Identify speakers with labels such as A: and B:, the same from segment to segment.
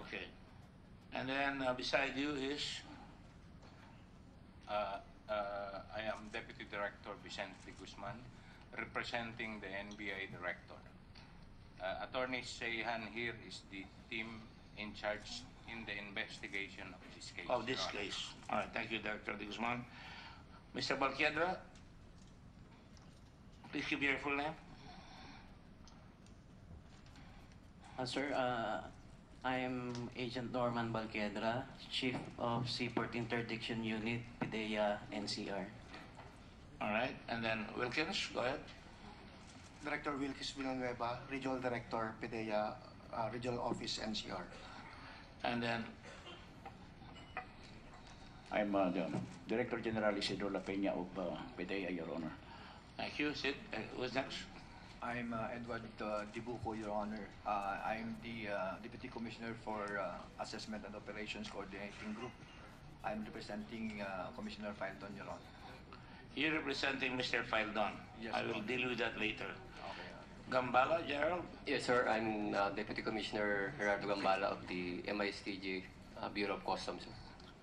A: Okay. And then beside you is
B: I am Deputy Director Vicente Guzman, representing the NBI Director. Attorney Seyhan here is the team in charge in the investigation of this case.
A: of this
B: Your Honor.
A: case. All right, thank you, Director De Guzman. Mr. Balquiedra, please give your full name.
C: Sir, I am Agent Norman Balquiedra, Chief of Seaport Interdiction Unit, PIDEA, NCR.
A: All right, and then Wilkins, go ahead.
D: Director Wilkis Villanueva, Regional Director, PIDEA, Regional Office, NCR.
A: And then
E: I'm the Director General Isidro La Peña of PDEA, Your Honor.
A: thank you, Sid. Who's next?
F: I'm Edward Dibuco, Your Honor. I'm the Deputy Commissioner for Assessment and Operations Coordinating Group. I'm representing Commissioner Filton, Your Honor.
A: You're representing Mr. Fildon.
F: Yes,
A: I will
F: Your Honor.
A: deal with that later.
F: Okay.
A: Gambala, Gerald?
G: Yes, sir. I'm Deputy Commissioner Gerardo Gambala of the MISTG Bureau of Customs.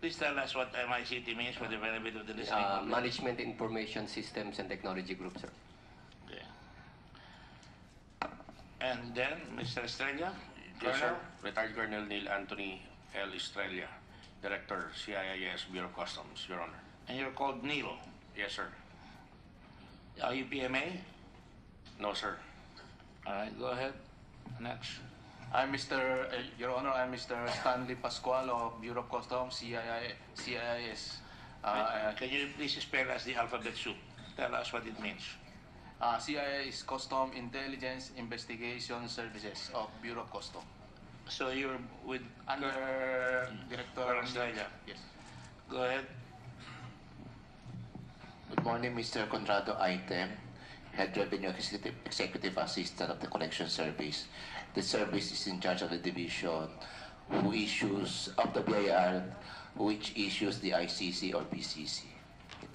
A: Please tell us what MICT means for the benefit of the listening public.
G: Management Information Systems and Technology Group, sir.
A: Okay. And then, Mr. Estrella?
B: Yes, sir.
A: Colonel?
B: Retired Colonel Neil Anthony L. Estrella, Director, CIIS Bureau of Customs, Your Honor.
A: And you're called Neil.
B: Yes, sir.
A: Are you PMA?
B: No, sir.
A: All right, go ahead. Next.
H: I'm Your Honor, I'm Mr. Stanley Pascual of Bureau of Customs, CIIS.
A: Can you please spell us the alphabet soup? Tell us what it means.
H: CIIS Custom Intelligence Investigation Services of Bureau of Customs.
A: So you're with
H: Under Director
A: Colonel Estrella.
H: Yes.
A: Go ahead.
I: Good morning, Mr. Conrado Item, Head Revenue Executive Assistant of the Collection Service. The service is in charge of the division who issues of the BIR, which issues the ICC or BCC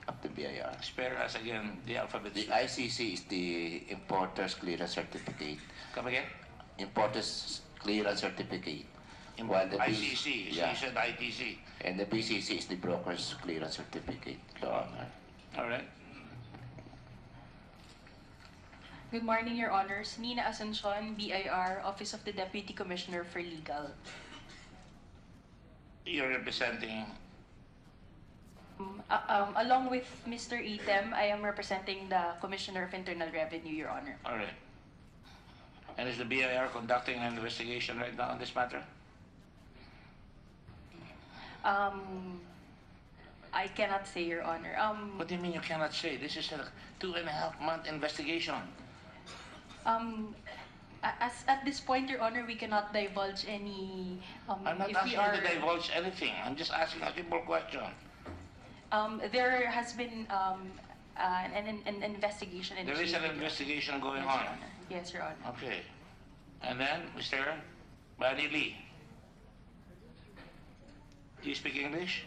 I: of the BIR.
A: Spell us again the alphabet
I: The
A: soup.
I: ICC is the Importer's Clearance Certificate.
A: Come again?
I: Importer's Clearance Certificate. While the
A: ICC.
I: yeah.
A: You said ITC.
I: And the BCC is the Broker's Clearance Certificate, Your Honor.
A: All right.
J: Good morning, Your Honors. Nina Asuncion, BIR, Office of the Deputy Commissioner for Legal.
A: You're representing.
J: Along with Mr. Item, I am representing the Commissioner of Internal Revenue, Your Honor.
A: All right. And is the BIR conducting an investigation right now on this matter?
J: I cannot say, Your Honor.
A: What do you mean you cannot say? This is a 2.5-month investigation.
J: At this point, Your Honor, we cannot divulge any.
A: I'm not
J: if
A: asking
J: we
A: you
J: are,
A: to divulge anything. I'm just asking a simple question.
J: There has been an investigation.
A: There is an
J: initiated, Your Honor.
A: investigation going
J: Yes,
A: on.
J: Your Honor. Yes, Your Honor.
A: Okay. And then, Mr. Buddy Lee. Do you speak English?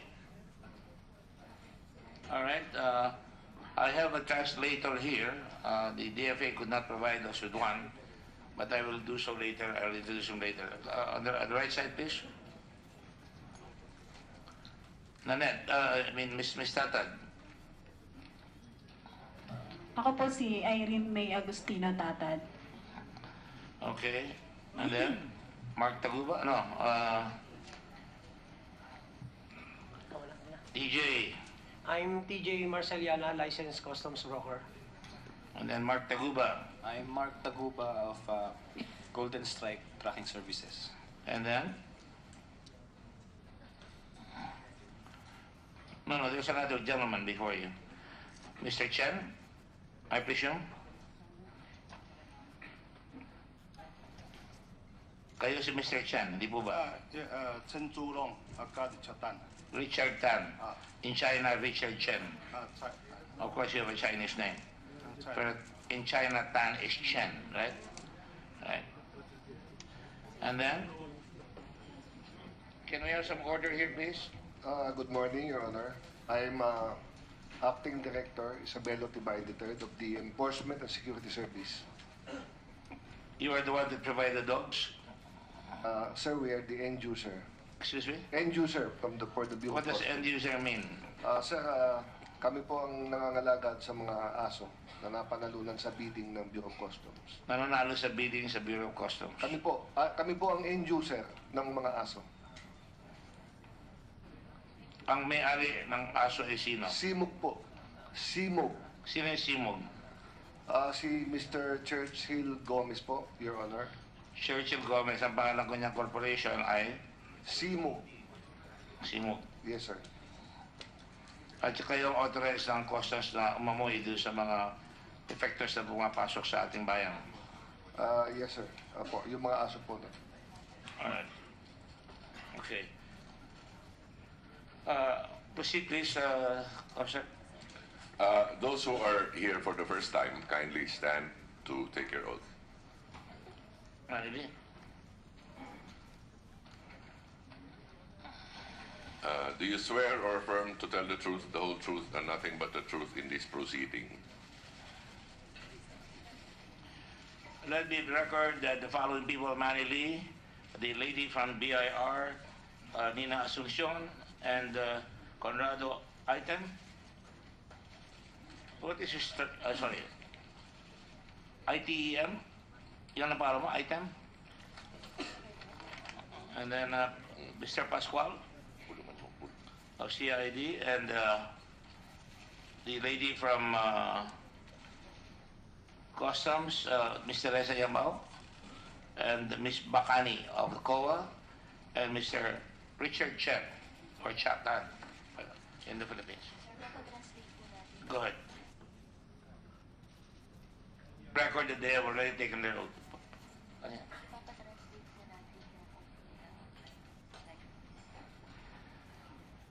A: All right. I have a translator here. The DFA could not provide us with one, but I will do so later. I'll introduce him later. On the right side, please. Nanette, Miss Tatad.
K: Ako po si Irene May Agustino Tatad.
A: Okay. And then, Mark Taguba? No. TJ.
L: I'm TJ Marceliana, licensed customs broker.
A: And then Mark Taguba.
F: I'm Mark Taguba of Golden Strike Tracking Services.
A: And then? No, there's another gentleman before you. Mr. Chen, I presume? Kayo si Mr. Chen, hindi po ba?
D: Chen Zhulong, Agad Chatan.
A: Richard Tan. In China, Richard Chen. Of course, you have a Chinese name. But in China, Tan is Chen, right? Right. And then? Can we have some order here, please?
M: Good morning, Your Honor. I'm Acting Director Isabelo Tibay III of the Enforcement and Security Service.
A: You are the one that provide the dogs?
M: Sir, we are the end user.
A: Excuse me?
M: End user from the Port of Bureau
A: What
M: of
A: does
M: Customs.
A: end user mean?
M: Sir, kami po ang nangangalagad sa mga aso na napanalunan sa bidding ng Bureau of Customs.
A: Nananalo sa bidding sa Bureau of Customs.
M: Kami po ang end user ng mga aso.
A: Ang may-ari ng aso ay sino?
M: Simog po. Simog.
A: Sino yung Simog?
M: Si Mr. Churchill Gomez po, Your Honor.
A: Churchill Gomez, ang pangalan ko niyang corporation ay
M: Simog.
A: Simog.
M: Yes, sir.
A: At saka yung authorized ng customs na umamoy doon sa mga effectors na pumapasok sa ating bayan.
M: Yes, sir. Apo, yung mga aso po na.
A: Alright. Okay. Proceed please, Officer.
N: Those who are here for the first time, kindly stand to take your oath.
A: Really?
N: Do you swear or affirm to tell the truth, the whole truth, and nothing but the truth in this proceeding?
A: Let me record that the following people, Manny Lee, the lady from BIR, Nina Asuncion, and Conrado Item. What is his, sorry, ITEM? Yan ang pangalan mo, Item? And then Mr. Pascual of CID, and the lady from Customs, Mr. Reza Yambao, and Ms. Bakani of COA, and Mr. Richard Chen, or Chatan, in the Philippines. Go ahead. Record that they have already taken their oath.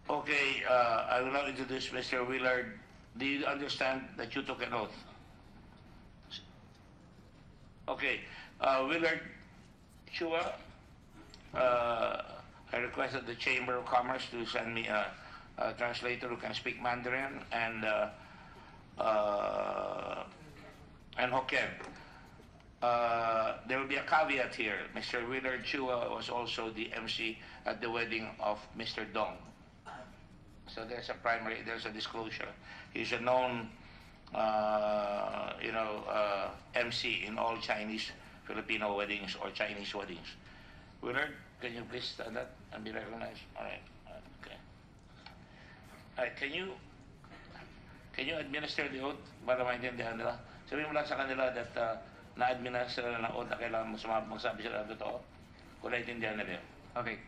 A: Okay, I will now introduce Mr. Willard. Do you understand that you took an oath? Okay, Willard Chua, I requested the Chamber of Commerce to send me a translator who can speak Mandarin and Hokkien. There will be a caveat here. Mr. Willard Chua was also the MC at the wedding of Mr. Dong. So there's a disclosure. He's a known, MC in all Chinese, Filipino weddings or Chinese weddings. Willard, can you please stand up and be recognized? All right. Okay. All right. Can you administer the oath para maintindihan nila? Sabihin mo lang sa kanila that na-administer na ng oath na kailangan magsabi sila ng totoo kung naiintindihan nila yun.
O: OK，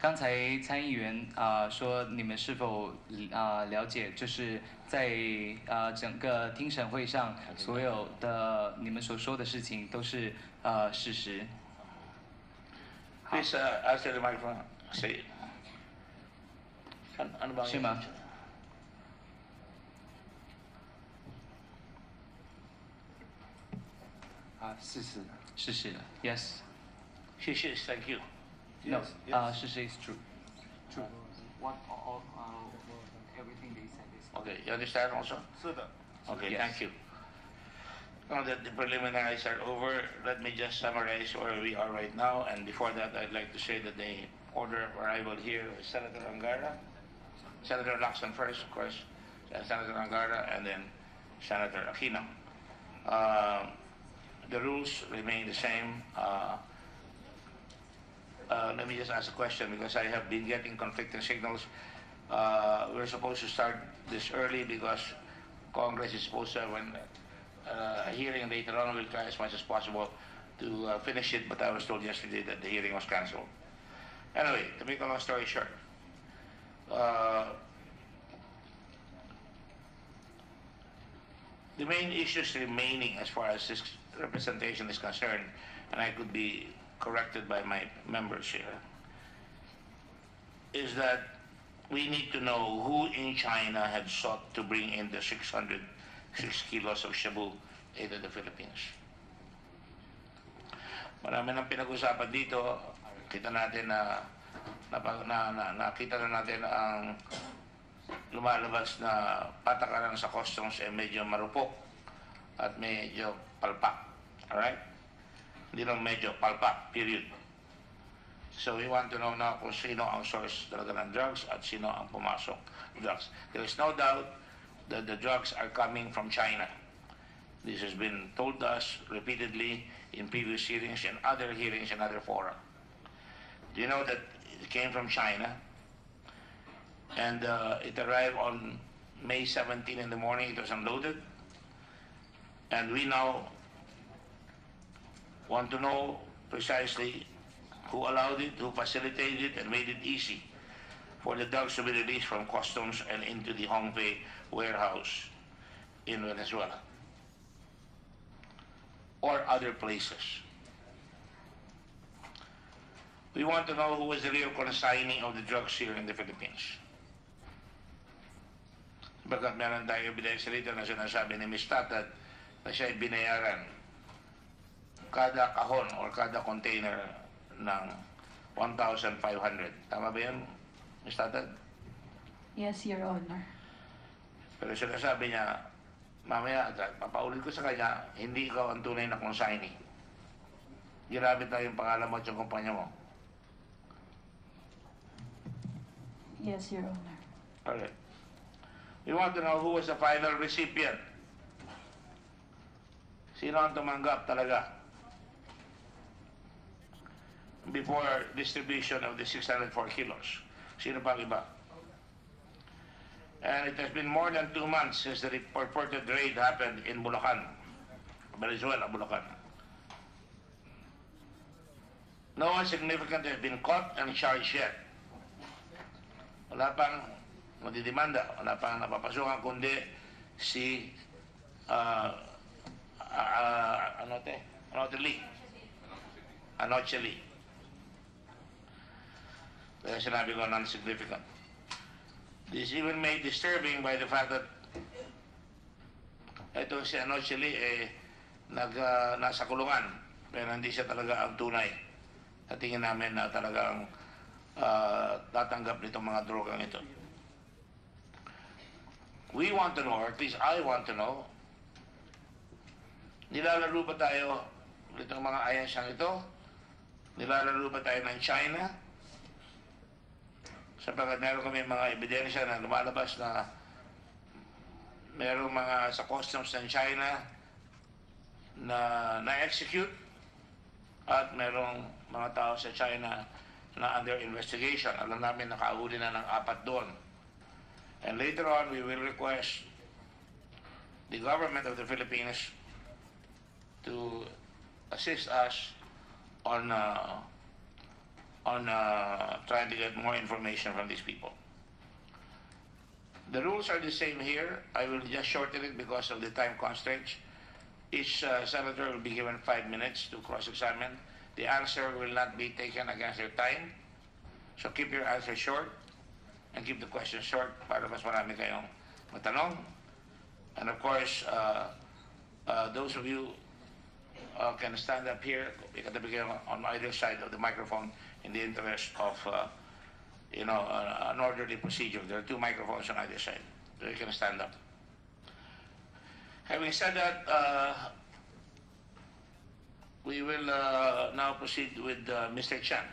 O: 刚才参议员说你们是否了解，就是在整个听审会上所有的你们所说的事情都是事实。
A: Please answer the microphone. Say. Ano ba?
O: 是吗？
F: 事实。
O: 事实 ，Yes。She
A: is. Thank you.
O: No, 事实 is true. True. What all everything they said is.
A: Okay, you understand also? Okay,
O: Yes.
A: thank you. Now that the preliminaries are over, let me just summarize where we are right now. And before that, I'd like to say that the order of arrival here is Senator Angara, Senator Lacson first, of course, and Senator Angara, and then Senator Aquino. The rules remain the same. Let me just ask a question because I have been getting conflicting signals. We're supposed to start this early because Congress is supposed to have a hearing later on. We'll try as much as possible to finish it, but I was told yesterday that the hearing was cancelled. Anyway, to make a long story short, the main issues remaining as far as this representation is concerned, and I could be corrected by my members here, is that we need to know who in China had sought to bring in the 606 kilos of shabu into the Philippines. Marami nang pinag-usapan dito. Kita natin nakita na natin ang lumalabas na patakaran sa customs ay medyo marupok at medyo palpak. Alright? Hindi lang medyo palpak, period. So we want to know now kung sino ang source talaga ng drugs at sino ang pumasok drugs. There is no doubt that the drugs are coming from China. This has been told us repeatedly in previous hearings and other hearings and other fora. Do you know that it came from China? And it arrived on May 17 in the morning. It was unloaded. And we now want to know precisely who allowed it, who facilitated it, and made it easy for the drugs to be released from customs and into the Hongpei warehouse in Venezuela or other places. We want to know who was the real consignee of the drugs here in the Philippines. Bagat meron tayong ebidensya rito na sinasabi ni Ms. Tatad na siya ay binayaran kada kahon or kada container ng 1,500. Tama ba yan, Ms. Tatad?
K: Yes, Your Honor.
A: Pero sinasabi niya, mamaya, papaulit ko sa kanya, hindi ikaw ang tunay na consignee. Ginamit na yung pangalan mo at yung kumpanya mo.
K: Yes, Your Honor.
A: Okay. We want to know who was the final recipient. Sino ang tumanggap talaga before distribution of the 604 kilos? Sino pang iba? And it has been more than 2 months since the purported raid happened in Bulacan, Venezuela, Bulacan. No one significant has been caught and charged yet. Wala pang madidimanda, wala pang napapasukan, kundi si Anoche Lee. Kaya sinabi ko non-significant. This is even made disturbing by the fact that ito si Anoche Lee nasa kulungan, pero hindi siya talaga ang tunay. Sa tingin namin na talagang tatanggap nitong mga drogang ito. We want to know, or at least I want to know, nilalaro ba tayo nitong mga ayansyang ito? Nilalaro ba tayo ng China? Sapagkat meron kami mga ebidensya na lumalabas na merong mga sa customs ng China na na-execute at merong mga tao sa China na under investigation. Alam namin nakahuli na ng 4 doon. And later on, we will request the government of the Philippines to assist us on trying to get more information from these people. The rules are the same here. I will just shorten it because of the time constraints. Each senator will be given 5 minutes to cross-examine. The answer will not be taken against their time. So keep your answer short and keep the questions short para mas marami kayong matanong. And of course, those of you can stand up here on either side of the microphone in the interest of an orderly procedure. There are 2 microphones on either side, so you can stand up. Having said that, we will now proceed with Mr. Chan.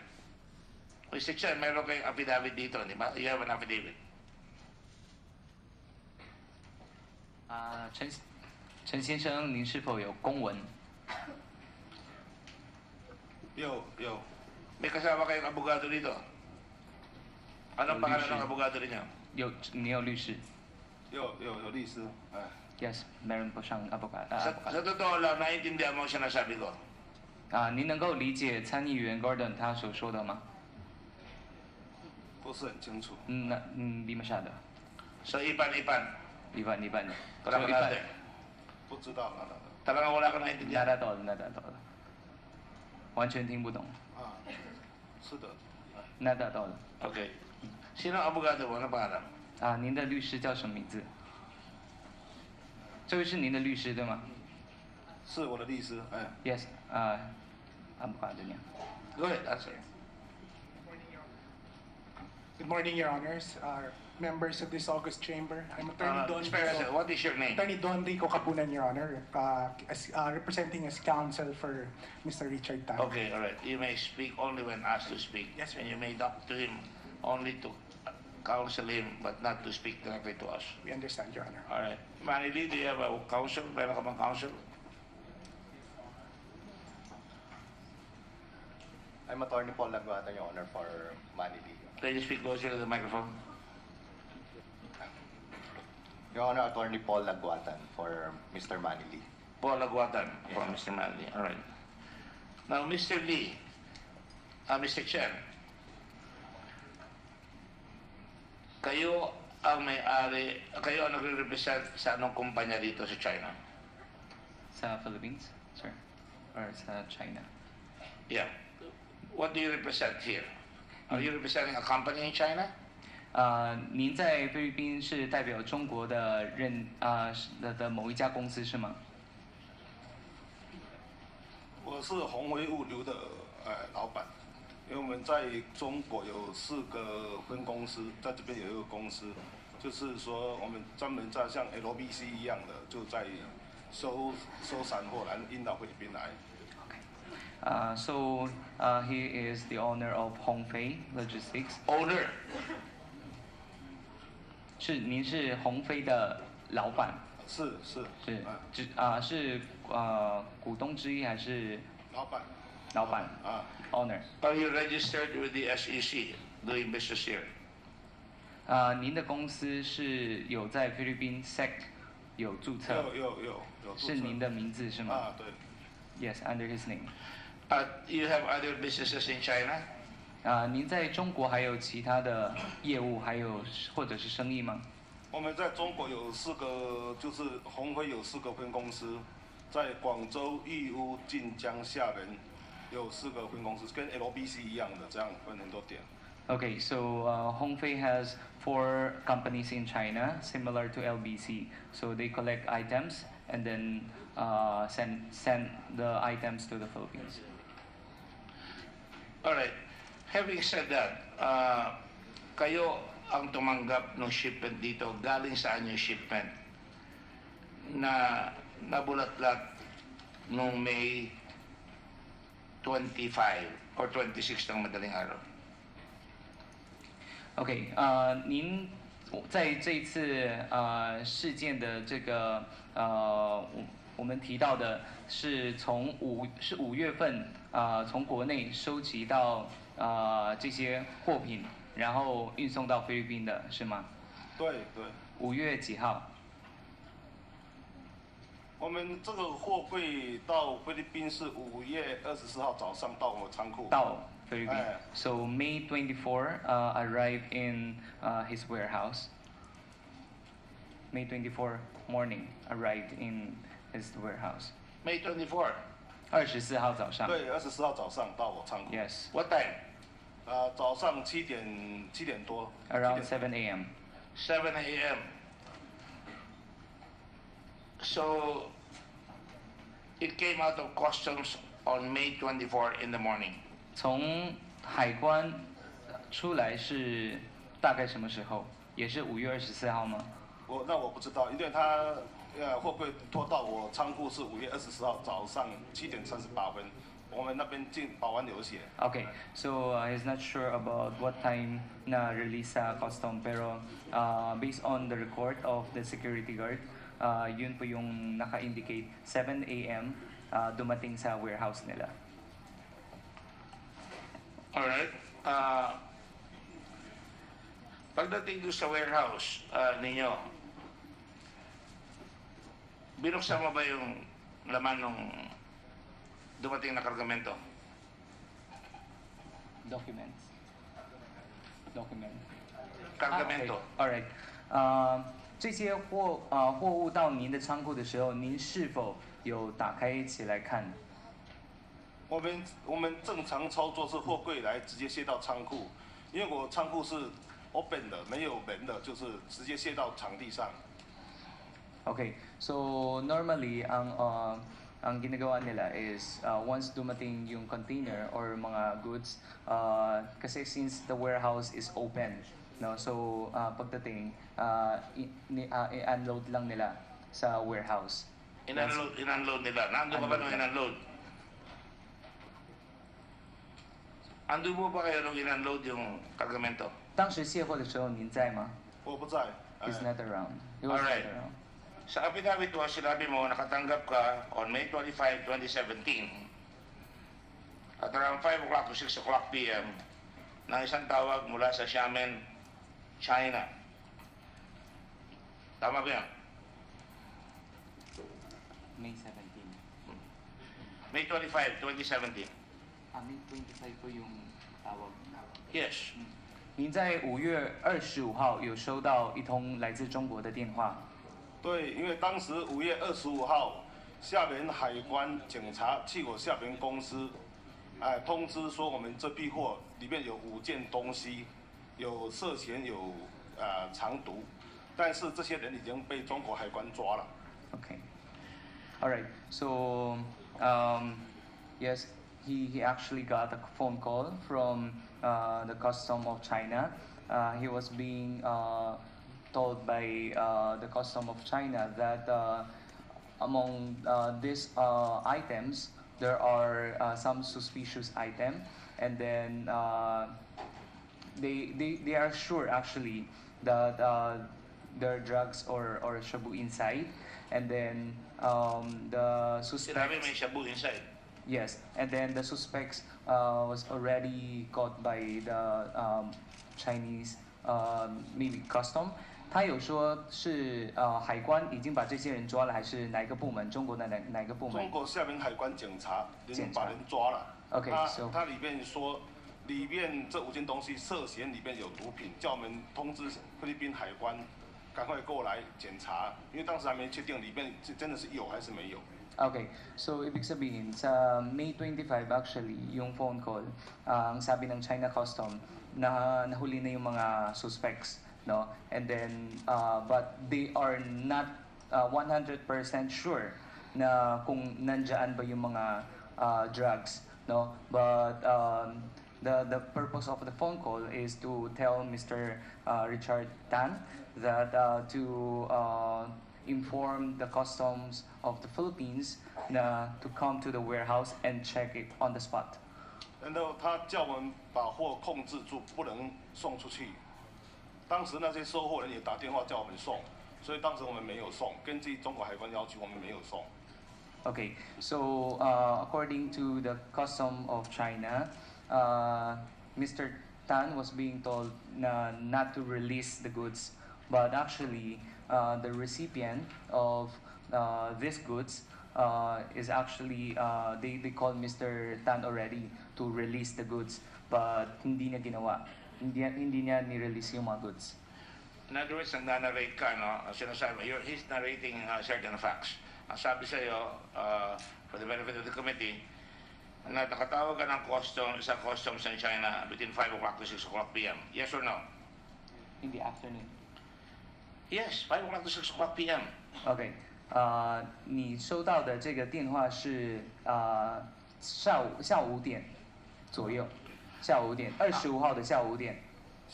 A: Mr. Chan, meron kayong affidavit dito, di ba? You have an affidavit.
O: 陈先生，您是否有公文？
M: 有。
A: May kasama kayong abogado dito? Anong pangalan ng abogado ninyo?
O: 你有律师？
M: 有律师。
O: Yes, meron po siyang abogado.
A: Sa totoo lang, naiintindihan mo ang sinasabi ko.
O: 您能够理解参议员 Gordon 他所说的吗？
M: 不是很清楚。
O: Hindi masyado.
A: So, ipan.
O: Ipan.
A: Wala ka natin?
M: 不知道。
A: Talagang wala ka naiintindihan?
O: Nada todo. 完全听不懂。
M: 是的。
O: Nada todo.
A: Okay. Sino ang abogado mo? Ano pangalan?
O: 您的律师叫什么名字？这位是您的律师对吗？
M: 是我的律师。
O: Yes. abogado niya.
A: Go ahead, answer.
P: Good morning, Your Honors, members of this august chamber. I'm Attorney Don
A: Espera, what is your name?
P: Attorney Don Rico Capunan, Your Honor, representing as counsel for Mr. Richard Tan.
A: Okay, all right. You may speak only when asked to speak.
P: Yes, sir.
A: And you may talk to him only to counsel him, but not to speak directly to us.
P: We understand, Your Honor.
A: All right. Manny Lee, do you have a counsel? Meron ka bang counsel?
Q: I'm Attorney Paul Laguatan, Your Honor, for Manny Lee.
A: Can you speak closer to the microphone?
Q: Your Honor, Attorney Paul Laguatan for Mr. Manny Lee.
A: Paul Laguatan for Mr. Manny Lee. All right. Now, Mr. Lee, Mr. Chen, kayo ang may-ari, kayo ang nagre-represent sa anong kumpanya dito sa China?
O: Sa Philippines, sir? Or sa China?
A: Yeah. What do you represent here? Are you representing a company in China?
O: 您在菲律宾是代表中国的某一家公司是吗？
R: 我是鸿辉物流的老板，因为我们在中国有4个分公司，在这边有一个公司，就是说我们专门在像 LBC 一样的，就在收散货来运到菲律宾来。
O: So he is the owner of Hongfei Logistics.
A: Owner.
O: 您是鸿飞的老板？
R: 是。
O: 是股东之一还是？
R: 老板。
O: 老板。Owner.
A: Are you registered with the SEC doing business here?
O: 您的公司是有在菲律宾 SEC 有注册？
R: 有注册。
O: 是您的名字是吗？
R: 对。
O: Yes, under his name.
A: You have other businesses in China?
O: 您在中国还有其他的业务，还有或者是生意吗？
R: 我们在中国有4个，就是鸿辉有4个分公司，在广州、义乌、晋江、厦门有4个分公司，跟 LBC 一样的，这样分很多点。
O: Okay, so Hongfei has 4 companies in China, similar to LBC. So they collect items and then send the items to the Philippines.
A: All right. Having said that, kayo ang tumanggap ng shipment dito. Galing saan yung shipment? Na nabulatlat noong May 25 or 26 ng madaling araw.
O: OK，您在这一次事件的这个我们提到的是5月份从国内收集到这些货品，然后运送到菲律宾的是吗？
R: 对。
O: 5月几号？
R: 我们这个货柜到菲律宾是5月24号早上到我们仓库。
O: 到菲律宾。So May 24 arrived in his warehouse. May 24 morning arrived in his warehouse.
A: May 24.
O: 24号早上。
R: 对，24号早上到我仓库。
O: Yes.
A: What time?
R: 早上7点多。
O: Around 7 a.m.
A: 7 a.m. So it came out of customs on May 24 in the morning.
O: 从海关出来是大概什么时候？也是5月24号吗？
R: 那我不知道，因为他货柜拖到我仓库是5月24号早上7点38分，我们那边保安有写。
O: Okay, so he's not sure about what time na release sa custom, pero based on the record of the security guard, yun po yung naka-indicate 7 a.m. Dumating sa warehouse nila.
A: Alright. Pagdating doon sa warehouse ninyo, binuksan mo ba yung laman ng dumating na kargamento?
O: Documents.
A: Kargamento.
O: Okay. Alright. 这些货物到您的仓库的时候，您是否有打开起来看？
R: 我们正常操作是货柜来直接卸到仓库，因为我仓库是 open 的，没有门的，就是直接卸到场地上。
O: Okay, so normally ang ang ginagawa nila is once dumating yung container or mga goods, kasi since the warehouse is open, no, so pagdating i-unload lang nila sa warehouse.
A: In-unload nila. Nandun ka ba nung in-unload? Andun mo ba kayo nung in-unload yung kargamento?
O: 当时卸货的时候您在吗？
R: 我不在。
O: He's not around. He was
A: Alright.
O: not around.
A: Sa affidavit mo, sinabi mo nakatanggap ka on May 25, 2017 at around 5 o'clock to 6 o'clock p.m. ng isang tawag mula sa Xiamen, China. Tama ba yan?
O: May 17.
A: May 25, 2017.
O: May 25 po yung tawag.
A: Yes.
O: 您在5月25号有收到一通来自中国的电话。
R: 对，因为当时5月25号，厦门海关警察去我厦门公司，通知说我们这批货里面有5件东西，有涉嫌有藏毒，但是这些人已经被中国海关抓了。
O: Okay. All right. So yes, he actually got a phone call from the custom of China. He was being told by the custom of China that among these items there are some suspicious item, and then they are sure actually that there are drugs or shabu inside, and then the suspects.
A: May shabu inside.
O: Yes, and then the suspects was already caught by the Chinese maybe custom. 他有说是海关已经把这些人抓了，还是哪一个部门？中国的哪个部门？
R: 中国厦门海关检查已经把人抓了。
O: OK，
R: 他里面说，里面这5件东西涉嫌里面有毒品，叫我们通知菲律宾海关赶快过来检查，因为当时还没确定里面真的是有还是没有。
O: Okay, so ibig sabihin sa May 25 actually yung phone call, ang sabi ng China Custom na nahuli na yung mga suspects, no? And then but they are not 100% sure na kung nandiyan ba yung mga drugs, no? But the purpose of the phone call is to tell Mr. Richard Tan that to inform the customs of the Philippines to come to the warehouse and check it on the spot.
R: 然后他叫我们把货控制住，不能送出去。当时那些收货人也打电话叫我们送，所以当时我们没有送。根据中国海关要求，我们没有送。
O: Okay, so according to the custom of China, Mr. Tan was being told not to release the goods, but actually the recipient of these goods is actually they called Mr. Tan already to release the goods, but hindi niya ginawa. Hindi niya ni-release yung mga goods.
A: In other words, nag-narrate ka, no? Sinasabi, he's narrating certain facts. Ang sabi sa'yo, for the benefit of the committee, na nakatawag ka ng isang customs in China between 5 o'clock to 6 o'clock p.m. Yes or no?
O: In the afternoon.
A: Yes, 5 o'clock to 6 o'clock p.m.
O: Okay. 你收到的这个电话是下午5点左右，下午5点，25号的下午5点。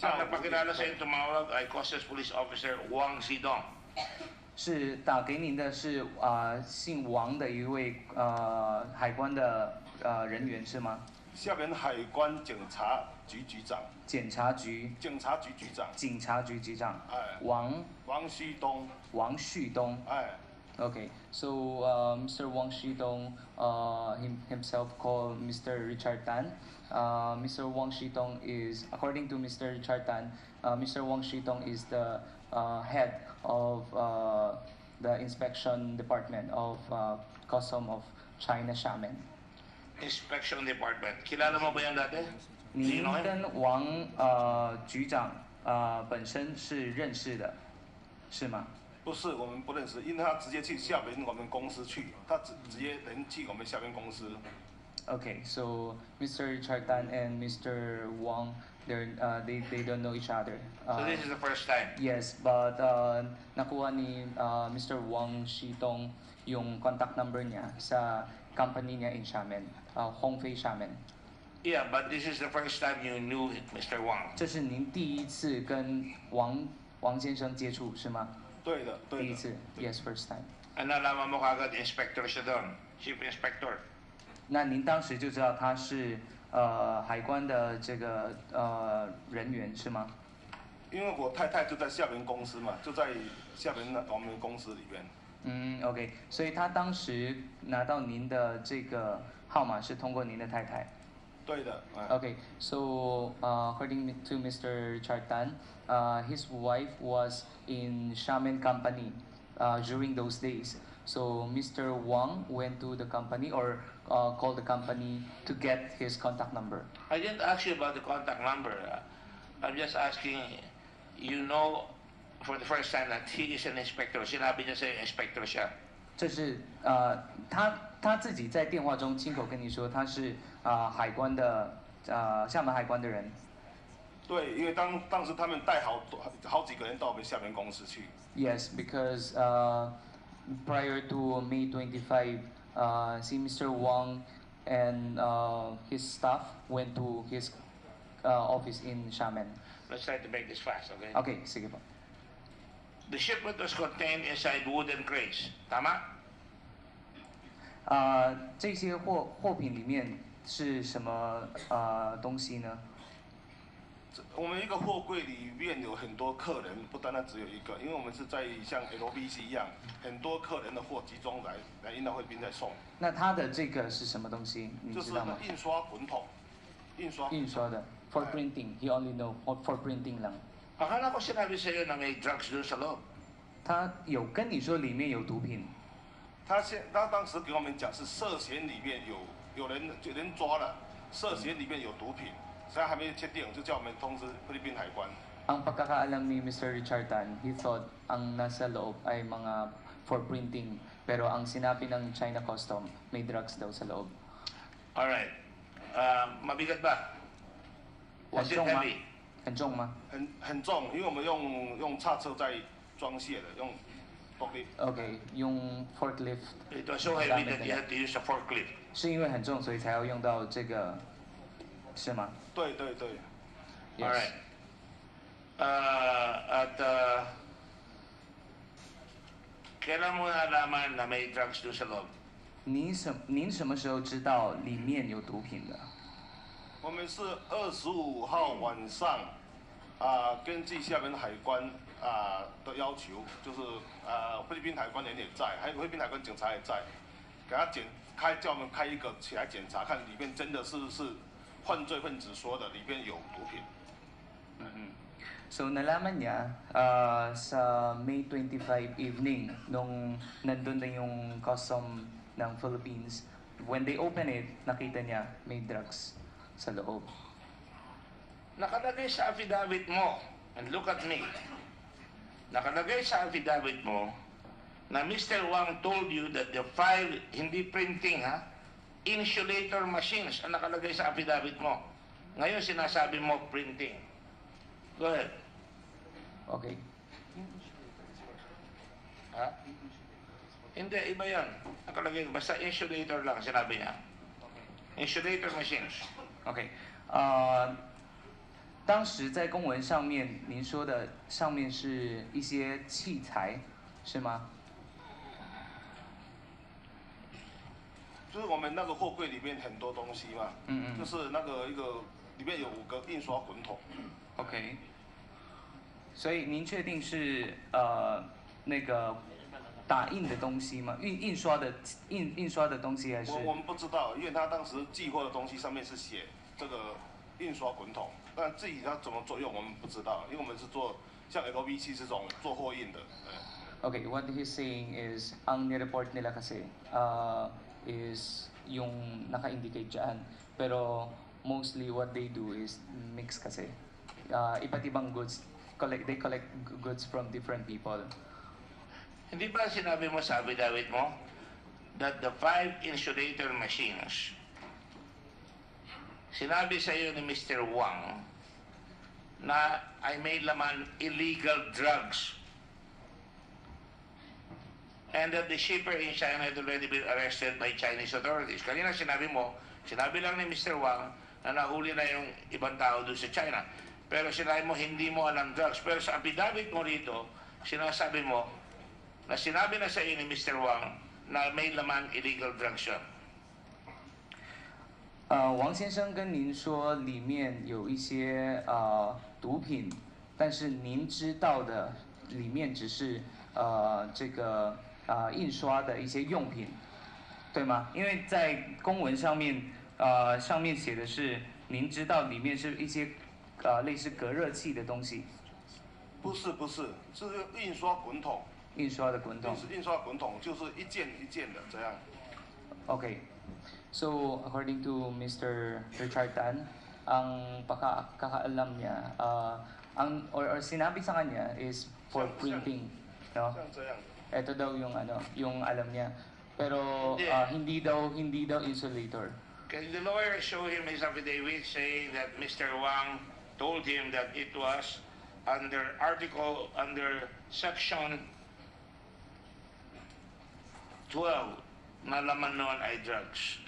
A: Ang nagpakilala sa'yo tumawag ay Customs Police Officer Wang Xidong.
O: 是打给您的是姓王的一位海关的人员是吗？
R: 厦门海关警察局局长。
O: 检察局。
R: 警察局局长。
O: 警察局局长。
R: 哎。
O: 王旭东。王旭东。
R: 哎。
O: Okay, so Mr. Wang Shidong himself called Mr. Richard Tan. Mr. Wang Shidong is, according to Mr. Richard Tan, Mr. Wang Shidong is the head of the inspection department of Custom of China Xiamen.
A: Inspection Department. Kilala mo ba yan dati?
O: 您跟王局长本身是认识的，是吗？
R: 不是，我们不认识，因为他直接去厦门我们公司去，他直接人去我们厦门公司。
O: Okay, so Mr. Richard Tan and Mr. Wang, they don't know each other.
A: So this is the first time?
O: Yes, but nakuha ni Mr. Wang Shitong yung contact number niya sa company niya in Xiamen, Hongfei Xiamen.
A: Yeah, but this is the first time you knew Mr. Wang.
O: 这是您第一次跟王先生接触是吗？
R: 对的，对的。
O: 第一次 ，yes, first time.
A: Nalaman mo kagad inspector siya doon, chief inspector.
O: 那您当时就知道他是海关的这个人员是吗？
R: 因为我太太就在厦门公司嘛，就在厦门我们公司里边。
O: OK， 所以他当时拿到您的这个号码是通过您的太太。
R: 对的。
O: Okay, so according to Mr. Richard Tan, his wife was in Xiamen company during those days. So Mr. Wang went to the company or called the company to get his contact number.
A: I didn't ask you about the contact number. I'm just asking, you know, for the first time that he is an inspector. Sinabi niya sa'yo, inspector siya.
O: 这是他自己在电话中亲口跟你说他是海关的厦门海关的人。
R: 对，因为当时他们带好几个人到我们厦门公司去。
O: Yes, because prior to May 25, si Mr. Wang and his staff went to his office in Xiamen.
A: Let's try to make this fast, okay?
O: Okay, sige po.
A: The shipment was contained inside wooden crates. Tama?
O: 这些货品里面是什么东西呢？
R: 我们一个货柜里面有很多客人，不单单只有一个，因为我们是在像 LBC 一样，很多客人的货集中来印到汇宾再送。
O: 那它的这个是什么东西？你知道吗？
R: 就是印刷滚筒，
O: 印刷的 for printing. He only know for printing lang.
A: Akala ko sinabi sa'yo na may drugs doon sa loob.
O: 他有跟你说里面有毒品。
R: 他当时给我们讲是涉嫌里面有人抓了，涉嫌里面有毒品。现在还没确定，就叫我们通知菲律宾海关。
O: Ang pagkakaalam ni Mr. Richard Tan, he thought ang nasa loob ay mga for printing, pero ang sinabi ng China Custom, may drugs daw sa loob.
A: Alright. Mabigat ba? Was it heavy?
O: 很重吗？
R: 很重，因为我们用叉车在装卸的，用 forklift。Okay,
O: yung forklift.
A: It was so heavy that you had to use a forklift.
O: 是因为很重，所以才要用到这个，是吗？
R: 对。
A: All right. Kailan mo nalaman na may drugs doon sa loob?
O: 您什么时候知道里面有毒品的？
R: 我们是25号晚上，根据厦门海关的要求，就是菲律宾海关人也在，还有菲律宾海关警察也在，给他叫我们开一个起来检查，看里面真的是犯罪分子说的里面有毒品。
O: So nalaman niya sa May 25 evening nung nandun na yung custom ng Philippines, when they open it, nakita niya may drugs sa loob.
A: Nakalagay sa affidavit mo, and look at me, nakalagay sa affidavit mo na Mr. Wang told you that the 5, hindi printing insulator machines ang nakalagay sa affidavit mo. Ngayon sinasabi mo printing. Go ahead.
O: Okay.
A: Hindi, iba yan. Nakalagay, basta insulator lang, sinabi niya. Insulator machines.
O: Okay. 当时在公文上面，您说的上面是一些器材，是吗？
R: 就是我们那个货柜里面很多东西嘛，就是那个里面有5个印刷滚筒。
O: OK。所以您确定是那个打印的东西吗？印刷的东西还是？
R: 我们不知道，因为他当时寄货的东西上面是写这个印刷滚筒，但自己它怎么作用我们不知道，因为我们是做像 LBC 这种做货印的。
O: Okay, what he's saying is ang ni-report nila kasi is yung naka-indicate dyan, pero mostly what they do is mix kasi. Iba't ibang goods. They collect goods from different people.
A: Hindi ba sinabi mo sa affidavit mo that the 5 insulator machines sinabi sa iyo ni Mr. Wang na ay may laman illegal drugs and that the shipper in China had already been arrested by Chinese authorities. Kanina sinabi lang ni Mr. Wang na nahuli na yung ibang tao doon sa China. Pero sinabi mo, hindi mo alam drugs. Pero sa affidavit mo rito, sinasabi mo na sinabi na sa iyo ni Mr. Wang na may laman illegal drugs yun.
O: 王先生跟您说里面有一些毒品，但是您知道的里面只是这个印刷的一些用品，对吗？因为在公文上面上面写的是您知道里面是一些类似隔热器的东西。
R: 不是，是印刷滚筒。
O: 印刷的滚筒。
R: 印刷滚筒就是一件一件的这样。
O: Okay. So, according to Mr. Richard Tan, ang pagkakaalam niya, or sinabi sa kanya is for printing, no? Ito daw yung alam niya. Pero hindi daw insulator.
A: Can the lawyer show him his affidavit saying that Mr. Wang told him that it was under section 12 na laman noon ay drugs?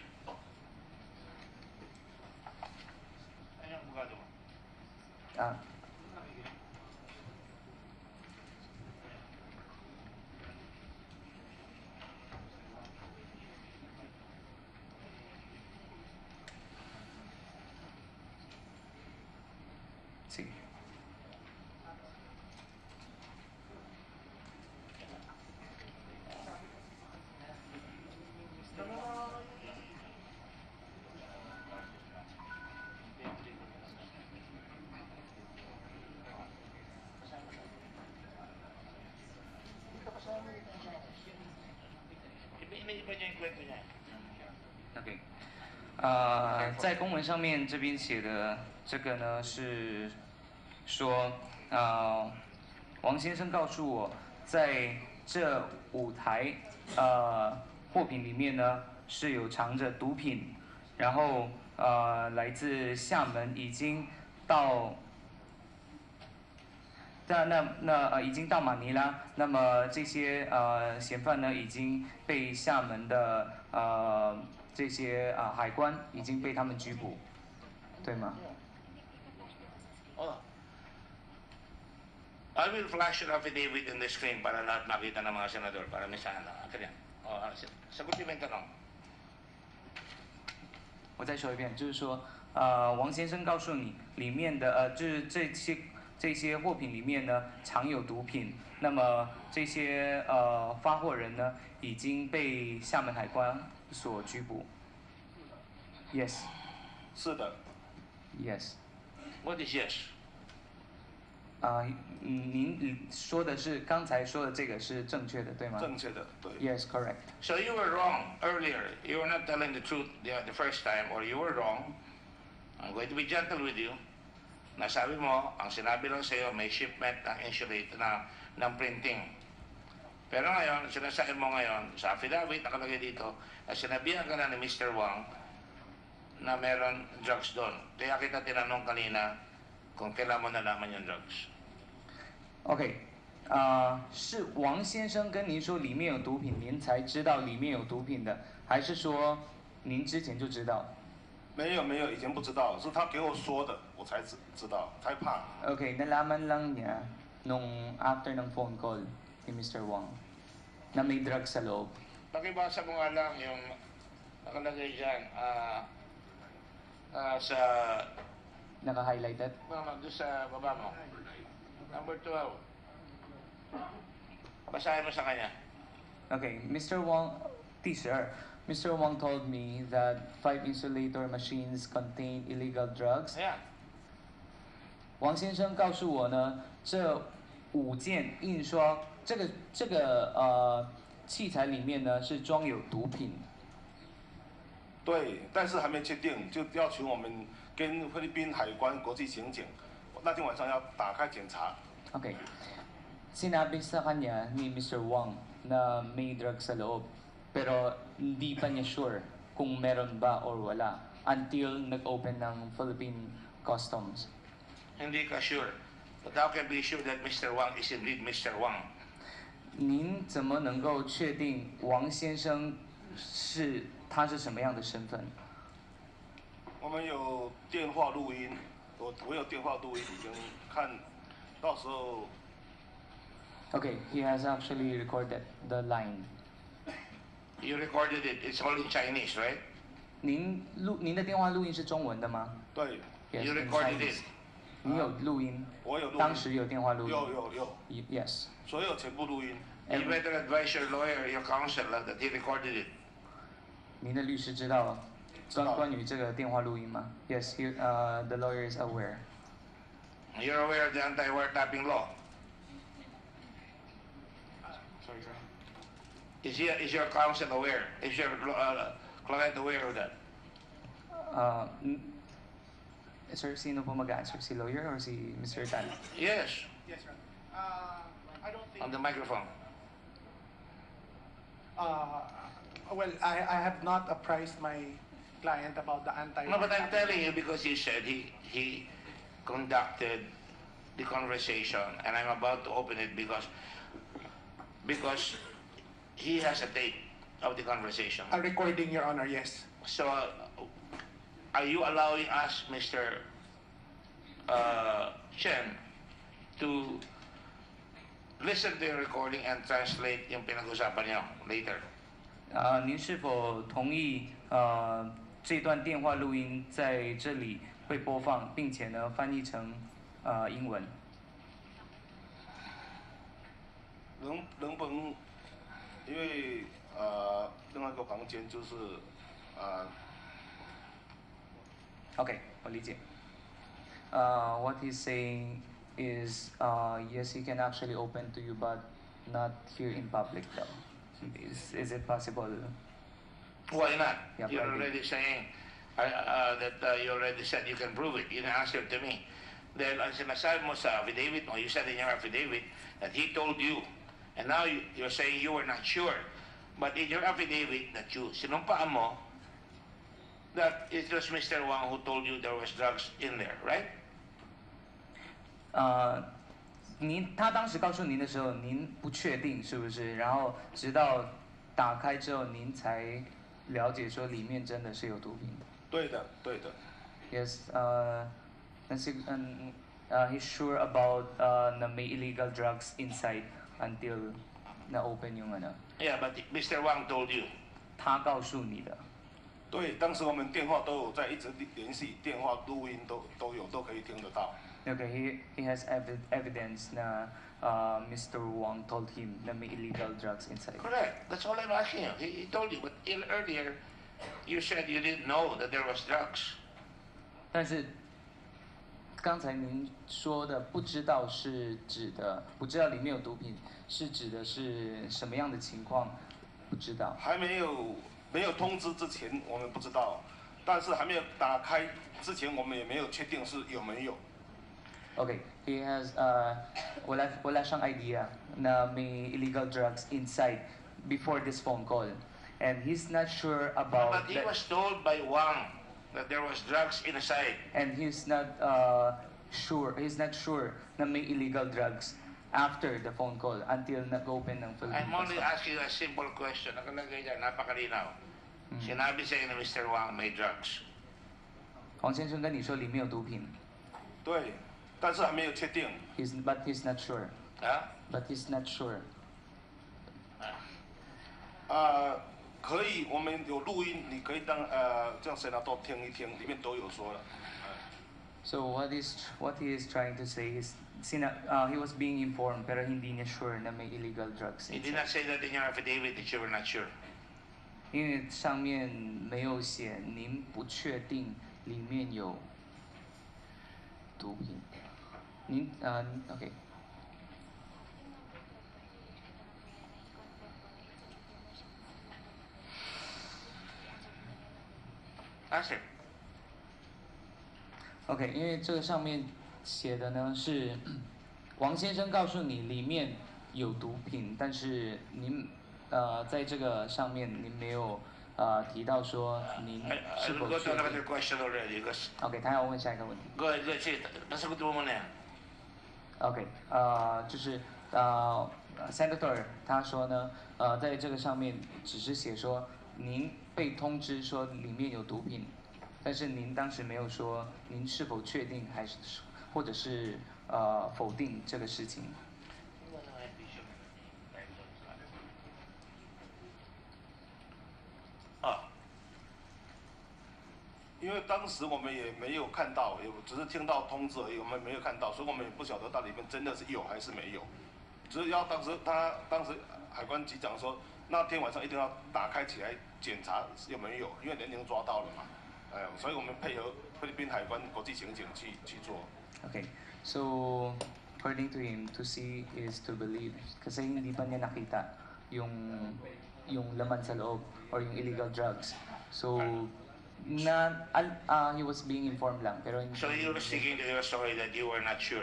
O: Sige. OK， 在公文上面这边写的这个呢是说，王先生告诉我，在这5台货品里面呢是有藏着毒品，然后来自厦门，已经到。已经到马尼拉，那么这些嫌犯呢已经被厦门的这些海关已经被他们拘捕，对吗？
A: I will flash your affidavit in the screen para lahat makita ng mga senador para may sana. Kanya. Sagutin mo yung tanong.
O: 我再说一遍，就是说，王先生告诉你，里面的就是这些货品里面呢藏有毒品，那么这些发货人呢已经被厦门海关所拘捕。Yes。
R: 是的。
O: Yes。
A: What is yes？
O: 您说的是刚才说的这个是正确的，对吗？
R: 正确的，对。
O: Yes, correct.
A: So you were wrong earlier. You were not telling the truth the first time, or you were wrong. I'm going to be gentle with you. Nasabi mo, ang sinabi lang sa'yo, may shipment ng insulator ng printing. Pero ngayon, sinasabi mo ngayon, sa affidavit, nakalagay dito, na sinabihan ka na ni Mr. Wang na meron drugs doon. Kaya kita tinanong kanina kung kailan mo nalaman yung drugs.
O: OK，是王先生跟您说里面有毒品，您才知道里面有毒品的，还是说您之前就知道？
R: 没有，以前不知道，是他给我说的，我才知道，才怕。
O: Okay, nalaman lang niya nung after ng phone call ni Mr. Wang na may drugs sa loob.
A: Pakibasa mo nga lang yung nakalagay dyan sa...
O: Naka-highlighted?
A: Doon sa baba mo. Number 12. Basahin mo sa kanya.
O: Okay, Mr. Wang, 第12. Mr. Wang told me that 5 insulator machines contain illegal drugs.
A: Yeah.
O: 王先生告诉我呢，这5件印刷这个器材里面呢是装有毒品。
R: 对，但是还没确定，就要求我们跟菲律宾海关国际刑警那天晚上要打开检查。
O: Okay. Sinabi sa kanya ni Mr. Wang na may drugs sa loob. Pero hindi pa niya sure kung meron ba or wala. until nag-open ng Philippine Customs.
A: Hindi ka sure. But how can be sure that Mr. Wang is indeed Mr. Wang?
O: 您怎么能够确定王先生他是什么样的身份？
R: 我们有电话录音，我有电话录音，已经看到时候。
O: Okay, he has actually recorded the line.
A: You recorded it. It's all in Chinese, right?
O: 您的电话录音是中文的吗？
R: 对。
O: Yes,
A: You
O: in
A: recorded
O: Chinese.
A: it.
O: 你有录音？
R: 我有录音。
O: 当时有电话录音。
R: 有。
O: Yes.
R: 所有全部录音。
A: You better advise your lawyer, your counselor, that he recorded it.
O: 您的律师知道关于这个电话录音吗 ？Yes, the lawyer is aware.
A: You're aware of the anti-wiretapping law?
R: Sorry, sir.
A: Is your counsel aware? Is your client aware of that?
O: Sir, sino po mag-answer? Si lawyer or si Mr. Tan?
A: Yes.
D: Yes, sir. I don't think...
A: On the microphone.
P: Well, I have not apprised my client about the anti...
A: No, but I'm telling you because you said he conducted the conversation, and I'm about to open it because he has a tape of the conversation.
P: A recording, Your Honor, yes.
A: So, are you allowing us, Mr. Chen, to listen to your recording and translate yung pinag-usapan niyo later?
O: 您是否同意这段电话录音在这里会播放，并且呢翻译成英文？
R: 能不能？因为另外一个房间就是
O: OK， 我理解。What he's saying is, yes, he can actually open to you, but not here in public, though. Is it possible?
A: Why not?
O: Yeah,
A: You're already saying that you already said you can prove it. You didn't answer to me. Then, ang sinasabi mo sa affidavit mo, you said in your affidavit that he told you. And now you're saying you were not sure. But in your affidavit that you sinumpaan mo, that it was Mr. Wang who told you there was drugs in there, right?
O: 他当时告诉您的时候，您不确定是不是？然后直到打开之后，您才了解说里面真的是有毒品。
R: 对的。
O: Yes, he's sure about na may illegal drugs inside until na-open yung ano.
A: Yeah, but Mr. Wang told you.
O: 他告诉你的。
R: 对，当时我们电话都有在一直联系，电话录音都有，都可以听得到。
O: Okay, he has evidence na Mr. Wang told him na may illegal drugs inside.
A: Correct. That's all I'm asking you. He told you, but earlier you said you didn't know that there was drugs.
O: 但是刚才您说的不知道是指的，不知道里面有毒品，是指的是什么样的情况？不知道。
R: 还没有通知之前，我们不知道，但是还没有打开之前，我们也没有确定是有没有。
O: Okay, he has wala siyang idea na may illegal drugs inside before this phone call, and he's not sure about.
A: But he was told by Wang that there was drugs inside.
O: And he's not sure. He's not sure na may illegal drugs after the phone call until nag-open ng Philippine
A: I'm only
O: Customs.
A: asking a simple question. Nakalagay dyan, napakalinaw. Sinabi sa'yo ni Mr. Wang may drugs.
O: 黄先生跟你说里面有毒品。
R: 对，但是还没有确定。
O: But he's not sure. But he's not sure.
R: 可以，我们有录音，你可以这样谁拿到听一听，里面都有说了。
O: So what he is trying to say is, he was being informed pero hindi niya sure na may illegal drugs.
A: He did not say that in your affidavit that you were not sure.
O: 因为上面没有写您不确定里面有毒品。您OK。
A: Answer.
O: OK， 因为这个上面写的呢是王先生告诉你里面有毒品，但是您在这个上面您没有提到说您是否
A: Go
O: 确
A: to another
O: 定
A: question already. Because？OK，
O: 他要问下一个问题。
A: go ahead, let's see. Nasagot mo muna yan.
O: OK， 就是Senator 他说呢，在这个上面只是写说您被通知说里面有毒品，但是您当时没有说您是否确定还是或者是否定这个事情。
R: 因为当时我们也没有看到，也只是听到通知而已，我们没有看到，所以我们也不晓得到里面真的是有还是没有。只是要当时海关局长说，那天晚上一定要打开起来检查有没有，因为人已经抓到了嘛。所以我们配合菲律宾海关国际刑警去做。
O: Okay, so according to him, to see is to believe. Kasi hindi pa niya nakita yung laman sa loob or yung illegal drugs. So he was being informed lang. Pero
A: So you were sticking to your story that you were not sure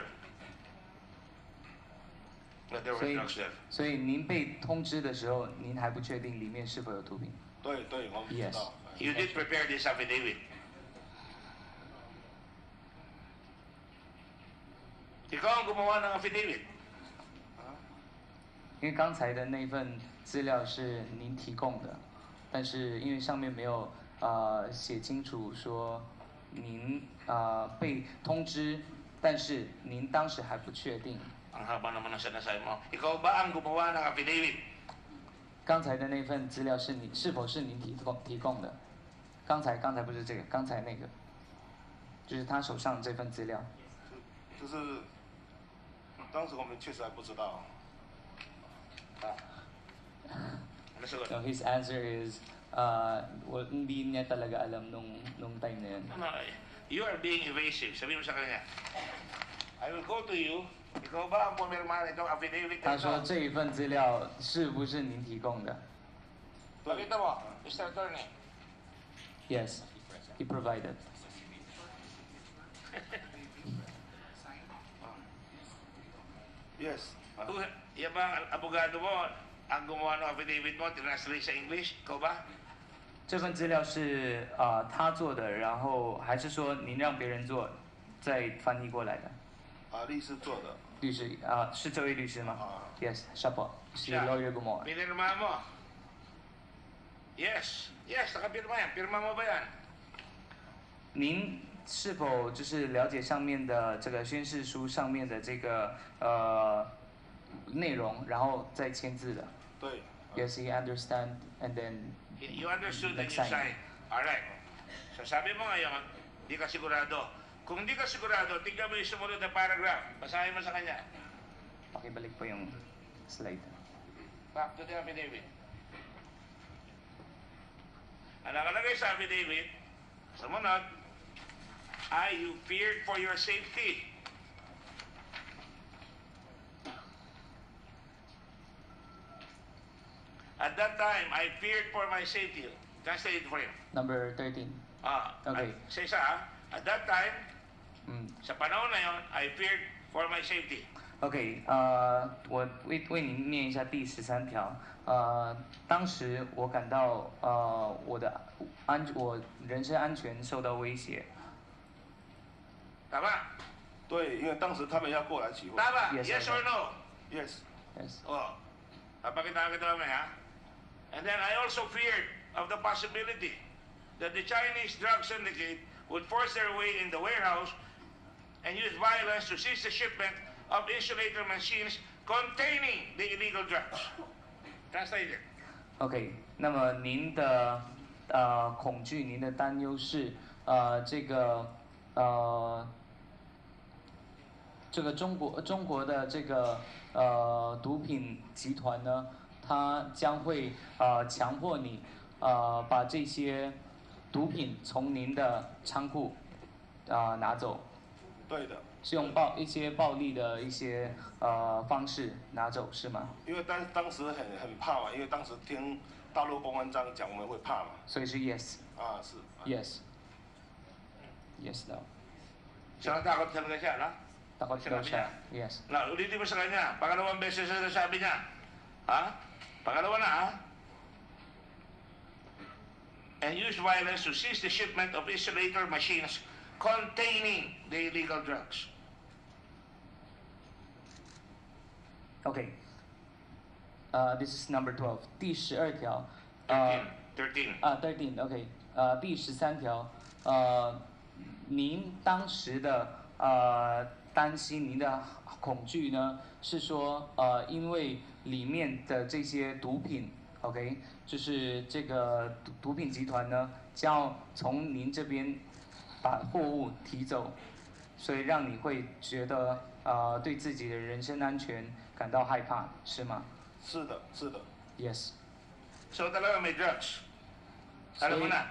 A: that there were drugs there.
O: 所以您被通知的时候，您还不确定里面是否有毒品。
R: 对，我们知道。
A: You did prepare this affidavit. Ikaw ang gumawa ng affidavit.
O: 因为刚才的那份资料是您提供的，但是因为上面没有写清楚说您被通知，但是您当时还不确定。
A: Ang haba naman ng sinasabi mo. Ikaw ba ang gumawa ng affidavit?
O: 刚才的那份资料是否是您提供的？刚才不是这个，刚才那个，就是他手上这份资料。
R: 就是当时我们确实还不知道。
O: So his answer is, hindi niya talaga alam nung time na yun.
A: No, you are being evasive. Sabihin mo sa kanya, I will go to you. Ikaw ba ang pumirma nitong affidavit?
O: 他说这一份资料是不是您提供的
A: Pakita mo, Mr. Attorney.？Yes,
O: he provided.
R: Yes.
A: Yan ba ang abogado mo? Ang gumawa ng affidavit mo, translate sa English? Ikaw ba?
O: 这份资料是他做的，然后还是说您让别人做，再翻译过来的？
R: 律师做的。
O: 律师是这位律师吗？Yes, Shapo. Si Lawyer Gumawa.
A: Pinirma mo? Yes, nakapirma yan. Pirma mo ba yan?
O: 您是否就是了解上面的这个宣誓书上面的这个内容，然后再签字的？
R: 对。
O: Yes, he understand and then.
A: You understood and you signed. Alright. So sabi mo ngayon, di ka sigurado. Kung di ka sigurado, tignan mo yung sumunod na paragraph. Basahin mo sa kanya.
O: Pakibalik po yung slide.
A: Back to the affidavit. Ang nakalagay sa affidavit, sumunod, you feared for your safety. At that time, I feared for my safety. Translate it for you.
O: Number 13. Okay.
A: Sa isa, at that time, sa panahon na yon, I feared for my safety.
O: OK， 我为您念一下第13条。当时我感到我人身安全受到威胁。
A: Tama?
R: 对，因为当时他们要过来起货。
A: Tama? Yes or no?
R: Yes.
O: Yes.
A: Papakita kita mamaya. And then I also feared of the possibility that the Chinese drug syndicate would force their way in the warehouse and use violence to seize the shipment of insulator machines containing the illegal drugs. Translated.
O: OK， 那么您的恐惧，您的担忧是这个中国的这个毒品集团呢，它将会强迫你把这些毒品从您的仓库拿走。
R: 对的。
O: 是用一些暴力的一些方式拿走是吗？
R: 因为当时很怕嘛，因为当时听大陆公安这样讲，我们会怕嘛。
O: 所以是 yes。
R: 是。
O: Yes。Yes daw.
A: So natakot talaga siya, no?
O: Takot daw siya. Yes.
A: Na, ulitin mo sa kanya. Pangalawang beses na sabi niya. Ha? Pangalawa na, ha? and used violence to seize the shipment of isolator machines containing the illegal drugs.
O: Okay. This is number 12. 第12条。
A: 13.
O: 13. OK. 第13条。您当时的担心，您的恐惧呢，是说因为里面的这些毒品 ，OK， 就是这个毒品集团呢，将要从您这边把货物提走，所以让你会觉得对自己的人身安全感到害怕，是吗？
R: 是的，是的。
O: Yes.
A: So talaga may drugs. Alam mo na.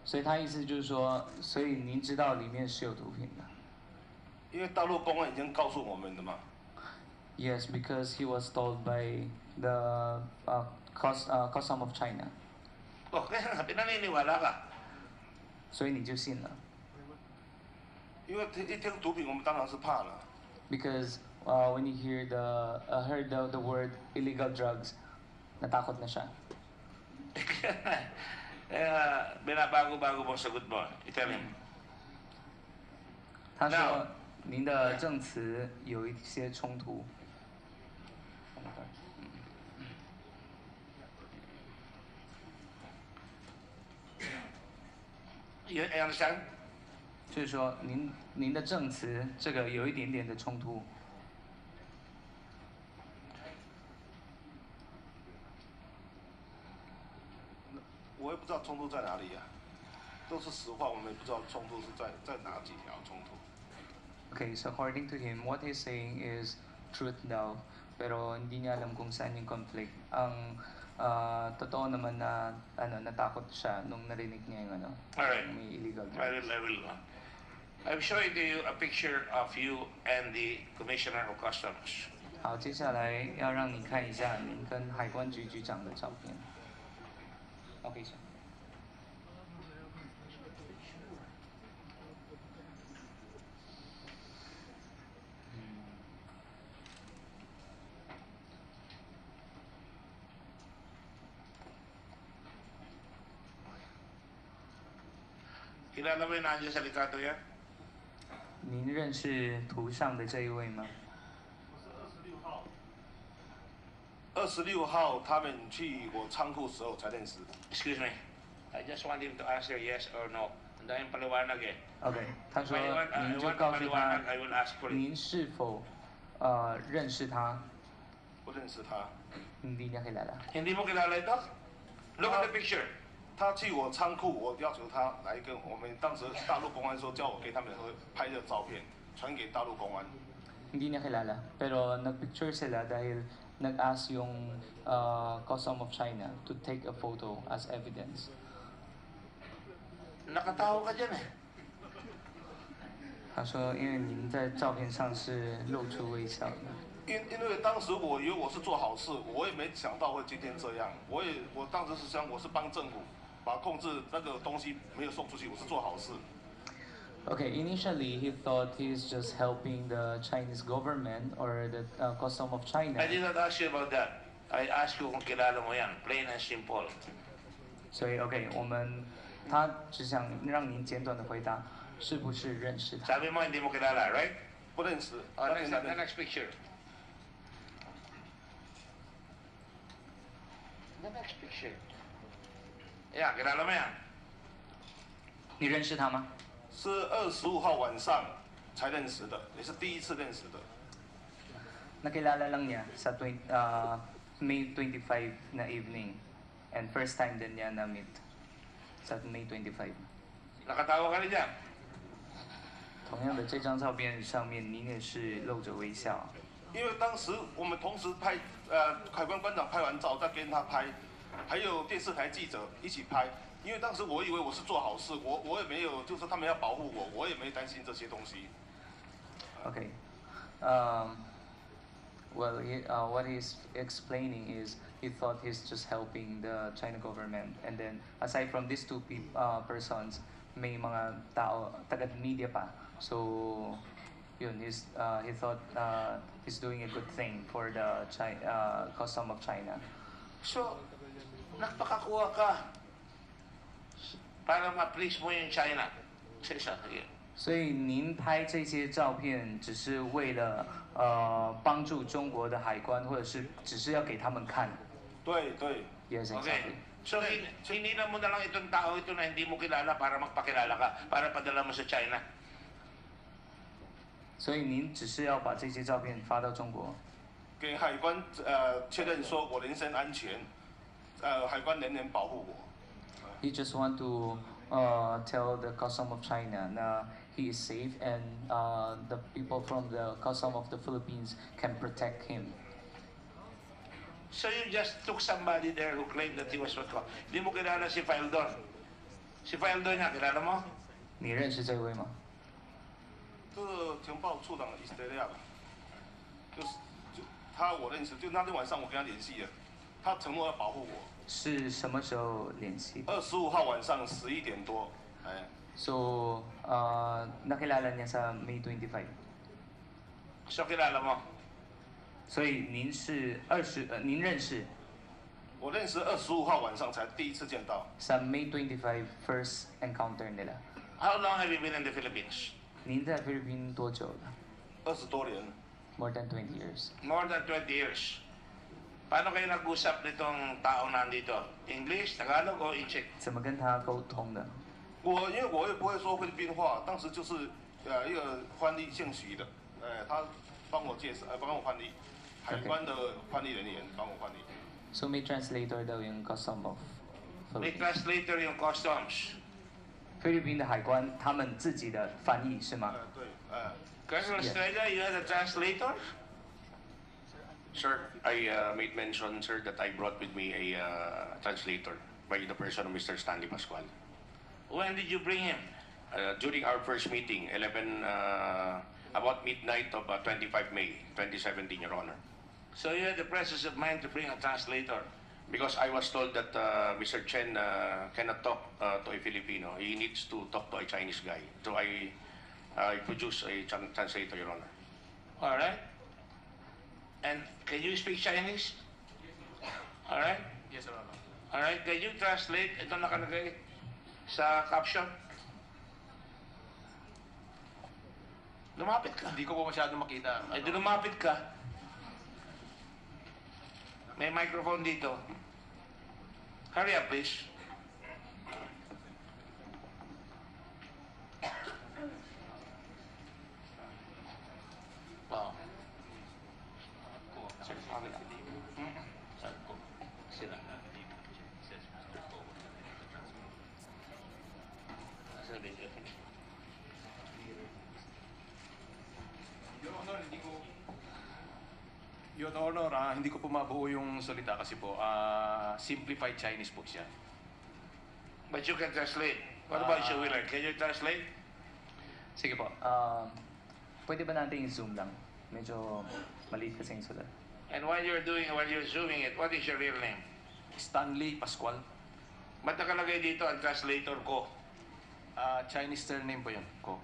O: 所以他意思就是说，所以您知道里面是有毒品的。
R: 因为大陆公安已经告诉我们的嘛。
O: Yes, because he was told by the custom of China.
A: 哦，kaya nga, pinaniniwala ka.
O: 所以你就信了。
R: 因为一听毒品，我们当然是怕了。
O: Because when you heard the word illegal drugs, natakot na siya.
A: Binabago-bago mo sagot mo. I-tell him.
O: 他说您的证词有一些冲突。
A: You understand?
O: 就是说您的证词这个有一点点的冲突。
R: 我也不知道冲突在哪里呀、都是实话，我们也不知道冲突是在哪几条冲突。
O: Okay, so according to him, what he's saying is truth daw, pero hindi niya alam kung saan yung conflict. Ang totoo naman na natakot siya nung narinig niya yung
A: Alright.
O: may illegal
A: I
O: drugs.
A: will. I'm showing to you a picture of you and the Commissioner of Customs.
O: 好，接下来要让你看一下您跟海关局局长的照片。OK， sir.
A: Kilala mo yung nandiyan sa litrato yan?
O: 您认识图上的这一位吗
R: 26号他们去我仓库时候才认识。
A: Excuse me. I just want him to answer yes or no. Ang daming paliwanag eh.
O: OK， 他说
A: I
O: 您就
A: want
O: 告诉他
A: paliwanag, I will ask for it.
O: 您是否认识他？
R: 不认识他。
O: Hindi niya kilala.
A: Hindi mo kilala ito? Look at the picture.
R: 他去我仓库，我要求他来跟我们当时大陆公安说，叫我给他们拍的照片传给大陆公安。
O: Hindi niya kilala, pero nagpicture sila dahil nag-ask yung Custom of China to take a photo as evidence.
A: Nakatawa ka dyan eh.
O: 他说，因为您在照片上是露出微笑的。
R: 因为当时我以为我是做好事，我也没想到会今天这样。我当时是想我是帮政府把控制那个东西没有送出去，我是做好事。
O: Okay, initially he thought he's just helping the Chinese government or the Custom of China.
A: I did not ask you about that. I asked you kung kilala mo yan. Plain and simple.
O: 所以 OK， 他只想让您简短的回答，是不是认识他？
A: Sabi mo hindi mo kilala, right?
R: 不认识。
A: The next picture. The next picture. Yeah, kilala mo yan.
O: 你认识他吗？
R: 是25号晚上才认识的，也是第一次认识的。
O: Nakilala lang niya sa May 25 na evening. And first time din niya na-meet sa May 25.
A: Nakatawa ka rin dyan.
O: 同样的，这张照片上面您也是露着微笑。
R: 因为当时我们同时拍，海关关长拍完照再跟他拍，还有电视台记者一起拍。 因为当时我以为我是做好事，我也没有，就是他们要保护我，我也没担心这些东西。
O: Okay. Well, what he's explaining is he thought he's just helping the China government, and then aside from these two persons, may mga tao taga-media pa. So, yun, he thought he's doing a good thing for the Custom of China.
A: So, nakapakakuha ka para ma-please mo yung China. Isa.
O: 所以您拍这些照片只是为了帮助中国的海关，或者是只是要给他们看？
R: 对。
O: Yes, exactly.
A: Okay. So, hinila mo na lang itong tao ito na hindi mo kilala para magpakilala ka, para padala mo sa China.
O: 所以您只是要把这些照片发到中国？
R: 给海关确认说我人身安全，海关人人保护我。
O: He just want to tell the custom of China that he is safe and the people from the custom of the Philippines can protect him.
A: So you just took somebody there who claimed that he was what? Hindi mo kilala si Fildon. Si Fildon niya, kilala mo?
O: 你认识这位吗？
R: 这情报处长是谁呀？我认识，就那天晚上我跟他联系了，他承诺要保护我。
O: 是什么时候联系
R: ？25号晚上11点多，哎。
O: So, nakilala niya sa May 25.
A: So kilala mo?
O: 所以您认识？
R: 我认识25号晚上才第一次见到。
O: Sa May 25 first encounter nila.
A: How long have you been in the Philippines?
O: 您在菲律宾多久了
R: ？20多年。
O: More than 20 years.
A: More than 20 years. Paano kayo nag-usap nitong taong nandito? English, Tagalog o Inchik?
O: 怎么跟他沟通的？
R: 因为我也不会说菲律宾话，当时就是一个翻译姓徐的，他帮我介绍，帮我翻译，海关的翻译人员帮我翻译。
O: So may translator daw yung custom of Philippines.
A: May translator yung customs.
O: 菲律宾的海关他们自己的翻译是吗？
R: 对，Colonel
A: Estrella, you had a translator?
S: Sir, I made mention, sir, that I brought with me a translator by the person of Mr. Stanley Pascual.
A: When did you bring him?
S: During our first meeting, about midnight of 25 May 2017, Your Honor.
A: So you had the presence of mind to bring a translator?
S: Because I was told that Mr. Chen cannot talk to a Filipino. He needs to talk to a Chinese guy. So I produced a translator, Your Honor.
A: All right. And can you speak Chinese? All right?
H: Yes, Your Honor.
A: All right. Can you translate ito nakalagay sa caption? Lumapit ka.
H: Hindi ko po masyado makita.
A: Ay, di lumapit ka. May microphone dito. Hurry up, please. Wow. Sila.
H: Your Honor, hindi ko po mabuo yung salita kasi po, simplified Chinese po siya.
A: But you can translate. What about you, Willard? Can you translate?
O: Sige po. Pwede ba natin i-zoom lang? Medyo maliit kasi yung sulat.
A: And while you're zooming it, what is your real name?
H: Stanley Pascual.
A: Ba't nakalagay dito ang translator ko?
H: Chinese surname po yun, ko.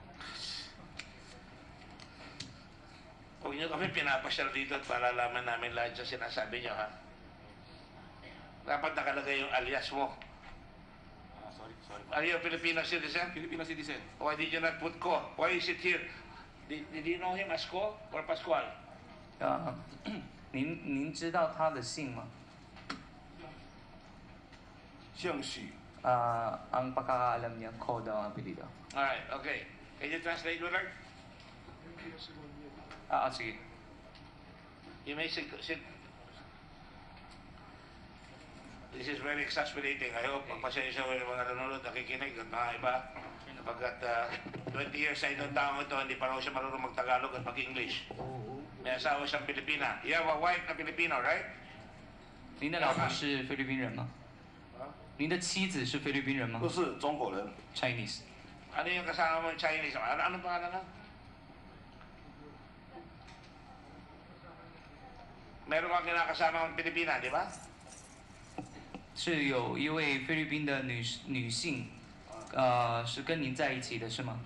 A: Huwag niyo kami pinapasyal dito at palalaman namin lahat sa sinasabi niyo, ha? Dapat nakalagay yung alias mo.
H: Sorry.
A: Are you a Filipino citizen?
H: Filipino citizen.
A: Why did you not put ko? Why is it here? Did you know him as Ko or Pascual?
O: 您知道他的姓吗？
R: 姓许。
O: Ang pagkakaalam niya, Ko daw ang apelido.
A: Alright, okay. Can you translate, Willard?
O: Sige.
A: You may sit. This is very exasperating. I hope magpasensya ko yung mga nanonood, nakikinig at mga iba. Pagkat 20 years na itong taong ito, hindi pa raw siya marunong mag-Tagalog at mag-English. May asawa siyang Pilipina. You have a wife na Filipino, right?
O: 您的老婆是菲律宾人吗？您的妻子是菲律宾人吗？
R: 不是，中国人。
O: Chinese。
A: Ano yung kasama mo Chinese? Ano pangalan na? Meron kang kinakasama ng Pilipina, di ba?
O: 是有一位菲律宾的女性，是跟您在一起的是吗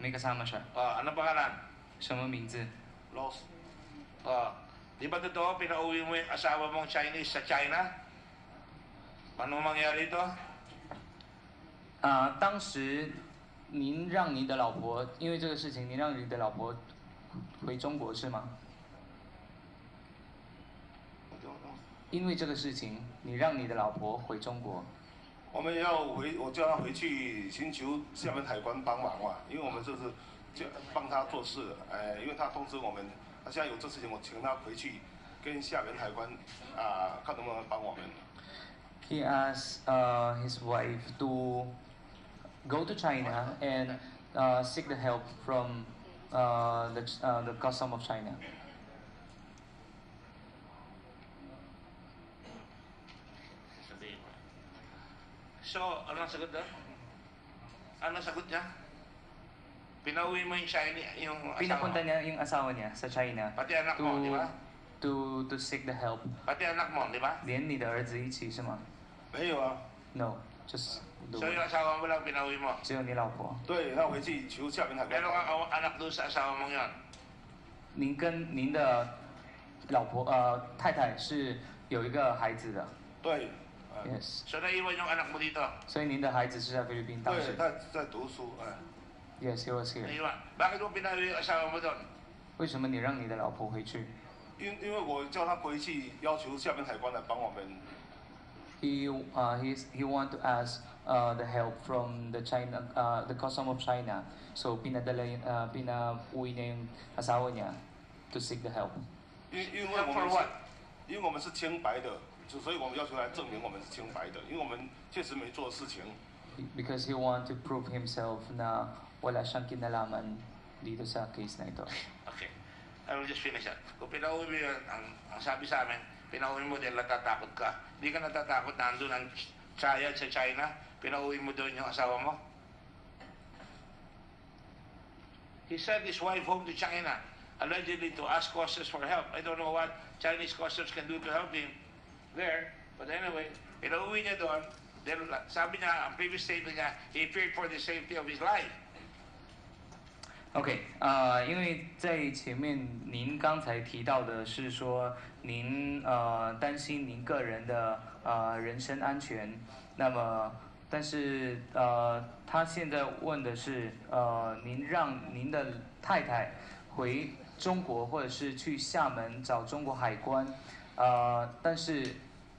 O: ？May kasama siya.
A: Ano pangalan?
O: 什么名字？
R: Lost.
A: Di ba totoo, pinauwi mo yung asawa mong Chinese sa China? Ano mangyari ito?
O: 当时您让您的老婆，因为这个事情，您让您的老婆回中国是吗？因为这个事情，你让你的老婆回中国。
R: 我叫他回去寻求厦门海关帮忙嘛，因为我们就是帮他做事，因为他通知我们，他现在有这事情，我请他回去跟厦门海关看能不能帮我们。
O: He asked his wife to go to China and seek the help from the custom of China.
A: So, ano sagot doon? Ano sagot niya? Pinauwi mo yung asawa.
O: Pinapunta niya yung asawa niya sa China.
A: Pati anak mo, di ba?
O: To seek the help.
A: Pati anak mo, di ba?
O: 连你的儿子一起是吗？
R: 没有啊。
O: No, just.
A: So yung asawa mo lang pinauwi mo?
O: 只有你老婆。
R: 对，他回去求厦门海关。
A: Meron kang anak doon sa asawa mong yon?
O: 您跟您的老婆太太是有一个孩子的。
R: 对。
O: Yes.
A: So naiwan yung anak mo dito?
O: 所以您的孩子是在菲律宾当时。
R: 对，他在读书，Yes,
O: he was here.
A: Naiwan. Bakit mo pinauwi yung asawa mo doon?
O: 为什么你让你的老婆回去？
R: 因为我叫他回去，要求厦门海关来帮我们。
O: He want to ask the help from the custom of China. So pinauwi niya yung asawa niya to seek the help.
R: 因为我们是清白的，所以我们要求来证明我们是清白的，因为我们确实没做事情。
O: Because he want to prove himself na wala siyang kinalaman dito sa case na ito.
A: Okay. I will just finish that. Kung pinauwi mo yun, ang sabi sa amin, pinauwi mo dahil natatakot ka. Hindi ka natatakot na andun ang triad sa China, pinauwi mo doon yung asawa mo? He sent his wife home to China, allegedly to ask customs for help. I don't know what Chinese customs can do to help him there. But anyway, pinauwi niya doon, dahil sabi niya, ang previous statement niya, he feared for the safety of his life.
O: OK，因为在前面您刚才提到的是说您担心您个人的人身安全，那么但是他现在问的是您让您的太太回中国或者是去厦门找中国海关，但是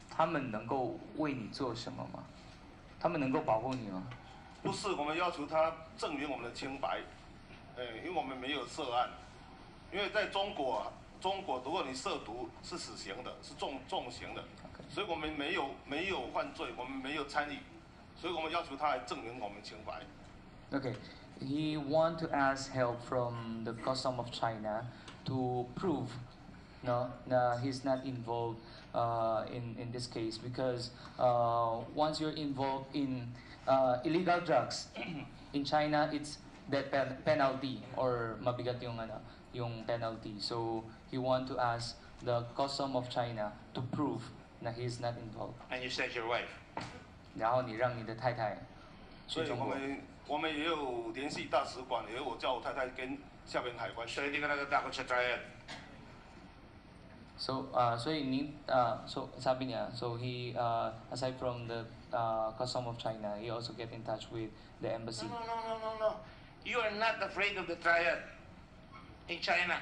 O: 他们能够为你做什么吗？他们能够保护你吗？
R: 不是，我们要求他证明我们的清白。因为我们没有涉案，因为在中国如果你涉毒是死刑的，是重刑的，所以我们没有犯罪，我们没有参与，所以我们要求他来证明我们清白。
O: Okay, he want to ask help from the custom of China to prove, he's not involved in this case because once you're involved in illegal drugs in China, it's death penalty or mabigat yung penalty. So he want to ask the custom of China to prove that he is not involved.
A: And you said your wife.
O: 然后你让你的太太去中国。
R: 所以我们也有联系大使馆，也有我叫我太太跟厦门海关。
A: 所以hindi ka natatakot sa triad.
O: So所以您so sabi niya, so he aside from the custom of China, he also get in touch with the embassy.
A: No. You are not afraid of the triad in China.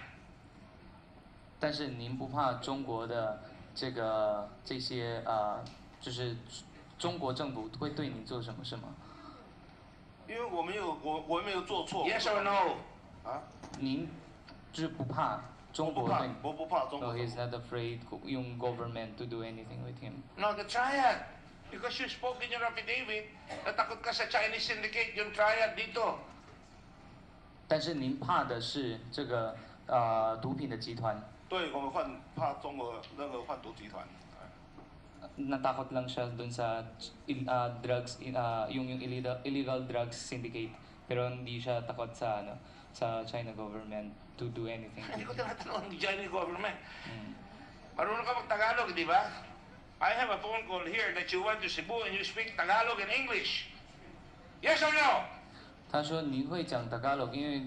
O: 但是您不怕中国的这些就是中国政府会对您做什么是吗？
R: 因为我没有做错。
A: Yes or no?
O: 您就是不怕中国对？
R: 我不怕中国。
O: So he's not afraid yung government to do anything with him.
A: No, the triad. Because you spoke in your affidavit, natakot ka sa Chinese syndicate yung triad dito.
O: 但是您怕的是这个毒品的集团。
R: 对，我们怕中国那个贩毒集团。
O: Natakot lang siya dun sa drugs, yung illegal drugs syndicate. Pero hindi siya takot sa sa China government to do anything.
A: Hindi ko tinatanong ang Chinese government. Marunong ka mag-Tagalog, di ba? I have a phone call here that you went to Cebu and you speak Tagalog and English. Yes or no?
O: 他说您会讲 Tagalog， 因为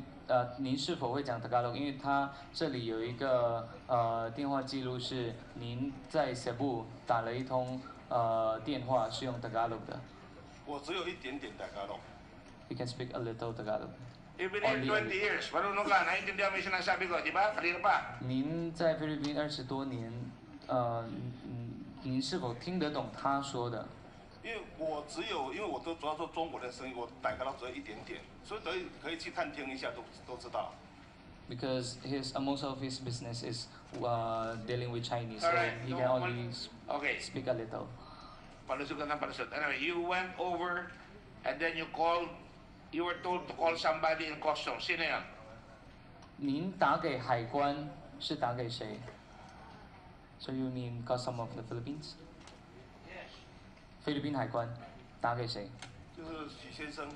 O: 您是否会讲 Tagalog？ 因为他这里有一个电话记录是您在 Cebu 打了一通电话是用 Tagalog 的。
R: 我只有一点点Tagalog。
O: We can speak a little Tagalog.
A: You've been here 20 years. Marunong ka. Naintindihan mo yung sinasabi ko, di ba? Kanina pa.
O: 您在菲律宾20多年，您是否听得懂他说的？
R: 因为我都主要做中国的生意，我Tagalog只有一点点，所以可以去探听一下，都知道。
O: Because most of his business is dealing with Chinese, so
A: Alright,
O: he
A: no,
O: can only
A: okay.
O: speak a little.
A: Palusot ka ng palusot. Anyway, you went over and then you were told to call somebody in customs. Sino yan?
O: 您打给海关是打给谁 ？So you mean Custom of the Philippines?
A: Yes.
O: 菲律宾海关打给谁？
R: 就是许先生。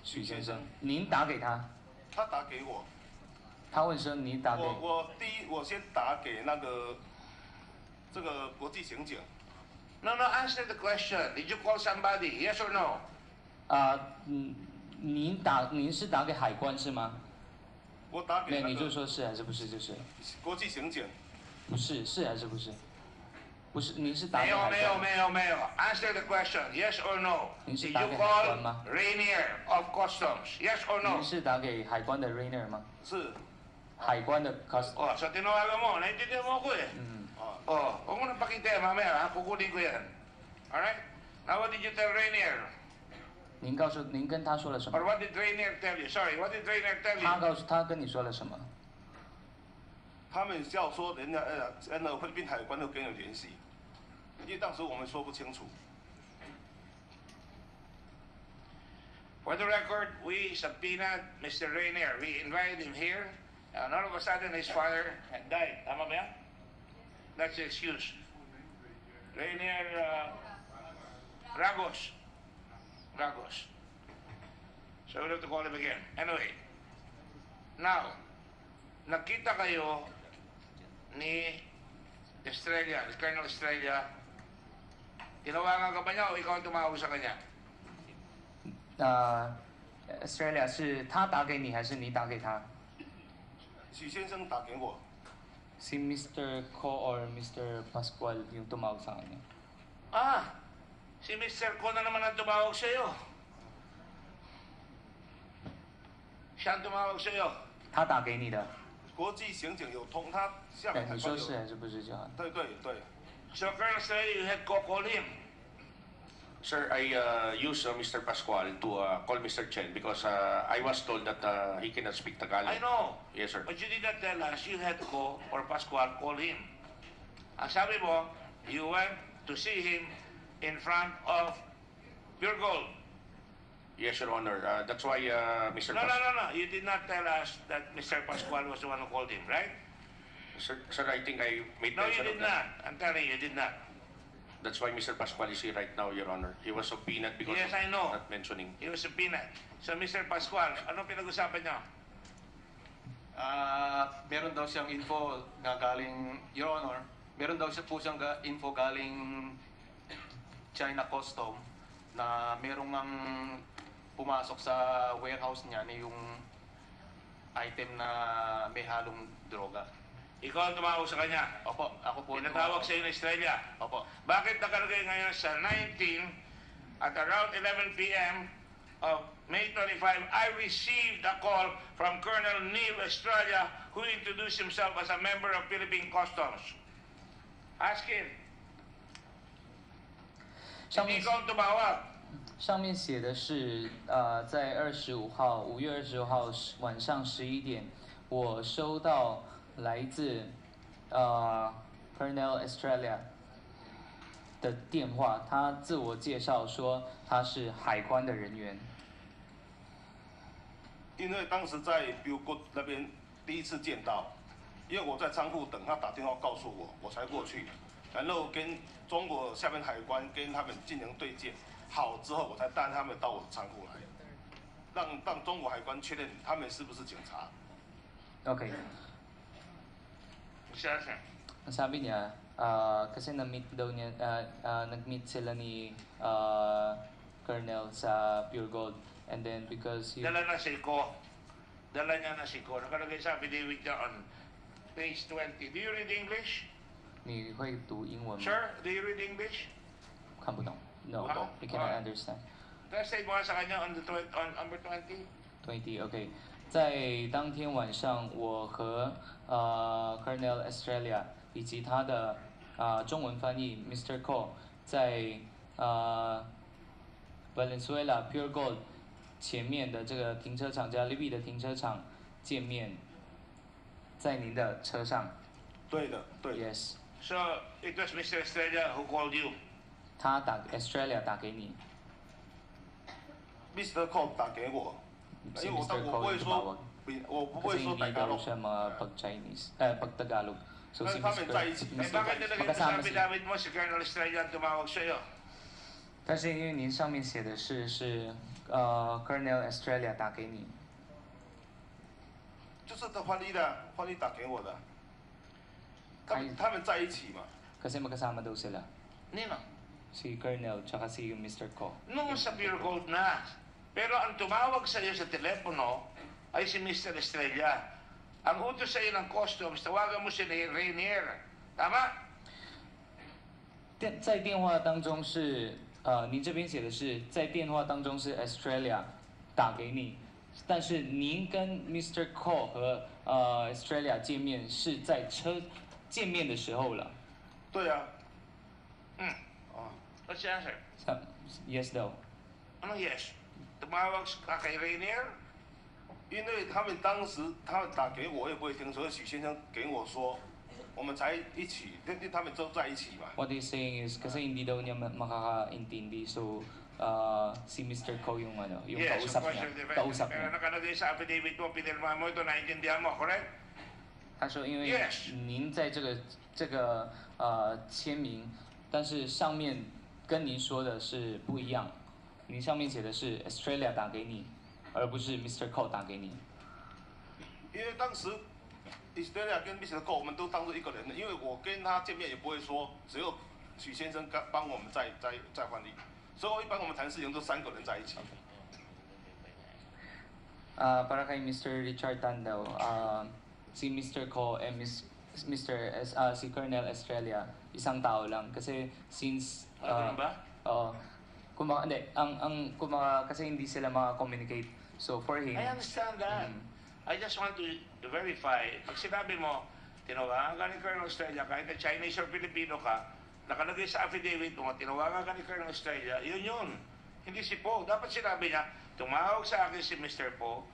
O: 许先生，您打给他？
R: 他打给我。
O: 他问说你打给？
R: 我先打给那个这个国际刑警。
A: No, answer the question. Did you call somebody? Yes or no?
O: 您是打给海关是吗？
R: 我打给
O: 你就说是还是不是就是。
R: 国际刑警。
O: 不是，是还是不是？不是，您是打给海关。
A: 没有。Answer the question. Yes or no?
O: 您是
A: Did
O: 打
A: you
O: 给海关
A: call
O: 吗
A: Rainier of Customs? Yes or no?
O: 您是打给海关的 Rainier 吗？
R: 是。
O: 海关的 Customs。So
A: tinawagan mo. Naintindihan mo ako eh. Huwag mo nang pakita mamaya ha. Kukunin ko yan. Alright? Now what did you tell Rainier?
O: 您跟他说了什么
A: Or what did Rainier tell you? Sorry, what did Rainier tell you?
O: 他跟你说了什么？
R: 他们要说人家菲律宾海关会跟你联系，因为当时我们说不清楚。
A: For the record, we subpoenaed Mr. Rainier. We invited him here, and all of a sudden he's fired and died. Tama ba yan? That's the excuse. Rainier Ragos. So we'll have to call him again. Anyway, now, nakita kayo ni Estrella, ni Colonel Estrella, tinawagan ka ba niya o ikaw ang tumawag sa kanya?
O: Australia 是他打给你还是你打给他？
R: 许先生打给我。
O: Si Mr. Ko or Mr. Pascual yung tumawag sa kanya?
A: Si Mr. Ko na naman ang tumawag sa iyo. Siya ang tumawag sa iyo.
O: 他打给你的。
R: 国际刑警有通，他向海关有。
O: 你说是还是不是就好？
R: 对。
A: So Colonel Estrella, you had call him.
S: Sir, I used Mr. Pascual to call Mr. Chen because I was told that he cannot speak Tagalog.
A: I know.
S: Yes, sir.
A: But you did not tell us you had Ko or Pascual call him. Ang sabi mo, you went to see him in front of Pure Gold.
S: Yes, Your Honor. That's why Mr.
A: No. You did not tell us that Mr. Pascual was the one who called him, right?
S: Sir, I think I made
A: No, you
S: mention
A: did
S: of that.
A: not. I'm telling you, you did not.
S: That's why Mr. Pascual is here right now, Your Honor. He was subpoenaed because
A: Yes,
S: of
A: I know.
S: not mentioning.
A: He was subpoenaed. So, Mr. Pascual, anong pinag-usapan niyo?
H: Meron daw siyang info na galing, Your Honor, meron daw siya po siyang info galing China Custom na merong ang pumasok sa warehouse niya na yung item na may halong droga.
A: Ikaw ang tumawag sa kanya?
H: Opo, ako po.
A: Pinatawag sa iyo ng Estrella?
H: Opo.
A: Bakit nakalagay ngayon sa 19 at around 11 p.m. of May 25, I received a call from Colonel Neil Estrella who introduced himself as a member of Philippine Customs. Ask him. Hindi ikaw ang tumawag.
O: 上面写的是，在5月25号晚上11点，我收到来自Colonel Estrella 的电话，他自我介绍说他是海关的人员。
R: 因为当时在 Billboard 那边第一次见到，因为我在仓库等他打电话告诉我，我才过去，然后跟中国下面海关跟他们进行对接，好之后我才带他们到我的仓库来，让中国海关确认他们是不是警察。
O: Okay. Sabi niya, kasi na-meet daw niya, nag-meet sila ni Colonel sa Pure Gold. And then because
A: Dala na si Ko. Dala niya na si Ko. Nakalagay sa affidavit niya on page 20. Do you read English?
O: 你会读英文吗？
A: Sir, do you read English?
O: 看不懂。No, we cannot understand.
A: Translate mo nga sa kanya on number 20.
O: 20 OK， 在当天晚上，我和Colonel Australia 以及他的中文翻译 Mr. Cole 在Valenzuela Pure Gold 前面的这个停车场加 Libby 的停车场见面，在您的车上。
R: 对的，对。
O: Yes。
A: So it was Mr. Estrella who called you.
O: 他Australia 打给你。
R: Mr. Cole 打给我。因為我不會說，我不會說 Tagalog。siya
O: pag-Chinese, pag-Tagalog. So si
R: Mr.
A: Bakit nilagay sa affidavit mo si Colonel Estrella ang tumawag sa'yo?
O: 但是因为您上面写的是Colonel Australia 打给你。
R: 就是他翻譯打給我的。他們在一起嘛。
O: Kasi magkasama daw sila.
A: Nino?
O: Si Colonel tsaka si Mr. Ko.
A: Noong sa Pure Gold na. Pero ang tumawag sa iyo sa telepono ay si Mr. Estrella. Ang utos sa iyo ng customs, tawagan mo si Rainier. Tama?
O: 在电话当中是您这边写的是在电话当中是 Australia 打给你，但是您跟 Mr. Cole 和Australia 见面是在车见面的时候了。
R: 对啊。
A: What's the answer?
O: Yes daw.
A: Ano yes? Tumawag ka kay Rainier？
R: 因为他们当时他们打给我，也不会听，所以许先生给我说，我们才一起，他们都在一起嘛。
O: What he's saying is kasi hindi daw niya makakaintindi, so si Mr. Ko yung kausap niya. Kausap niya.
A: Pero nakalagay sa affidavit mo, pinirma mo ito, naiintindihan mo, correct?
O: 他说因为您在这个签名，但是上面跟您说的是不一样。您上面写的是 Australia 打给你，而不是 Mr. Cole 打给你。
R: 因为当时 Australia 跟 Mr. Cole 我们都当做一个人的，因为我跟他见面也不会说只有许先生帮我们再翻译，所以一般我们谈事情都3个人在一起。
O: Para kay Mr. Richard Tandao, si Mr. Cole and si Colonel Australia isang tao lang kasi since kasi hindi sila maka-communicate. So for him,
A: I understand that. I just want to verify. Pag sinabi mo, tinawagan ka ni Colonel Estrella, kahit na Chinese or Filipino ka, nakalagay sa affidavit mo, tinawagan ka ni Colonel Estrella, yun. Hindi si Po. Dapat sinabi niya, tumawag sa akin si Mr. Po,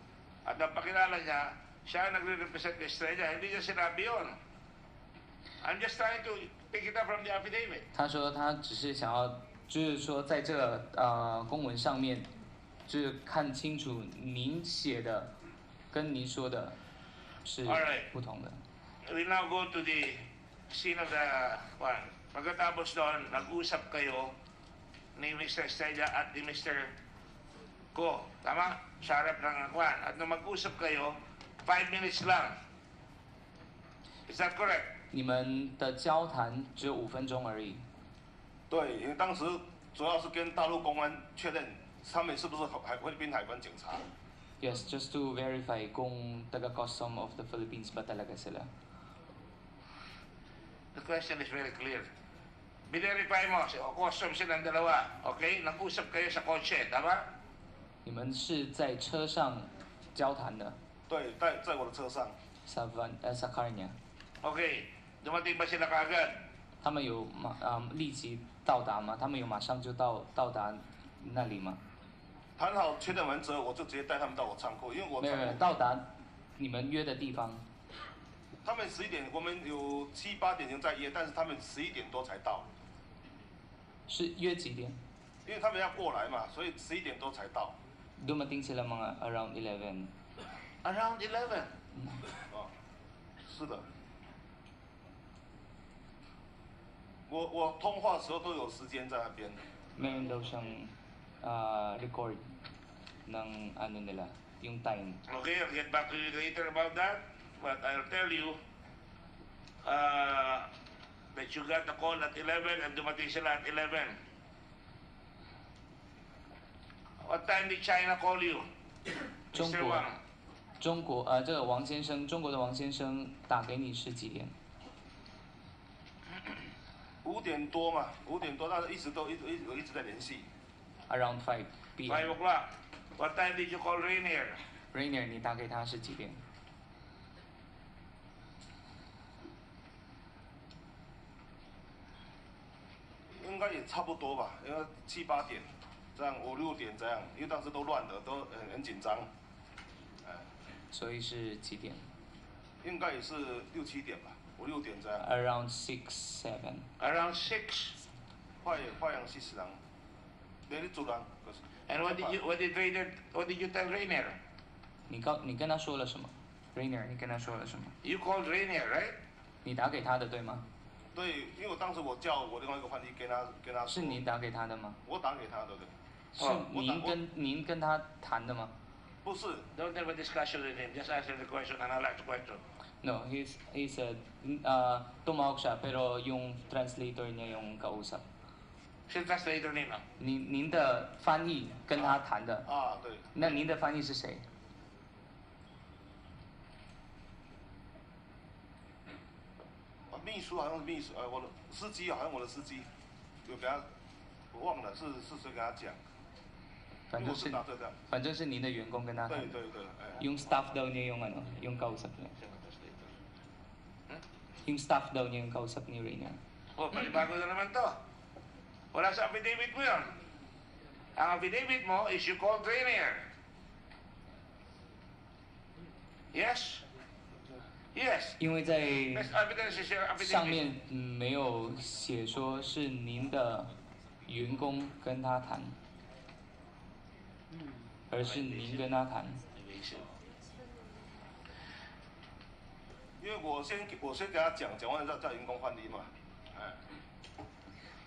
A: at napakilala niya, siya nagre-represent ni Estrella. Hindi niya sinabi yun. I'm just trying to pick it up from the affidavit.
O: 他说他只是想要就是说在这个公文上面，就是看清楚您写的跟您说的是不同的。
A: We now go to the scene of the one. Pagkatapos doon, nag-usap kayo ni Mr. Estrella at ni Mr. Ko. Tama? Sa harap ng kwan. At nung mag-usap kayo, 5 minutes lang. Is that correct?
O: 你们的交谈只有5分钟而已。
R: 对，因为当时主要是跟大陆公安确认他们是不是菲律宾海关警察。
O: Yes, just to verify kung taga-custom of the Philippines ba talaga sila.
A: The question is very clear. Binerify mo, custom silang dalawa. Okay? Nag-usap kayo sa kotse, tama?
O: 你们是在车上交谈的。
R: 对，在我的车上。
O: sa car niya.
A: Okay. Dumating ba sila kaagad?
O: 他们有立即到达吗？他们有马上就到达那里吗？
R: 谈好确认完之后，我就直接带他们到我仓库，因为我
O: 没有到达你们约的地方。
R: 他们11点，我们有7、8点就在约，但是他们11点多才到。
O: 是约几点？
R: 因为他们要过来嘛，所以11点多才到。
O: Dumating sila mga around 11.
A: Around 11?
R: 是的。我通话的时候都有时间在那边。
O: Meron daw siyang record ng ano nila, yung time.
A: Okay, I'll get back to you later about that. But I'll tell you that you got the call at 11 and dumating sila at 11. What time did China call you? Mr. Wang?
O: 中国这个王先生，中国的王先生打给你是几点
R: ？5点多嘛，5点多，但是一直在联系。
O: around 5 p.m.
A: 5 o'clock. What time did you call Rainier?
O: Rainier，你打给他是几点？
R: 应该也差不多吧，因为7、8点，这样5、6点这样，因为当时都乱的，都很紧张。
O: 所以是几点？
R: 应该也是6、7点吧，5、6点这样。
O: Around 6, 7.
A: Around 6.
R: 快阳6人，你做人。
A: And what did you tell Rainier?
O: 你跟他说了什么 ？Rainier， 你跟他说了什么
A: You called Rainier, right?
O: 你打给他的对吗？
R: 对，因为我当时我叫我另外一个翻译跟他说。
O: 是您打给他的吗？
R: 我打给他的，对。
O: 是您跟他谈的吗？
R: 不是。
A: Don't have a discussion with him. Just answer the question and I'll ask the question.
O: No, he said tumawag siya pero yung translator niya yung kausap.
A: 是 translator 你呢？
O: 您的翻译跟他谈的。
R: 对。
O: 那您的翻译是谁？
R: 秘书好像是秘书，我的司机好像我的司机，有给他，我忘了是谁给他讲。
O: 反正是您的员工跟他谈。
R: 对。
O: Yung staff daw niya yung yung kausap niya. Yung staff daw niya yung kausap ni Rainier.
A: Oh, panibago na naman to. Wala sa affidavit mo yun. Ang affidavit mo is you called Rainier. Yes? Yes.
O: 因为在上面没有写说是您的员工跟他谈，而是您跟他谈。
R: 因为我先给他讲完了再员工翻译嘛。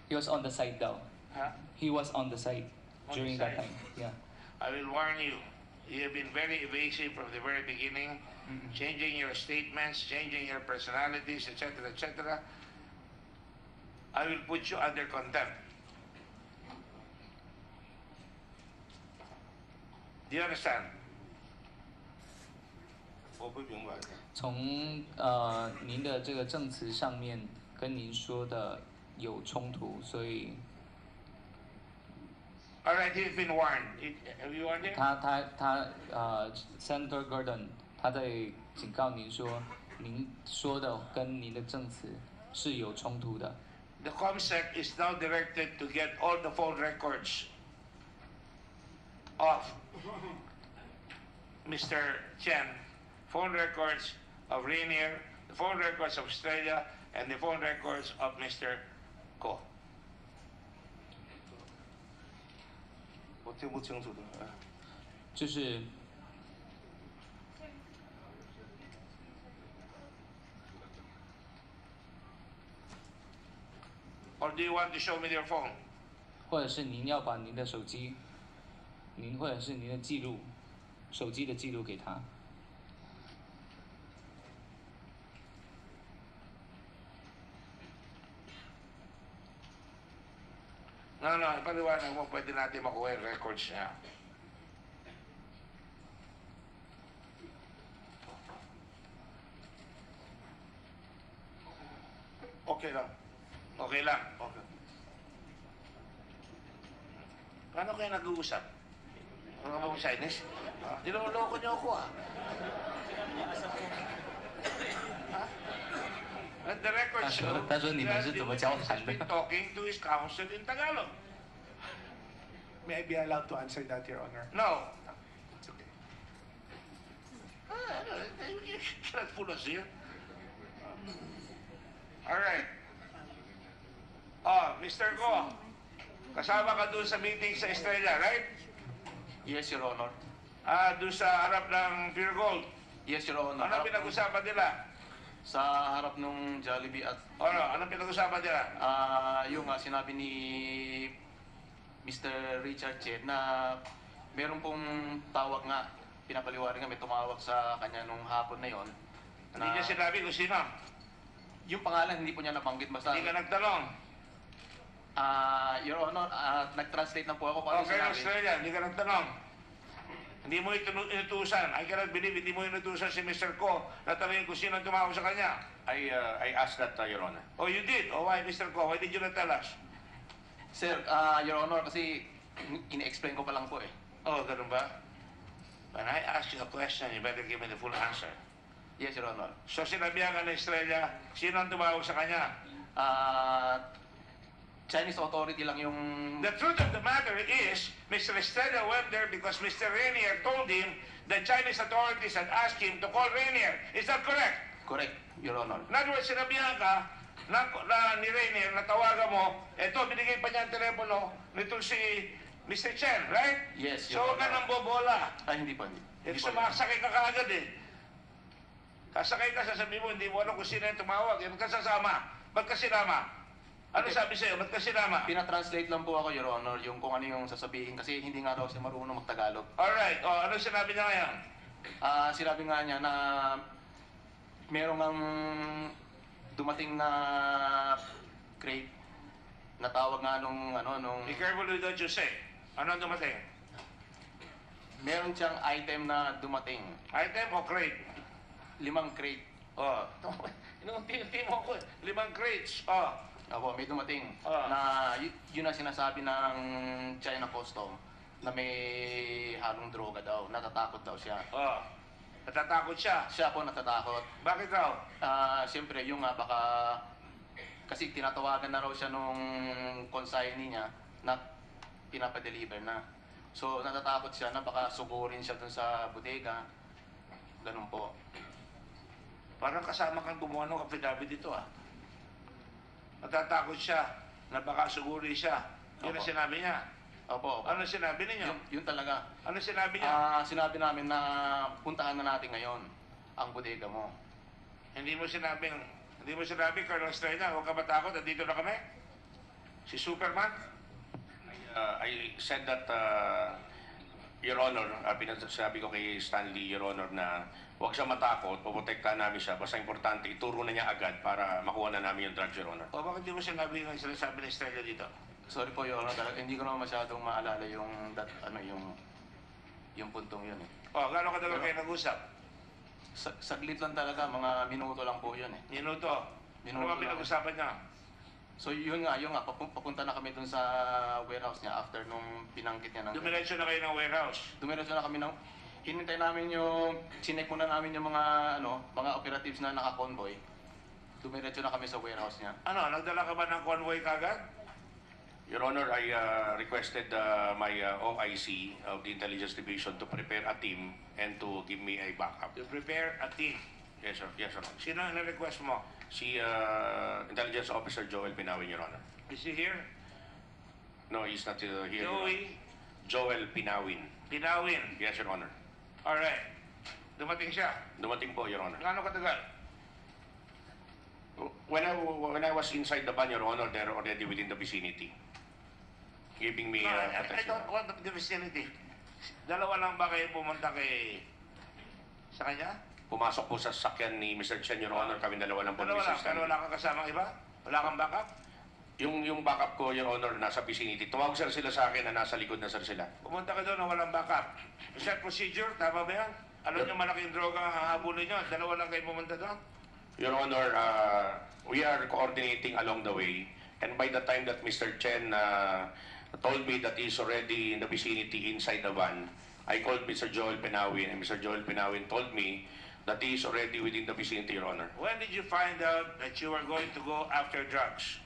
O: He was on the side though. He was on the side during that time. Yeah.
A: I will warn you. You have been very evasive from the very beginning, changing your statements, changing your personalities, etc., etc. I will put you under contempt. Do you understand?
R: 我不明白。
O: 从您的这个证词上面跟您说的有冲突，所以。
A: All right, he's been warned. Have you warned him?
O: ，Senator Gordon， 他在警告您说，您说的跟您的证词是有冲突的。
A: The ComSec is now directed to get all the phone records of Mr. Chen, phone records of Rainier, the phone records of Australia, and the phone records of Mr. Ko.
R: 我听不清楚的。
O: 就是。
A: Or do you want to show me your phone?
O: 或者是您要把您的手机，或者是您的记录，手机的记录给他。
A: No, ipaliwanag mo, pwede natin makuha yung records niya.
R: Okay lang.
A: Okay lang.
R: Okay.
A: Paano kayo nag-uusap? Ano ba mong Chinese? Niloloko niyo ako ah. And the record show that the witness has been talking to his counsel in Tagalog.
P: May I be allowed to answer that, Your Honor?
A: No.
P: It's okay.
A: You cannot fool us here. All right. Mr. Go, kasama ka doon sa meeting sa Estrella, right?
H: Yes, Your Honor.
A: Doon sa harap ng Pure Gold?
H: Yes, Your Honor.
A: Ano pinag-usapan nila?
H: Sa harap ng Jollibee at...
A: Anong pinag-usapan nila?
H: Yung sinabi ni Mr. Richard Chen na meron pong tawag nga, pinapaliwanag nga may tumawag sa kanya nung hapon na yon.
A: Hindi niya sinabi kung sino?
H: Yung pangalan hindi po niya nabanggit basta...
A: Hindi ka nagtanong?
H: Your Honor, nag-translate na po ako kung ano
A: Okay,
H: sinabi.
A: Australia, hindi ka nagtanong. Hindi mo inutusan. I cannot believe hindi mo inutusan si Mr. Ko na tanongin kung sino ang tumawag sa kanya.
S: I asked that, Your Honor.
A: Oh, you did? Oh, why, Mr. Ko? Why did you not tell us?
H: Sir, Your Honor, kasi Ine-explain ko pa lang po eh.
A: Oh, ganun ba? When I ask you a question, you better give me the full answer.
H: Yes, Your Honor.
A: So sinabihan ka ng Estrella, sino ang tumawag sa kanya?
H: Chinese authority lang yung...
A: The truth of the matter is, Mr. Estrella went there because Mr. Rainier told him the Chinese authorities had asked him to call Rainier. Is that correct?
H: Correct, Your Honor.
A: In other words, sinabihan ka na ni Rainier, natawagan mo, eto, binigay pa niya ang telepono nito si Mr. Chen, right?
H: Yes,
A: So,
H: Your
A: huwag ka
H: Honor.
A: nang bobola.
H: Ay, hindi po.
A: If sumasakay ka kaagad eh. Kasakay ka, sasabihin mo, hindi mo alam kung sino yung tumawag. Ba't ka sasama? Ba't ka sinama? Ano sabi sa'yo? Ba't ka sinama?
H: Pina-translate lang po ako, Your Honor, yung kung ano yung sasabihin kasi hindi nga raw siya marunong magtagalog.
A: Alright. O, ano sinabi niya ngayon?
H: Sinabi nga niya na merong ang dumating na crate na tawag nga nung
A: Be careful with what you say. Ano ang dumating?
H: meron siyang item na dumating.
A: Item o crate?
H: 5 crate.
A: Oh. Inuunti-unti mo ko. 5 crates. Oh.
H: Opo, may dumating na yun ang sinasabi ng China Custom na may halong droga daw. Natatakot daw siya.
A: Oh. Natatakot siya?
H: Siya po natatakot.
A: Bakit daw?
H: Siyempre, yung nga baka kasi tinatawagan na raw siya nung consignee niya na pinapadeliver na. So, natatakot siya na baka sugurin siya dun sa bodega. Ganun po.
A: Parang kasama kang gumawa ng affidavit dito ah. Natatakot siya na baka suguri siya. Yun ang sinabi niya.
H: Opo.
A: Ano sinabi ninyo?
H: Yun talaga.
A: Ano sinabi niya?
H: Sinabi namin na puntahan na natin ngayon ang bodega mo.
A: Hindi mo sinabi, Colonel Estrella, huwag ka matakot, nandito na kami? Si Superman?
S: I said that, Your Honor, pinasabi ko kay Stanley, Your Honor, na huwag siya matakot, puprotektahan namin siya. Basta importante, ituro na niya agad para makuha na namin yung drugs, Your Honor.
A: O bakit di mo sinabi yung sinasabi ni Estrella dito?
H: Sorry po, Your Honor, talaga, hindi ko naman masyadong maalala yung puntong yun eh.
A: O, gano'n katagal kayo nag-usap?
H: Saglit lang talaga, mga minuto lang po yun eh.
A: Minuto? Ano ba pinag-usapan niya?
H: So yun nga, papunta na kami dun sa warehouse niya after nung pinangkit niya ng...
A: Dumiretso na kayo ng warehouse?
H: Dumiretso na kami ng... Hinintay namin yung... Sinek muna namin yung mga operatives na naka-convoy. Dumiretso na kami sa warehouse niya.
A: Ano, nagdala ka ba ng convoy kagad?
S: Your Honor, I requested my OIC of the Intelligence Division to prepare a team and to give me a backup.
A: To prepare a team?
S: Yes, sir. Yes, sir.
A: Sino ang na-request mo?
S: Si Intelligence Officer Joel Pinawin, Your Honor.
A: Is he here?
S: No, he's not here.
A: Joey?
S: Joel Pinawin.
A: Pinawin?
S: Yes, Your Honor.
A: Alright. Dumating siya?
S: Dumating po, Your Honor.
A: Gaano katagal?
S: When I was inside the van, Your Honor, they're already within the vicinity. Giving me
A: I
S: protection.
A: don't want the vicinity. Dalawa lang ba kayo pumunta sa kanya?
S: Pumasok po sa sasakyan ni Mr. Chen, Your Honor, kami dalawa lang po.
A: Dalawa lang? Pero wala kang kasamang iba? Wala kang backup?
S: Yung backup ko, Your Honor, nasa vicinity. Tumawag sila sa akin na nasa likod na sila.
A: Pumunta ka doon na walang backup. Is that procedure? Tama ba yan? Alam niyo malaking droga ang hahabulin niyo. Dalawa lang kayo pumunta doon?
S: Your Honor, we are coordinating along the way. And by the time that Mr. Chen told me that he's already in the vicinity inside the van, I called Mr. Joel Pinawin, and Mr. Joel Pinawin told me that he is already within the vicinity, Your Honor.
A: When did you find out that you were going to go after drugs?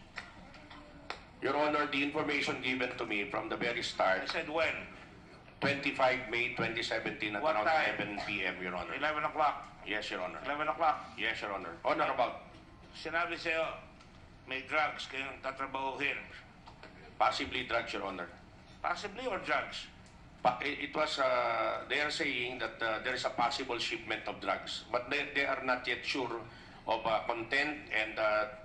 S: Your Honor, the information given to me from the very start.
A: I said when?
S: 25 May 2017 at
A: What
S: around
A: time?
S: 11 p.m., Your Honor.
A: 11 o'clock?
S: Yes, Your Honor.
A: 11 o'clock?
S: Yes, Your Honor. On or about?
A: Sinabi sa'yo, may drugs kayong tatrabahuhin.
S: Possibly drugs, Your Honor.
A: Possibly or drugs?
S: It was, they are saying that there is a possible shipment of drugs, but they are not yet sure of content and...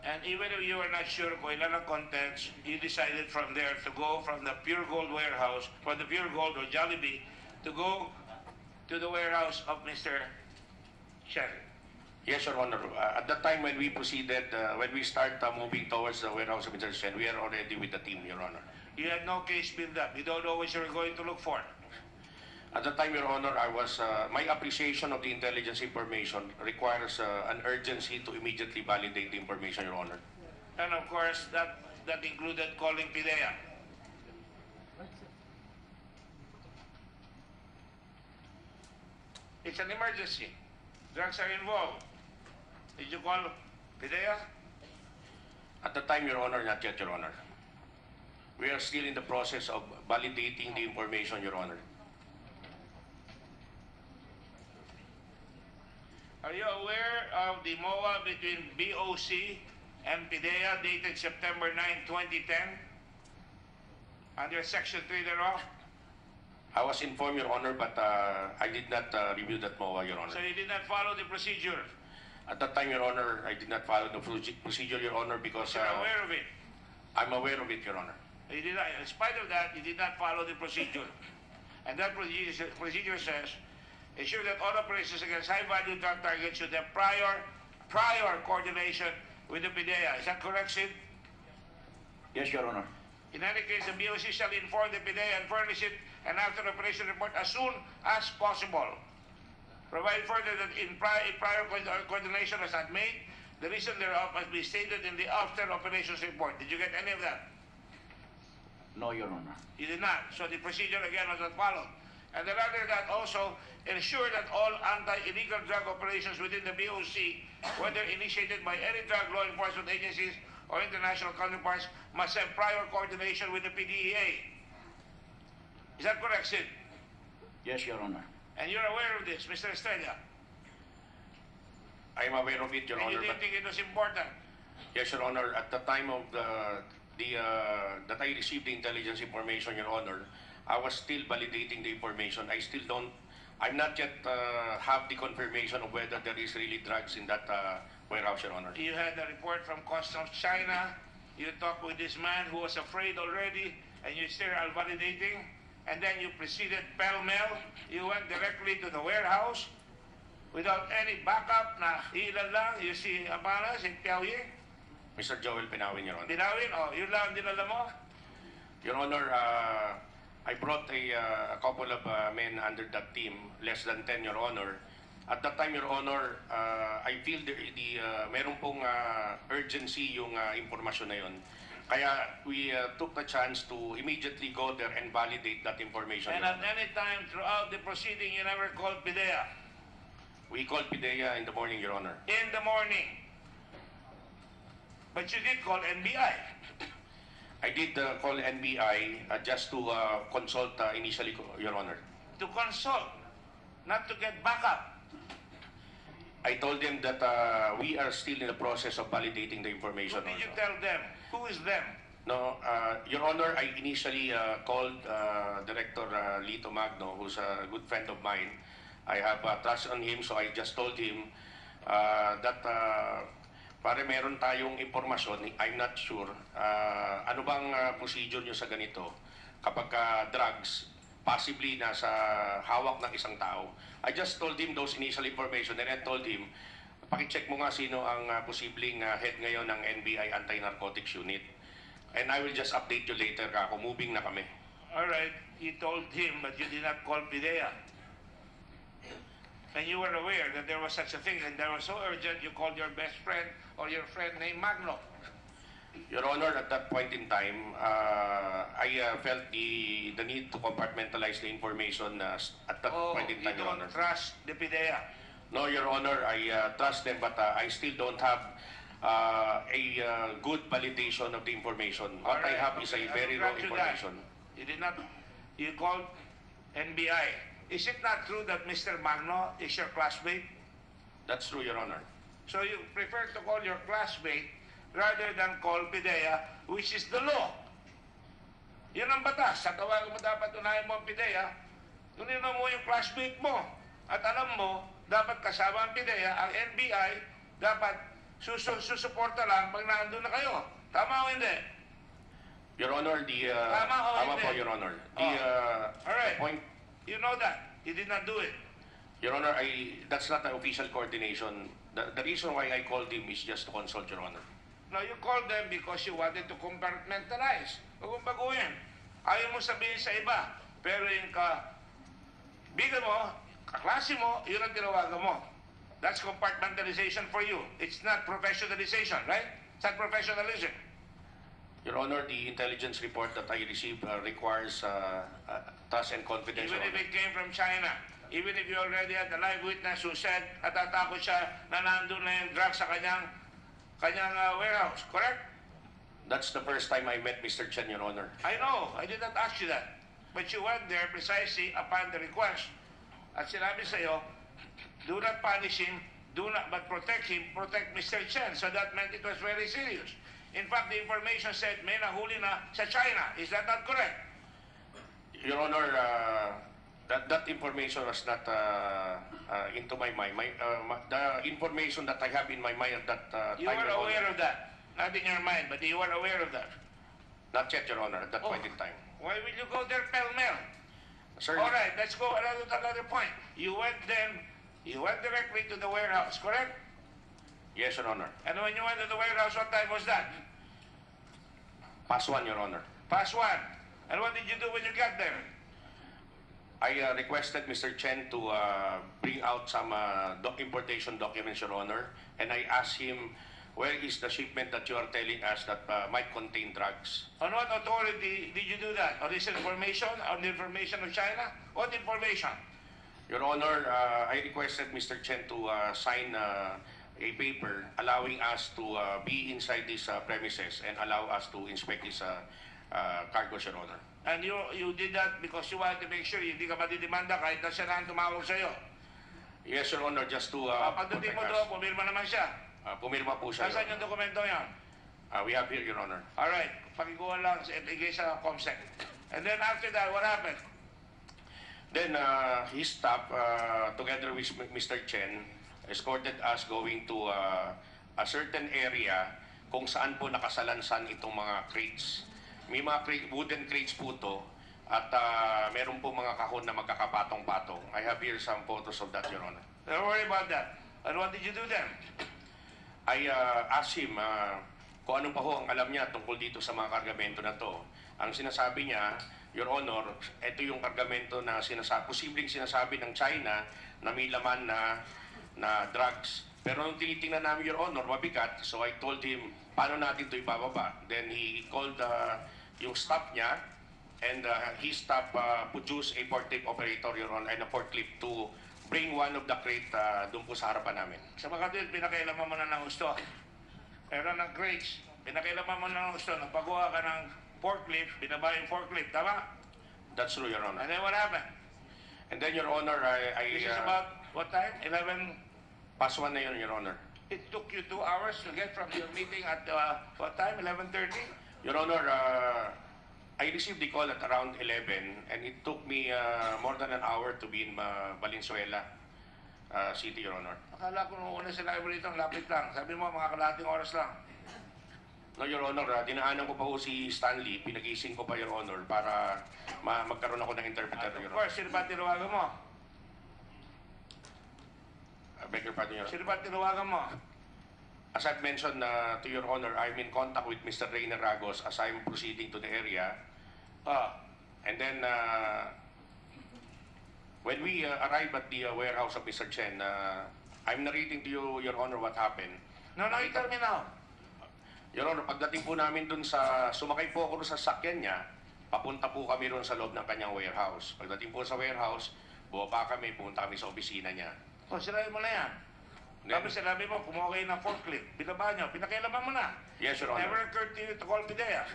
A: And even if you are not sure kung ilan ang contents, you decided from there to go from the Pure Gold warehouse, from the Pure Gold or Jollibee, to go to the warehouse of Mr. Chen.
S: Yes, Your Honor. At the time when we proceeded, when we start moving towards the warehouse of Mr. Chen, we are already with the team, Your Honor.
A: You had no case build up. You don't know what you're going to look for.
S: At the time, Your Honor, I was, my appreciation of the intelligence information requires an urgency to immediately validate the information, Your Honor.
A: And of course, that included calling PIDEA. It's an emergency. Drugs are involved. Did you call PIDEA?
S: At the time, Your Honor, not yet, Your Honor. We are still in the process of validating the information, Your Honor.
A: Are you aware of the MOA between BOC and PIDEA dated September 9, 2010? Under Section 3 thereof?
S: I was informed, Your Honor, but I did not review that MOA, Your Honor.
A: So you did not follow the procedure?
S: At that time, Your Honor, I did not follow the procedure, Your Honor, because
A: You're aware of it?
S: I'm aware of it, Your Honor.
A: You did not, in spite of that, you did not follow the procedure. And that procedure says, ensure that all operations against high-value drug targets should have prior coordination with the PIDEA. Is that correct, Sid?
E: Yes, Your Honor.
A: In any case, the BOC shall inform the PIDEA and furnish it an after-operation report as soon as possible. Provide further that in prior coordination was not made, the reason thereof must be stated in the after-operations report. Did you get any of that?
E: No, Your Honor.
A: You did not. So the procedure again was not followed. And then other that also, ensure that all anti-illegal drug operations within the BOC, whether initiated by any drug law enforcement agencies or international counterparts, must have prior coordination with the PDEA. Is that correct, Sid?
E: Yes, Your Honor.
A: And you're aware of this, Mr. Estrella?
S: I am aware of it, Your
A: And
S: Honor.
A: you didn't think it was important?
S: Yes, Your Honor. At the time of that I received the intelligence information, Your Honor, I was still validating the information. I'm not yet have the confirmation of whether there is really drugs in that warehouse, Your Honor.
A: You had a report from Customs China. You talked with this man who was afraid already, and you still are validating. And then you proceeded pell-mell. You went directly to the warehouse without any backup na ilan lang. You see Amara, si Piaoye?
S: Mr. Joel Pinawin, Your Honor.
A: Pinawin? Oh, yun lang dinala mo?
S: Your Honor, I brought a couple of men under that team, less than 10, Your Honor. At that time, Your Honor, I feel meron pong urgency yung impormasyon na yun. Kaya we took the chance to immediately go there and validate that information.
A: And at any time throughout the proceeding, you never called PIDEA?
S: We called PIDEA in the morning, Your Honor.
A: In the morning? But you did call NBI?
S: I did call NBI just to consult initially, Your Honor.
A: To consult, not to get backup?
S: I told them that we are still in the process of validating the information.
A: What did you tell them? Who is them?
S: No, Your Honor, I initially called Director Lito Magno, who's a good friend of mine. I have trust on him, so I just told him that pare meron tayong impormasyon, I'm not sure. Ano bang procedure nyo sa ganito? Kapag drugs, possibly nasa hawak ng isang tao. I just told him those initial information and I told him, pakicheck mo nga sino ang posibleng head ngayon ng NBI Anti-Narcotics Unit. And I will just update you later, kako. Moving na kami.
A: Alright, you told him but you did not call PIDEA. And you were aware that there was such a thing and that was so urgent you called your best friend or your friend named Magno.
S: Your Honor, at that point in time, I felt the need to compartmentalize the information at that point in time,
A: you
S: Your
A: don't
S: Honor.
A: trust the PIDEA?
S: No, Your Honor, I trust them, but I still don't have a good validation of the information. What I have is a very raw information.
A: You did not, you called NBI. Is it not true that Mr. Magno is your classmate?
S: That's true, Your Honor.
A: So you prefer to call your classmate rather than call PIDEA, which is the law. Yun ang batas. Sa tawagan mo dapat unahin mo ang PIDEA, kunin mo yung classmate mo. At alam mo, dapat kasama ang PIDEA, ang NBI, dapat susuporta lang pag naandun na kayo. Tama o hindi?
S: Your Honor,
A: Tama
S: po, Your Honor.
A: Alright,
S: The point,
A: you know that. You did not do it.
S: Your Honor, that's not the official coordination. The reason why I called him is just to consult, Your Honor.
A: No, you called them because you wanted to compartmentalize. Huwag mong baguhin. Ayaw mo sabihin sa iba. Pero yung biga mo, kaklase mo, yun ang tinawagan mo. That's compartmentalization for you. It's not professionalization, right? It's not professionalism.
S: Your Honor, the intelligence report that I received requires trust and confidence.
A: Even if it came from China. even if you already had a live witness who said natatakot siya na nandun na yung drugs sa kanyang warehouse, correct?
S: That's the first time I met Mr. Chen, Your Honor.
A: I know, I did not ask you that. But you went there precisely upon the request. At sinabi sa'yo, do not punish him, but protect him, protect Mr. Chen. So that meant it was very serious. In fact, the information said may nahuli na sa China. Is that not correct?
S: Your Honor, that information was not into my mind. The information that I have in my mind at that
A: You
S: time,
A: were
S: Your
A: aware
S: Honor,
A: of that. Not in your mind, but you were aware of that.
S: not yet, Your Honor, at that point in time.
A: Why will you go there pell-mell?
S: Sir,
A: All right, let's go another point. You went directly to the warehouse, correct?
S: yes, Your Honor.
A: And when you went to the warehouse, what time was that?
S: Past 1, Your Honor.
A: Past 1. And what did you do when you got there?
S: I requested Mr. Chen to bring out some importation documents, Your Honor, and I asked him, where is the shipment that you are telling us that might contain drugs?
A: On what authority did you do that? On this information? On the information of China? What information?
S: Your Honor, I requested Mr. Chen to sign a paper allowing us to be inside these premises and allow us to inspect these cargos, Your Honor.
A: And you did that because you wanted to make sure hindi ka matidimanda kahit na siya na ang tumawag sa'yo.
S: Yes, Your Honor, just to
A: Pagdating mo
S: protect
A: doon,
S: us.
A: pumirma naman siya.
S: Pumirma po siya,
A: Nasaan
S: Your
A: yung dokumento yan?
S: Honor. We have here, Your Honor.
A: Alright, pakikuha lang sa ibigay sa COMSEC. And then after that, what happened?
S: Then his staff, together with Mr. Chen, escorted us going to a certain area kung saan po nakasalansan itong mga crates. May mga wooden crates po to at meron po mga kahon na magkakapatong-patong. I have here some photos of that, Your Honor.
A: Don't worry about that. And what did you do then?
S: I asked him kung ano pa ho ang alam niya tungkol dito sa mga kargamento na to. Ang sinasabi niya, Your Honor, ito yung kargamento na posibleng sinasabi ng China na may laman na drugs. Pero nung tinitingnan namin, Your Honor, mabigat. So I told him, paano natin ito ibababa? Then he called yung staff niya and his staff produced a forklift operator, Your Honor, and a forklift to bring one of the crate doon po sa harapan namin.
A: Sa Makatwid, pinakailaman mo na ng gusto. Pero ng crates, pinakailaman mo na ng gusto. Nagpagawa ka ng forklift, binaba yung forklift, tama?
S: That's true, Your Honor.
A: And then what happened?
S: And then, Your Honor,
A: This is about what time? 11?
S: Past 1 na yun, Your Honor.
A: It took you 2 hours to get from your meeting at what time? 11:30?
S: Your Honor, I received the call at around 11 and it took me more than an hour to be in Valenzuela City, Your Honor.
A: Akala ko nung una sila rito, ang lapit lang. Sabi mo, mga kalahating oras lang.
S: No, Your Honor, dinaanan ko pa po si Stanley, pinagising ko pa, Your Honor, para magkaroon ako ng interpreter,
A: At of
S: Your Honor.
A: course, sino ba tinawagan mo?
S: Beg your pardon, Your Honor.
A: Sino ba tinawagan mo?
S: As I've mentioned to Your Honor, I'm in contact with Mr. Reiner Ragos as I'm proceeding to the area. And then, when we arrive at the warehouse of Mr. Chen, I'm narrating to you, Your Honor, what happened.
A: No, you tell me now.
S: Your Honor, pagdating po namin dun sumakay po ako dun sa sakyan niya, papunta po kami ron sa loob ng kanyang warehouse. Pagdating po sa warehouse, bumaba kami, pumunta kami sa opisina niya.
A: O, sinabi mo na yan. Tapos sinabi mo, kumuha kayo ng forklift. Binaba nyo, pinakailaman mo na.
S: Yes, Your Honor.
A: Never occurred to you to call me there.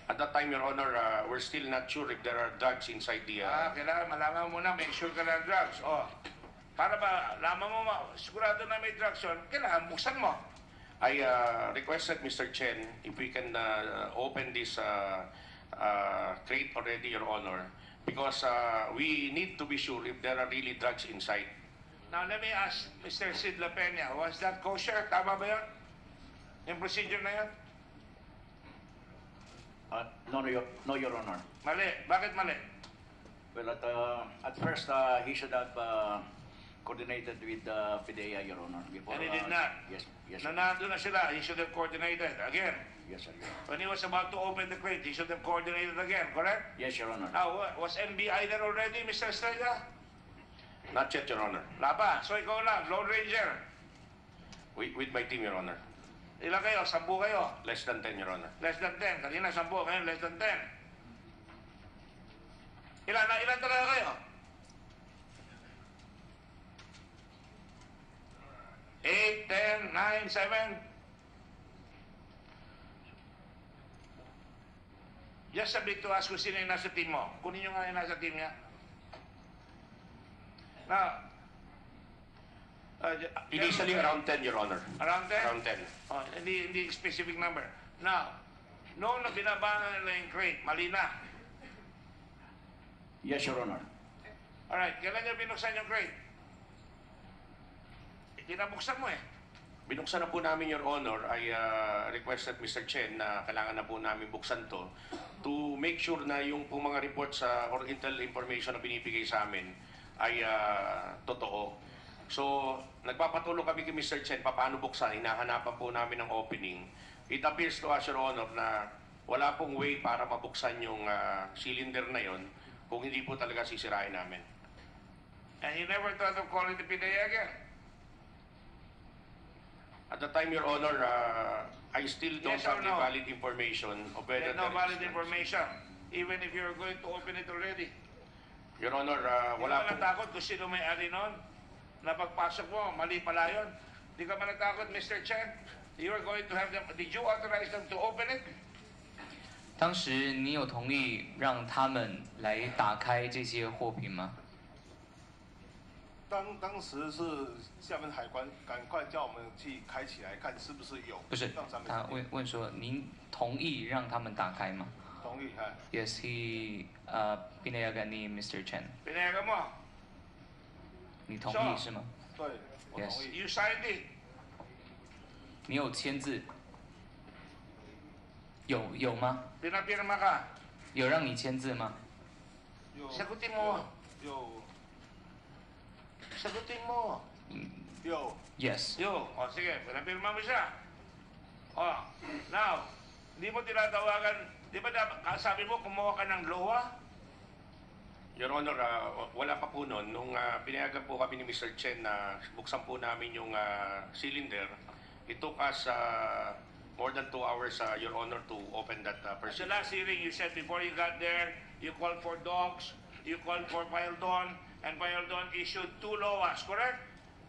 S: At that time, Your Honor, we're still not sure if there are drugs inside the...
A: Kailangan malaman mo na, make sure ka na drugs. O, para ba, laman mo, sigurado na may drugs yun, kailangan buksan mo.
S: I requested Mr. Chen if we can open this crate already, Your Honor, because we need to be sure if there are really drugs inside.
A: Now, let me ask Mr. Sid La Peña, was that kosher? Tama ba yun? Yung procedure na yun?
E: No, Your Honor.
A: Mali. Bakit mali?
E: Well, at first, he should have coordinated with PDEA, Your Honor. Before,
A: And he did not.
E: Yes,
A: Na nandun na sila, he should have coordinated again.
E: Yes, sir.
A: When he was about to open the crate, he should have coordinated again, correct?
E: Yes, Your Honor.
A: Now, was NBI there already, Mr. Estrella?
S: Not yet, Your Honor.
A: Laba, so ikaw lang, Lone Ranger.
S: With my team, Your Honor.
A: Ilan kayo? 10 kayo?
S: Less than 10, Your Honor.
A: Less than 10. Kanina 10, ngayon less than 10. Ilan talaga kayo? 8, 10, 9, 7. Just submit to us kung sino yung nasa team mo. Kunin nyo nga yung nasa team niya. Now,
S: Initially around 10, Your Honor.
A: Around 10?
S: Around 10.
A: Oh, hindi specific number. Now, noong na binabangan nila yung crate, mali na.
E: Yes, Your Honor.
A: Alright, kailan nyo binuksan yung crate? Kinabuksan mo eh.
S: Binuksan na po namin, Your Honor. I requested Mr. Chen na kailangan na po namin buksan to make sure na yung po mga reports or intel information na binibigay sa amin ay totoo. So, nagpapatulong kami kay Mr. Chen paano buksan. Hinahanapan po namin ng opening. It appears to us, Your Honor, na wala pong way para mabuksan yung cylinder na yon kung hindi po talaga sisirain namin.
A: And you never thought of calling the PDEA again?
S: At the time, Your Honor, I still don't
A: Yes or
S: have the
A: no?
S: valid information of whether
A: There's no
S: there
A: valid
S: is-
A: information, even if you're going to open it already.
S: Your Honor,
A: Di
S: wala
A: ka
S: po.
A: natakot kung sino may-ari nun? Na pagpasok mo, mali pala yun. Di ka ba natakot, Mr. Chen? You are going to have them, did you authorize them to open it?
O: 当时你有同意让他们来打开这些货品吗？
R: 当时是厦门海关赶快叫我们去开起来看是不是有，
O: 不是，
R: 让咱们
O: 他问说您同意让他们打开吗
R: 同意哈。
O: ？Yes, he pinayagan ni Mr. Chen.
A: Pinayagan mo?
O: 你同意是吗
R: 对，我同意。
A: You signed it.
O: 你有签字？有吗？
A: Pinapirma ka.
O: 有让你签字吗？
A: Sagutin mo.
R: 有
A: Sagutin mo.
R: 有
O: Yes.
A: Yo, o sige, pinapirma mo siya. O, now, hindi mo tinatawagan, di ba sabi mo kumuha ka ng LOA?
S: Your Honor, wala pa po noon. Nung pinayagan po kami ni Mr. Chen na buksan po namin yung cylinder, it took us more than 2 hours, Your Honor, to open that
A: At the
S: purchase.
A: last hearing, you said before you got there, you called for dogs, you called for Pildon, and Pildon issued 2 LOAs, correct?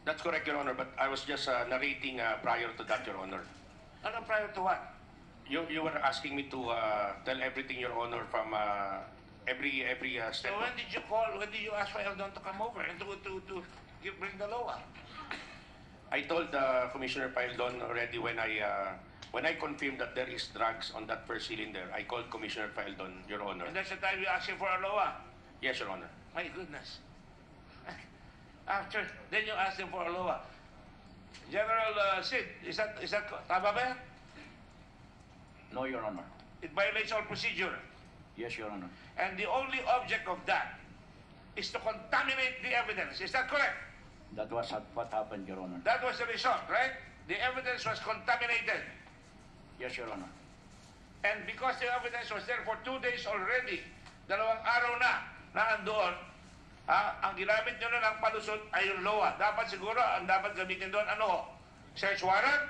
S: That's correct, Your Honor, but I was just narrating prior to that, Your Honor.
A: Ano prior to what?
S: You were asking me to tell everything, Your Honor, from every step.
A: So when did you call, when did you ask Pildon to come over and to bring the LOA?
S: I told Commissioner Pildon already when I confirmed that there is drugs on that first cylinder. I called Commissioner Pildon, Your Honor.
A: And that's the time you asked him for a LOA?
S: Yes, Your Honor.
A: My goodness. After, then you asked him for a LOA. General Sid, is that tama ba yan?
E: No, Your Honor.
A: It violates all procedure.
E: Yes, Your Honor.
A: And the only object of that is to contaminate the evidence. Is that correct?
E: That was what happened, Your Honor.
A: That was the result, right? The evidence was contaminated.
E: Yes, Your Honor.
A: And because the evidence was there for 2 days already, 2 araw na andoon, ang ginamit nyo na ng palusot ay yung LOA. Dapat siguro, ang dapat gamitin doon, ano? Search warrant?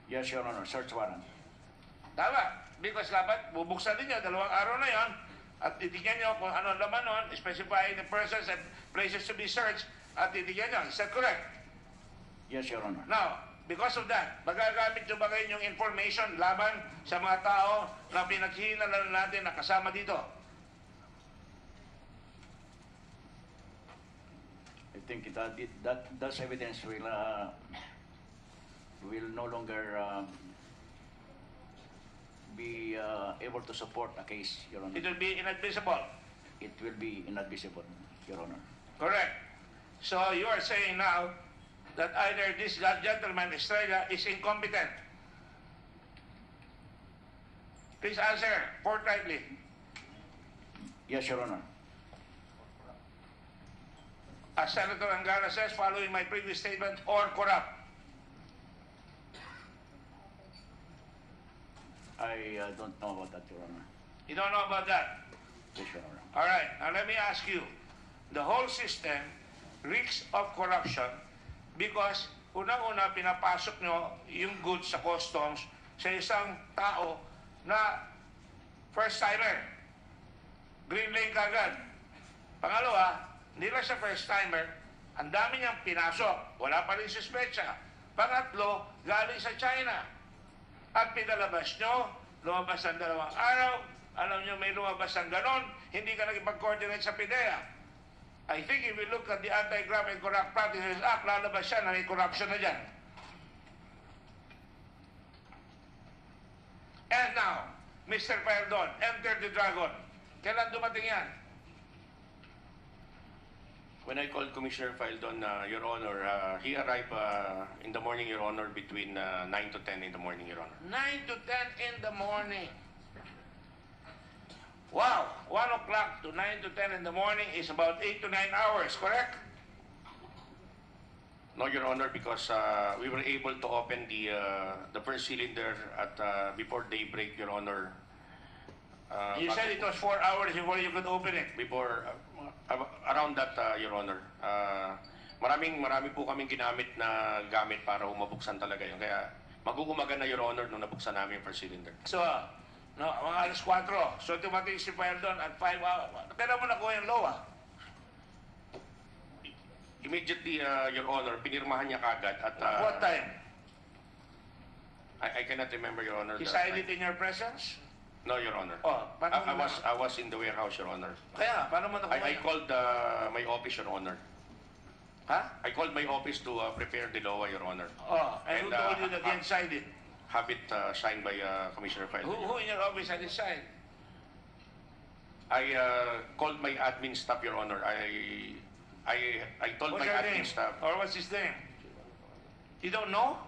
E: Yes, Your Honor. Search warrant.
A: Tama. Because dapat bubuksan din nyo 2 araw na yon at titignan nyo kung ano ang laman nun, specifying the persons and places to be searched, at titignan nyo. Is that correct?
E: Yes, Your Honor.
A: Now, because of that, magagamit nyo ba kayo yung information laban sa mga tao na pinaghihinalan natin na kasama dito?
E: I think that evidence will no longer be able to support a case, Your Honor.
A: It will be inadmissible.
E: It will be inadmissible, Your Honor.
A: Correct. So you are saying now that either this gentleman, Estrella, is incompetent. Please answer forthrightly.
E: Yes, Your Honor.
A: As Senator Angara says, following my previous statement, or corrupt.
E: I don't know about that, Your Honor.
A: You don't know about that?
E: Yes, Your Honor.
A: All right. Now let me ask you. The whole system reeks of corruption because unang-una pinapasok nyo yung goods sa customs sa isang tao na first-timer. Green lane kagad. Pangalawa, hindi lang siya first-timer, Ang dami niyang pinasok. Wala pa rin suspecha. Pangatlo, galing sa China. At pinalabas nyo, lumabas ng 2 araw, alam nyo may lumabas ng ganon, hindi ka nagipag-coordinate sa PIDEA. I think if we look at the Anti-Graft and Corrupt Practices Act, lalabas siya na may corruption na dyan. And now, Mr. Perdon, enter the dragon. Kailan dumating yan?
S: When I called Commissioner Faldon, Your Honor, he arrived in the morning, Your Honor, between 9 to 10 in the morning, Your Honor.
A: 9 to 10 in the morning. Wow, 1 o'clock to 9 to 10 in the morning is about 8 to 9 hours, correct?
S: No, Your Honor, because we were able to open the first cylinder at before daybreak, Your Honor.
A: You said it was 4 hours before you could open it.
S: Before, around that, Your Honor. Marami po kaming ginamit na gamit para mabuksan talaga yun. Kaya mag-uumaga na, Your Honor, nung nabuksan namin yung first cylinder.
A: So, no, mga alas 4. So, tumating si Perdon at 5 hours. Kailan mo nakuha yung LOA?
S: Immediately, Your Honor, pinirmahan niya kagad at...
A: What time?
S: I cannot remember, Your Honor.
A: He signed it in your presence?
S: No, Your Honor.
A: Oh,
S: I was in the warehouse, Your Honor.
A: Kaya, paano mo nakuha
S: I called my office, Your Honor.
A: Huh?
S: I called my office to prepare the LOA, Your Honor.
A: Oh, and who told you that he had signed it?
S: Have it signed by Commissioner Faldon.
A: Who in your office had it signed?
S: I called my admin staff, Your Honor. I told
A: What's
S: my
A: her
S: admin
A: name?
S: staff.
A: Or what's his name? You don't know?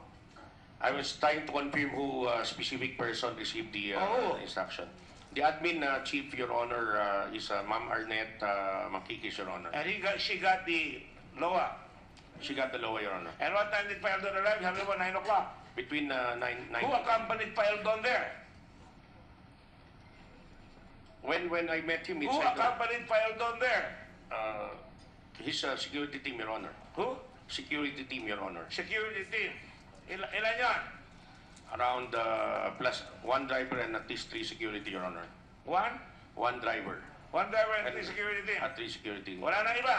S: I was trying to confirm who specific person received the instruction. The admin chief, Your Honor, is Ma'am Arnett Makikis, Your Honor.
A: And she got the LOA.
S: She got the LOA, Your Honor.
A: And what time did Paldon arrive? Sabi mo, 9 o'clock.
S: Between 9...
A: Who accompanied Paldon there?
S: When I met him
A: Who
S: inside
A: accompanied Paldon there?
S: his security team, Your Honor.
A: Who?
S: Security team, Your Honor.
A: Security team. Ilan yan?
S: Around plus 1 driver and at least 3 security, Your Honor.
A: One?
S: 1 driver.
A: 1 driver and 3 security team?
S: At 3 security.
A: Wala na iba?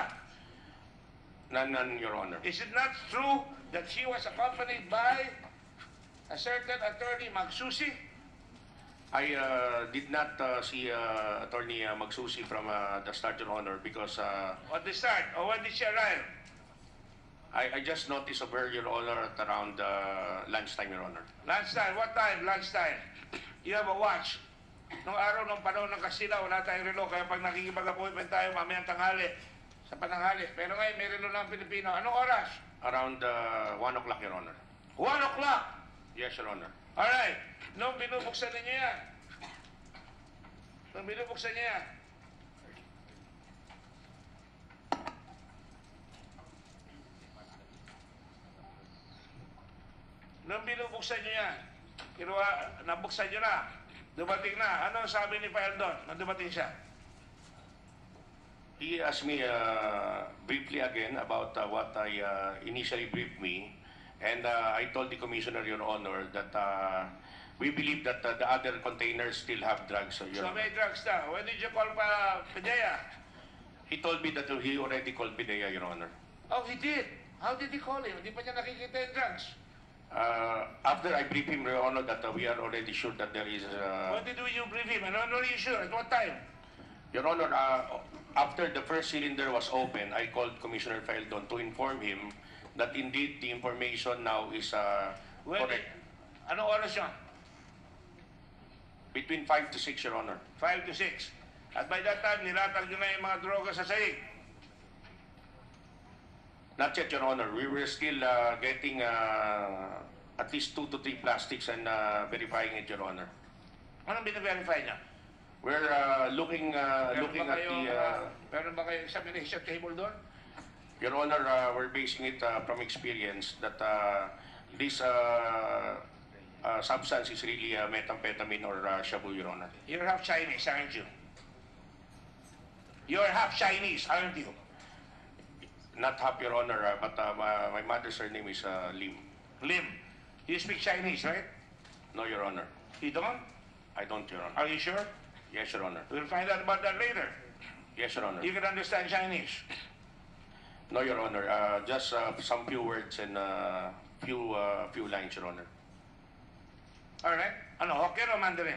S: None, Your Honor.
A: Is it not true that she was accompanied by a certain attorney, Magsusi?
S: I did not see Attorney Magsusi from the start, Your Honor, because
A: At the start, or when did she arrive?
S: I just noticed of her, Your Honor, at around lunchtime, Your Honor.
A: Lunchtime? What time? Lunchtime. You have a watch. Nung araw, nung panahon ng Kastila, wala tayong relo. Kaya pag nakikipag-appointment tayo, mamayang tanghali, sa pananghali. Pero ngayon, may relo ng Pilipino. Anong oras?
S: Around 1 o'clock, Your Honor.
A: 1 o'clock?
S: Yes, Your Honor.
A: Alright. Nung binubuksan ninyo yan. Nung binubuksan niyo yan. Nung binubuksan niyo yan, nabuksan niyo na, dumating na. Ano sabi ni Paldon nung dumating siya?
S: He asked me briefly again about what I initially briefed me, and I told the Commissioner, Your Honor, that we believe that the other containers still have drugs. So,
A: So may drugs na. When did you call pa PIDEA?
S: He told me that he already called PIDEA, Your Honor.
A: Oh, he did? How did he call him? Hindi pa niya nakikita yung drugs.
S: After I briefed him, Your Honor, that we are already sure that there is...
A: When did you brief him? And when were you sure? At what time?
S: Your Honor, after the first cylinder was open, I called Commissioner Feldon to inform him that indeed the information now is correct.
A: Anong oras yun?
S: Between 5 to 6, Your Honor.
A: 5 to 6. At by that time, nilatag nyo na yung mga droga sa sahig.
S: Not yet, Your Honor. We were still getting at least 2 to 3 plastics and verifying it, Your Honor.
A: Anong bina-verify niya?
S: We're looking at the...
A: Meron ba kayo examination table doon?
S: Your Honor, we're basing it from experience that this substance is really methamphetamine or shabu, Your Honor.
A: You're half Chinese, aren't you? You're half Chinese, aren't you?
S: Not half, Your Honor, but my mother's surname is Lim.
A: Lim. You speak Chinese, right?
S: No, Your Honor.
A: You don't?
S: I don't, Your Honor.
A: Are you sure?
S: Yes, Your Honor.
A: We'll find out about that later.
S: Yes, Your Honor.
A: You can understand Chinese.
S: No, Your Honor. Just some few words and few lines, Your Honor.
A: All right. Ano, Hokkien o Mandarin?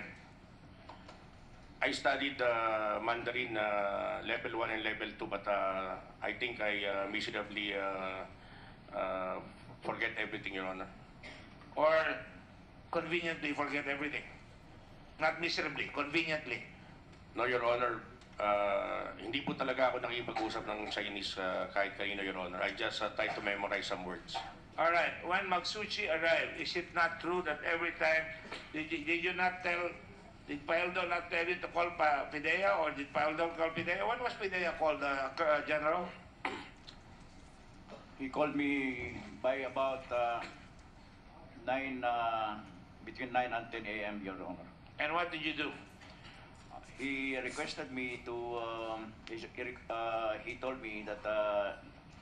S: I studied Mandarin level 1 and level 2, but I think I miserably forget everything, Your Honor.
A: Or conveniently forget everything? Not miserably, conveniently.
S: No, Your Honor. Hindi po talaga ako nakipag-usap ng Chinese kahit kanino, Your Honor. I just try to memorize some words.
A: All right. When Magsuchi arrived, is it not true that every time, did you not tell, did Paeldo not tell you to call Pidea, or did Paeldo call Pidea? When was Pidea called, General?
E: He called me by about between 9 and 10 a.m., Your Honor.
A: And what did you do?
E: He requested me to, he told me that,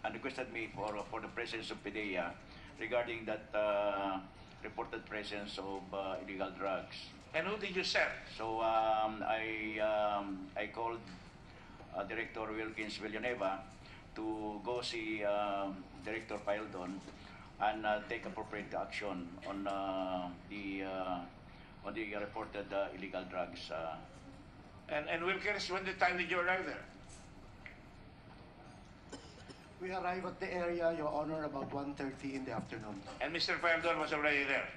E: and requested me for the presence of PDEA regarding that reported presence of illegal drugs.
A: And who did you send?
E: So I called Director Wilkins Villanueva to go see Director Paildon and take appropriate action on the reported illegal drugs.
A: And Wilkins, when the time did you arrive there?
D: We arrived at the area, Your Honor, about 1:30 in the afternoon.
A: And Mr. Paildon was already there?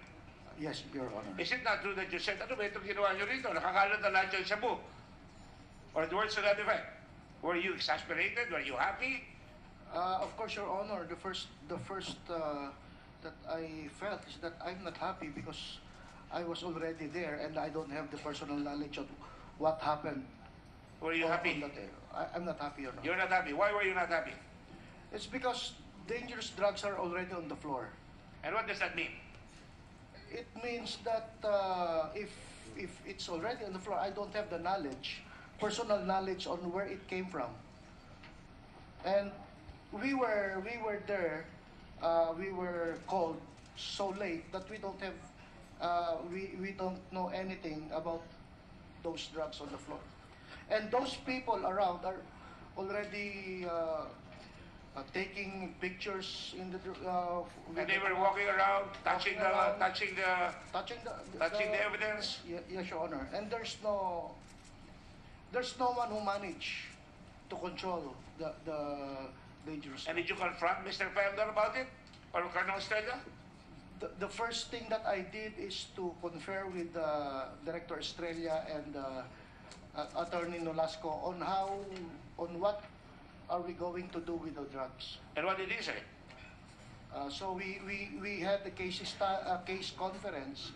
D: Yes, Your Honor.
A: Is it not true that you said, ano ba itong ginawa nyo rito? Nakakalat na lahat yung shabu. Or the words to that effect? Were you exasperated? Were you happy?
D: Of course, Your Honor, the first that I felt is that I'm not happy because I was already there and I don't have the personal knowledge of what happened.
A: Were you happy?
D: I'm not happy, Your Honor.
A: You're not happy. Why were you not happy?
D: It's because dangerous drugs are already on the floor.
A: And what does that mean?
D: It means that if it's already on the floor, I don't have the knowledge, personal knowledge on where it came from. And we were there. We were called so late that we don't have, we don't know anything about those drugs on the floor. And those people around are already taking pictures in the.
A: And they were walking around, touching the evidence.
D: Yes, Your Honor. And there's no one who managed to control the dangerous.
A: And did you confront Mr. Felder about it, or Colonel Estrella?
D: The first thing that I did is to confer with Director Estrella and Attorney Nolasco on what are we going to do with the drugs.
A: And what did he say?
D: So we had the case conference,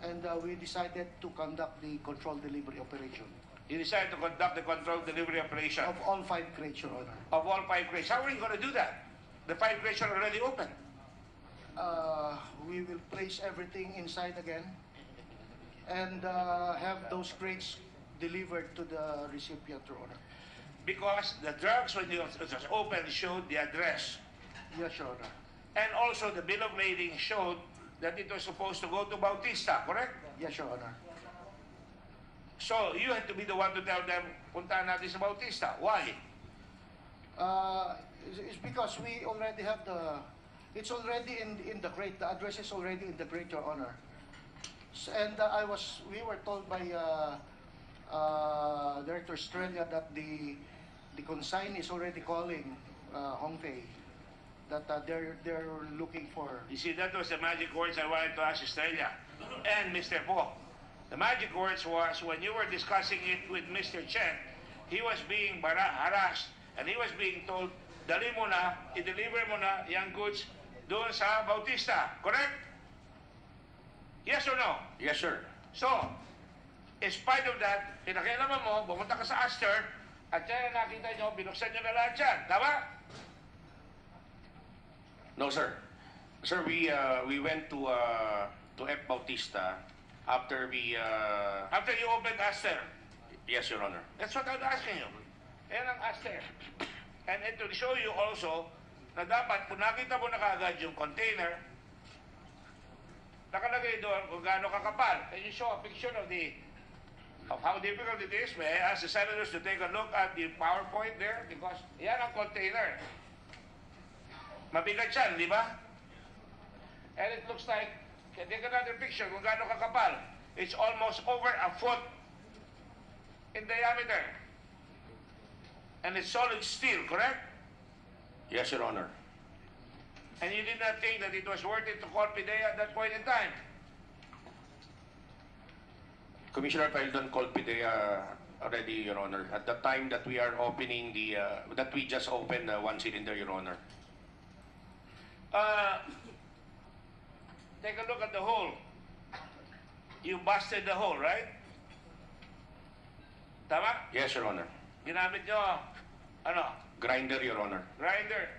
D: and we decided to conduct the controlled delivery operation.
A: You decided to conduct the controlled delivery operation?
D: Of all 5 crates, Your Honor.
A: Of all 5 crates. How are you going to do that? The 5 crates are already open.
D: We will place everything inside again and have those crates delivered to the recipient, Your Honor.
A: Because the drugs, when it was open, showed the address.
D: Yes, Your Honor.
A: And also the bill of lading showed that it was supposed to go to Bautista, correct?
D: Yes, Your Honor.
A: So you had to be the one to tell them, puntahan natin sa Bautista. Why?
D: It's because we already have it's already in the crate. The address is already in the crate, Your Honor. And we were told by Director Estrella that the consignee is already calling Hongfei, that they're looking for.
A: You see, that was the magic words I wanted to ask Estrella and Mr. Po. The magic words was when you were discussing it with Mr. Chen, he was being harassed and he was being told, dali mo na, i-deliver mo na yung goods doon sa Bautista. Correct? Yes or no?
S: Yes, sir.
A: So, in spite of that, pinakialaman mo, bumunta ka sa Astor, at yan na nakita nyo, binuksan nyo na lahat yan. Tama?
S: No, sir. Sir, we went to F. Bautista after
A: After you opened Astor.
S: Yes, Your Honor.
A: That's what I'm asking you. Yan ang Astor. And it will show you also na dapat, kung nakita mo na kaagad yung container, nakalagay doon kung gaano kakapal. Can you show a picture of how difficult it is? May I ask the senators to take a look at the PowerPoint there? Because yan ang container. Mabigat yan, di ba? And it looks like, take another picture kung gaano kakapal. It's almost over a foot in diameter. And it's solid steel, correct?
N: Yes, Your Honor.
A: And you did not think that it was worth it to call PIDEA at that point in time?
N: Commissioner Paildon called PIDEA already, Your Honor, at the time that we are opening that we just opened one cylinder, Your Honor.
A: Take a look at the hole. You busted the hole, right? Tama?
N: Yes, Your Honor.
A: Ginamit nyo, ano?
N: Grinder, Your Honor.
A: Grinder.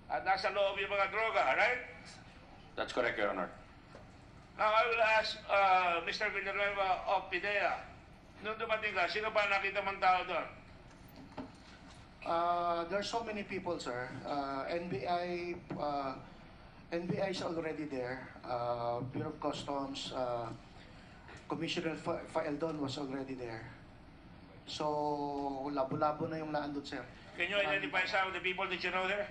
A: At nasa loob yung mga droga, right?
N: That's correct, Your Honor.
A: Now, I will ask Mr. Villanueva of PIDEA. Nung dumating ka, sino pa nakita mong tao doon?
D: There's so many people, sir. NBI is already there. Bureau of Customs, Commissioner Faeldon was already there. So, labo-labo na yung naandun, sir.
A: Can you identify some of the people that you know there?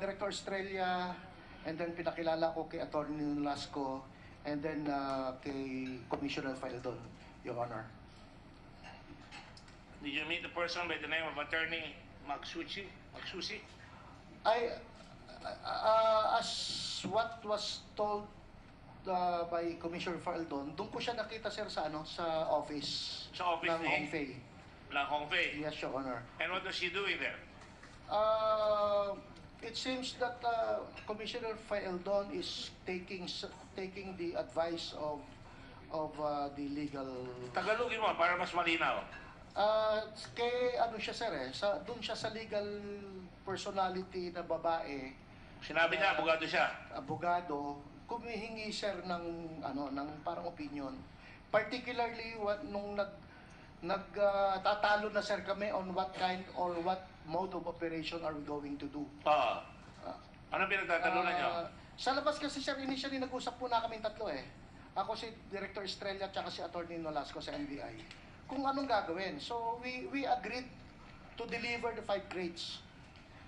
D: Director Estrella, and then pinakilala ko kay Attorney Nolasco, and then kay Commissioner Faeldon, Your Honor.
A: Did you meet the person by the name of Attorney Magsusi?
D: As what was told by Commissioner Faeldon, doon ko siya nakita, sir, sa office.
A: Sa office
D: ng
A: ni?
D: Hongfei.
A: Ng Hongfei?
D: Yes, Your Honor.
A: And what was she doing there?
D: It seems that Commissioner Faeldon is taking the advice of the legal.
A: Tagalogin mo para mas malinaw.
D: Kay siya, sir, doon siya sa legal personality na babae.
A: Sinabi niya abogado siya.
D: Abogado, kumihingi, sir, ng parang opinion. Particularly nung nagtatalo na, sir, kami on what kind or what mode of operation are we going to do.
A: Ano pinagtatalunan niyo?
D: Sa labas kasi, sir, initially nag-usap po na kaming tatlo eh. Ako si Director Estrella at si Attorney Nolasco sa NBI. Kung anong gagawin. So, we agreed to deliver the 5 crates.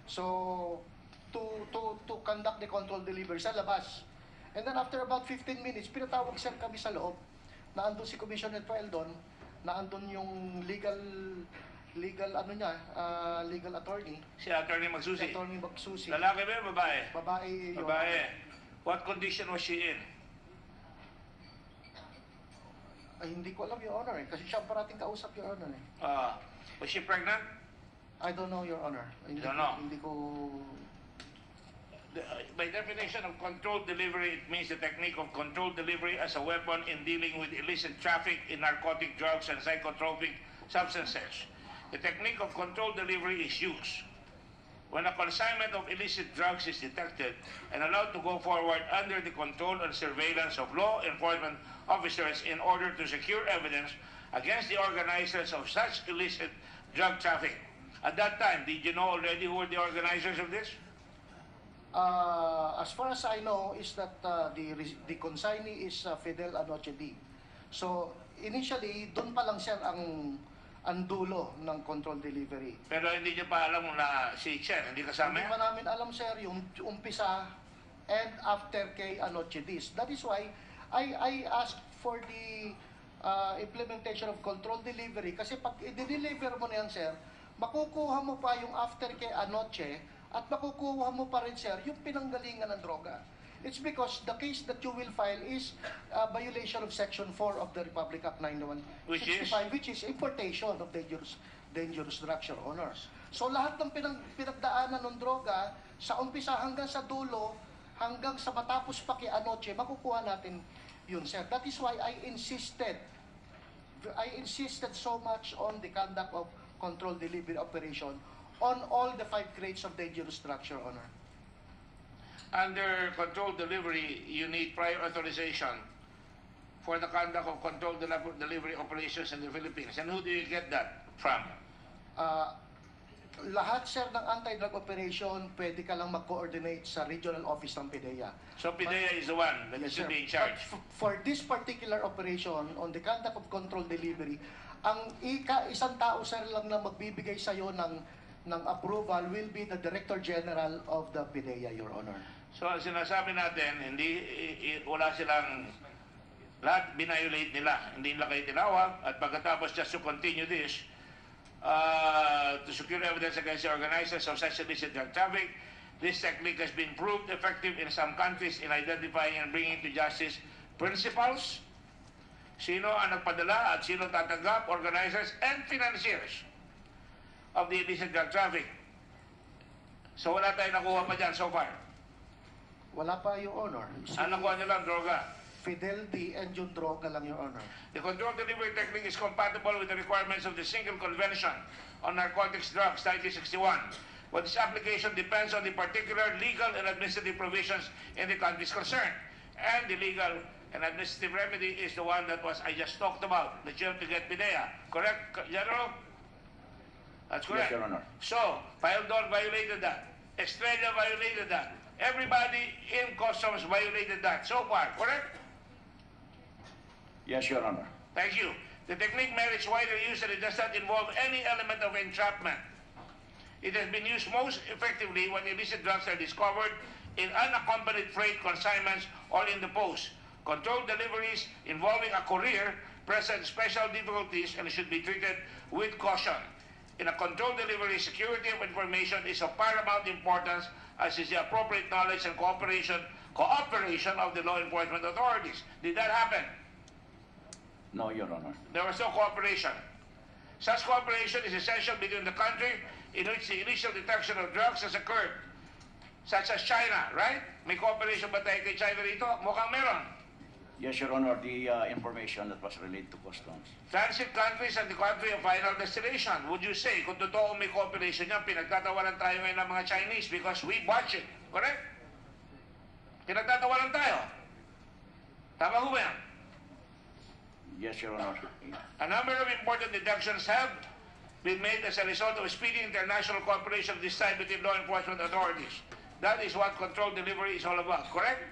D: So, to conduct the control delivery sa labas. And then after about 15 minutes, pinatawag, sir, kami sa loob. Naandun si Commissioner Faeldon, naandun yung legal attorney.
A: Si Attorney Magsusi?
D: Si Attorney Magsusi.
A: Lalaki ba yung babae?
D: Babae.
A: Babae. What condition was she in?
D: Ay, hindi ko alam, Your Honor, eh. Kasi siya ang parating kausap, Your Honor, eh.
A: Was she pregnant?
D: I don't know, Your Honor.
A: You don't know?
D: Hindi ko...
A: By definition of controlled delivery, it means the technique of controlled delivery as a weapon in dealing with illicit traffic in narcotic drugs and psychotropic substances. The technique of controlled delivery is used when a consignment of illicit drugs is detected and allowed to go forward under the control and surveillance of law enforcement officers in order to secure evidence against the organizers of such illicit drug traffic. At that time, did you know already who were the organizers of this?
D: As far as I know, is that the consignee is Fidel Anoche D. So, initially, doon pa lang, sir, ang dulo ng control delivery.
A: Pero hindi niyo pa alam na si Chen, hindi kasama?
D: Hindi pa namin alam, sir, yung umpisa and after kay Anoche D. That is why I asked for the implementation of control delivery kasi pag i-deliver mo na yan, sir, makukuha mo pa yung after kay Anoche at makukuha mo pa rin, sir, yung pinanggalingan ng droga. It's because the case that you will file is a violation of Section 4 of the Republic Act 9165, which is importation of dangerous drugs, Your Honors. So lahat ng pinagdaanan ng droga, sa umpisa hanggang sa dulo, hanggang sa matapos pa kay Anoche, makukuha natin yun, sir. That is why I insisted so much on the conduct of control delivery operation on all the 5 crates of dangerous drugs, Your Honor.
A: Under control delivery, you need prior authorization for the conduct of control delivery operations in the Philippines. And who do you get that from?
D: Lahat, sir, ng anti-drug operation, pwede ka lang mag-coordinate sa regional office ng PIDEA.
A: So PIDEA is the one that should be in charge?
D: For this particular operation, on the conduct of control delivery, ang isang tao, sir, lang na magbibigay sa'yo ng ng approval will be the Director General of the PIDEA, Your Honor.
A: So, ang sinasabi natin, wala silang, lahat binayolate nila. Hindi nila kayo tinawag, at pagkatapos, just to continue this, to secure evidence against the organizers of such illicit drug traffic, this technique has been proved effective in some countries in identifying and bringing to justice principals, sino ang nagpadala at sino tatanggap, organizers and financiers of the illicit drug traffic. So wala tayong nakuha pa dyan so far.
D: Wala pa, Your Honor.
A: Ang nakuha nyo lang, droga.
D: Fidel D. and yung droga lang, Your Honor.
A: The controlled delivery technique is compatible with the requirements of the Single Convention on Narcotics Drugs, 1961. But its application depends on the particular legal and administrative provisions in the countries concerned. And the legal and administrative remedy is the one that I just talked about, that you have to get PIDEA. Correct, General? That's correct.
E: Yes, Your Honor.
A: So, Pildon violated that. Estrella violated that. Everybody in customs violated that so far, correct?
E: Yes, Your Honor.
A: Thank you. The technique merits wider use and it does not involve any element of entrapment. It has been used most effectively when illicit drugs are discovered in unaccompanied freight consignments or in the post. Controlled deliveries involving a courier present special difficulties and should be treated with caution. In a controlled delivery, security of information is of paramount importance, as is the appropriate knowledge and cooperation of the law enforcement authorities. Did that happen?
E: No, Your Honor.
A: There was no cooperation. Such cooperation is essential between the country in which the initial detection of drugs has occurred, such as China, right? May cooperation ba tayo kay China rito? Mukhang meron.
E: Yes, Your Honor, the information that was related to customs.
A: Transit countries and the country of final destination. Would you say, kung totoo may cooperation yan, pinagtatawanan tayo ngayon ng mga Chinese because we watch it, correct? Pinagtatawanan tayo. Tama ho ba yan?
E: Yes, Your Honor.
A: A number of important deductions have been made as a result of speedy international cooperation of this type between law enforcement authorities. That is what controlled delivery is all about, correct?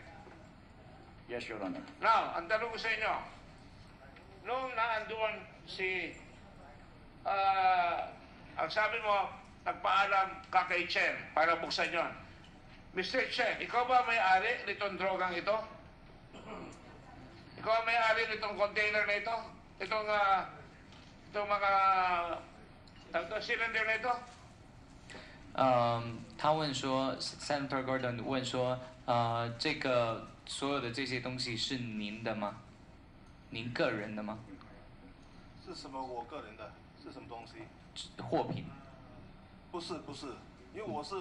E: Yes, Your Honor.
A: Now, ang tanong ko sa inyo, nung naandoon si, ang sabi mo, nagpaalam ka kay Chen para buksan yon. Mr. Chen, ikaw ba may-ari nitong drogang ito? Ikaw ang may-ari nitong container na ito? Itong mga cylinder na ito?
O: 他问说 ，Senator Gordon 问说，这个所有的这些东西是您的吗？您个人的吗？
R: 是什么？我个人的，是什么东西？
O: 货品。
R: 不是，因为我是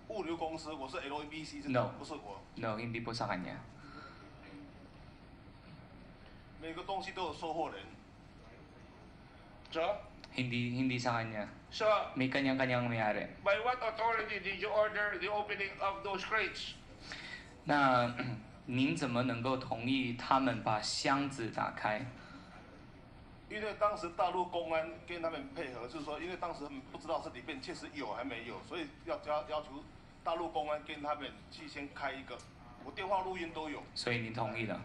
R: 物流公司，我是 LABC，
O: No，
R: 不是我。
O: No， hindi po sa kanya。
R: 每个东西都有售货人。
A: So?
O: Hindi sa kanya.
A: So,
O: may kanyang-kanyang may-ari.
A: By what authority did you order the opening of those crates?
O: 那您怎么能够同意他们把箱子打开？
R: 因为当时大陆公安跟他们配合，就是说，因为当时他们不知道这里面确实有还没有，所以要求大陆公安跟他们去先开一个，我电话录音都有。
O: 所以您同意了？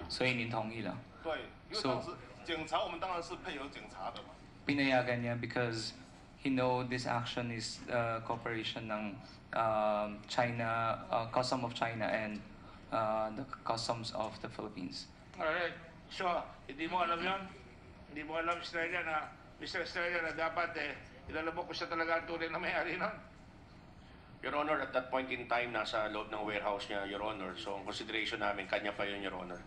O: 所以您同意了？
R: 对，因为当时警察我们当然是配合警察的嘛。
O: Pinayagan niya because he know this action is cooperation ng China, Custom of China and the Customs of the Philippines.
A: Alright. So, hindi mo alam yun? Hindi mo alam, Estrella, na Mr. Estrella, na dapat ilalabok ko siya talaga ang tunay na may-ari nun?
N: Your Honor, at that point in time, nasa loob ng warehouse niya, Your Honor. So, ang consideration namin, kanya pa yun, Your Honor.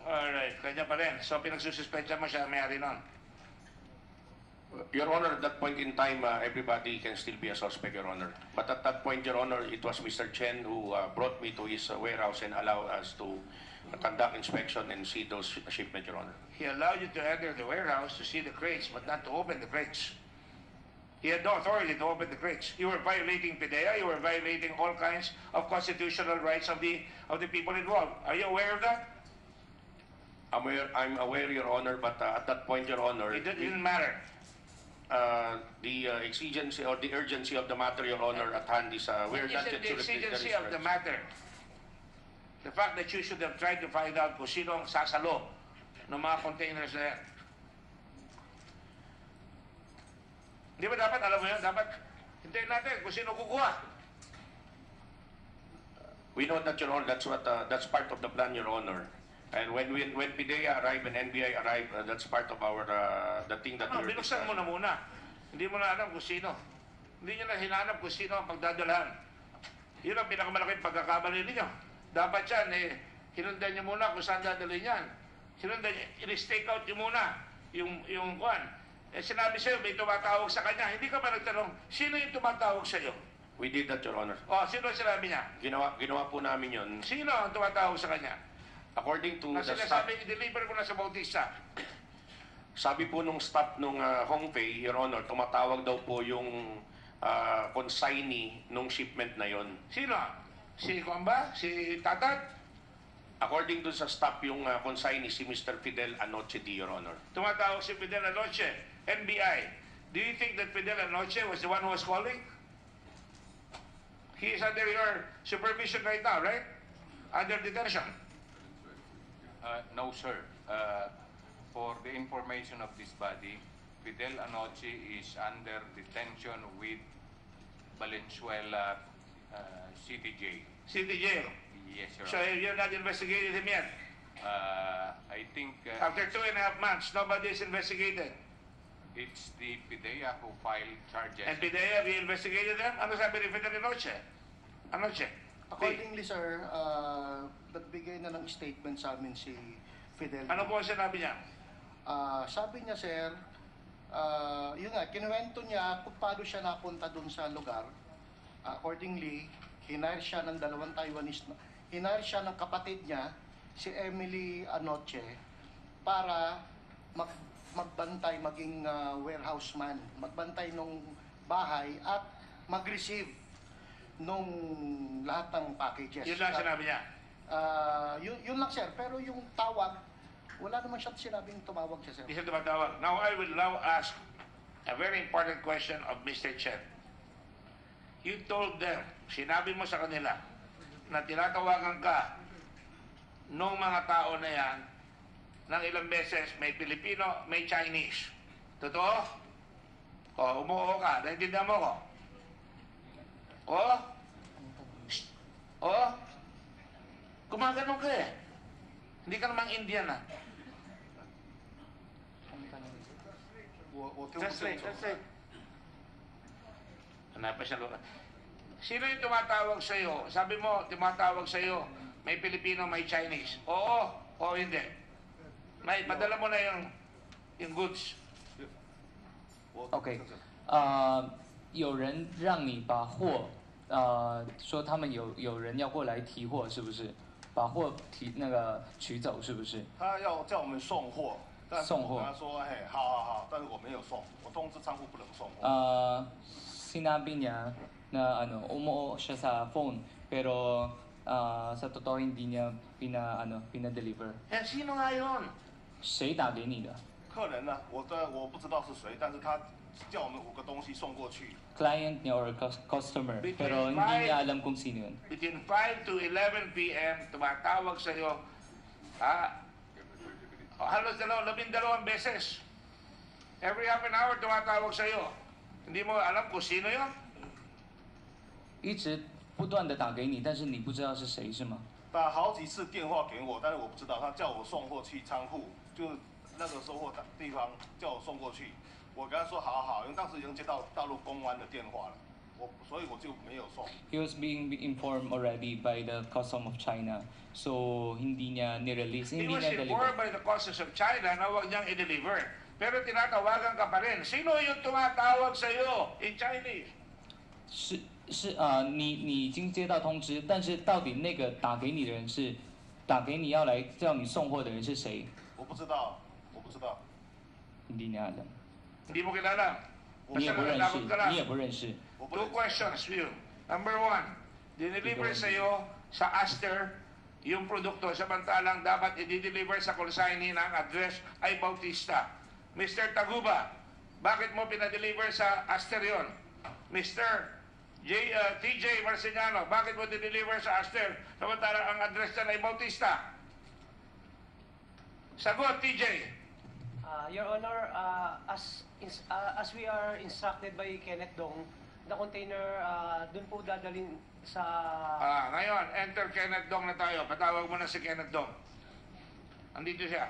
A: Alright, kanya pa rin. So, pinagsususpensya mo siya may-ari nun?
N: Your Honor, at that point in time, everybody can still be a suspect, Your Honor. But at that point, Your Honor, it was Mr. Chen who brought me to his warehouse and allowed us to conduct inspection and see those shipments, Your Honor.
A: He allowed you to enter the warehouse to see the crates, but not to open the crates. He had no authority to open the crates. You were violating PIDEA. You were violating all kinds of constitutional rights of the people involved. Are you aware of that?
N: I'm aware, Your Honor, but at that point, Your Honor,
A: it didn't matter.
N: The exigency or the urgency of the matter, Your Honor, at hand is we're not yet
A: the exigency of the matter. The fact that you should have tried to find out kung sino ang sasalo ng mga containers na yan. Di ba dapat, alam mo yun, dapat Hintayin natin kung sino kukuha.
N: We know that, Your Honor, that's part of the plan, Your Honor. And when PIDEA arrive and NBI arrive, that's part of our the thing that we're
A: Binuksan mo na muna. Hindi mo na alam kung sino. Hindi nyo na hinanap kung sino ang pagdadalahan. Yun ang pinakamalaking pagkakamali ninyo. Dapat yan, hinundan nyo muna kung saan dadalhin yan. Hinundan nyo, in-stake out nyo muna yung kwan. Sinabi sa'yo, may tumatawag sa kanya. Hindi ka ba nagtanong, sino yung tumatawag sa'yo?
N: We did that, Your Honor.
A: Sino ang sinabi niya?
N: Ginawa po namin yun.
A: Sino ang tumatawag sa kanya?
N: According to
A: Na
N: the staff,
A: sinasabi, i-deliver ko na sa Bautista.
N: sabi po nung staff nung Hongpei, Your Honor, tumatawag daw po yung consignee nung shipment na yon.
A: Sino? Si Kwamba? Si Tatat?
N: According to sa staff, yung consignee, si Mr. Fidel Anoche D, Your Honor.
A: Tumatawag si Fidel Anoche, NBI. Do you think that Fidel Anoche was the one who was calling? He is under your supervision right now, right? Under detention.
B: No, sir. For the information of this body, Fidel Anoche is under detention with Valenzuela CTJ.
A: CTJ?
B: Yes, Your
A: So
B: Honor.
A: you're not investigated him yet?
B: I think
A: After 2.5 months, nobody is investigated.
B: it's the PIDEA who filed charges.
A: And PIDEA, have you investigated them? Ano sabi ni Fidel Anoche? Anoche?
D: Accordingly, sir, nagbigay na ng statement sa amin si Fidel.
A: Ano po ang sinabi niya?
D: Sabi niya, sir, yun nga, kinuwento niya kung paano siya napunta dun sa lugar. Accordingly, hinire siya ng dalawang Taiwanese, hinire siya ng kapatid niya, si Emily Anoche, para magbantay, maging warehouse man, magbantay nung bahay at mag-receive nung lahat ng packages.
A: Yun lang sinabi niya?
D: Yun lang, sir. Pero yung tawag, wala naman siya sinabing tumawag siya, sir.
A: Hindi siya tumatawag. Now, I will now ask a very important question of Mr. Chen. You told them, sinabi mo sa kanila, na tinatawagan ka nung mga tao na yan ng ilang beses, may Pilipino, may Chinese. Totoo? Umuo ka. Naintindihan mo ko? Gumaganon ka eh. Hindi ka namang Indian ah. Translate. Hanapin siya lupa. Sino yung tumatawag sa'yo? Sabi mo, tumatawag sa'yo, may Pilipino, may Chinese. Oo o hindi? May, padala mo na yung goods.
O: OK，有人让你把货，说他们有人要过来提货，是不是？把货取走，是不是？
R: 他要叫我们送货，但是
O: 送货
R: 我跟他说，嘿，好，但是我没有送，我通知仓库不能送货。
O: Sinabi niya na umuo siya sa phone, pero sa totoo hindi niya pinadeliver.
A: Sino nga yun?
O: 谁打给你的？
R: 客人呢？我不知道是谁，但是他叫我们5个东西送过去。
O: Client niya or customer, pero hindi niya alam kung sino yun.
A: Between 5 to 11 p.m., tumatawag sa'yo, halos 12 beses. Every half an hour tumatawag sa'yo. Hindi mo alam kung sino yun?
O: 一直不断的打给你，但是你不知道是谁，是吗？
R: 打好几次电话给我，但是我不知道，他叫我送货去仓库，就那个收货的地方叫我送过去。我跟他说好，因为当时已经接到大陆公安的电话了，所以我就没有送。
O: He was being informed already by the custom of China, so hindi niya ni-release,
A: He
O: hindi
A: was
O: niya
A: informed
O: deliver.
A: by the customs of China na huwag niyang i-deliver. Pero tinatawagan ka pa rin. Sino yung tumatawag sa'yo in Chinese?
O: 你已经接到通知，但是到底那个打给你的人是打给你要来叫你送货的人是谁？
R: 我不知道。
O: hindi niya alam.
A: Hindi mo kilala.
O: 你也不认识，你也不认识。
A: Two questions for you. Number one, dineliver sa'yo sa Aster yung produkto samantalang dapat i-deliver sa consignee ng address ay Bautista. Mr. Taguba, bakit mo pinadeliver sa Aster yon? Mr. TJ Marciano, bakit mo dineliver sa Aster samantalang ang address dyan ay Bautista? Sagot, TJ.
L: Your Honor, as we are instructed by Kenneth Dong, na container dun po dadalhin sa
A: Ngayon, enter Kenneth Dong na tayo. Patawag mo na si Kenneth Dong. Andito siya.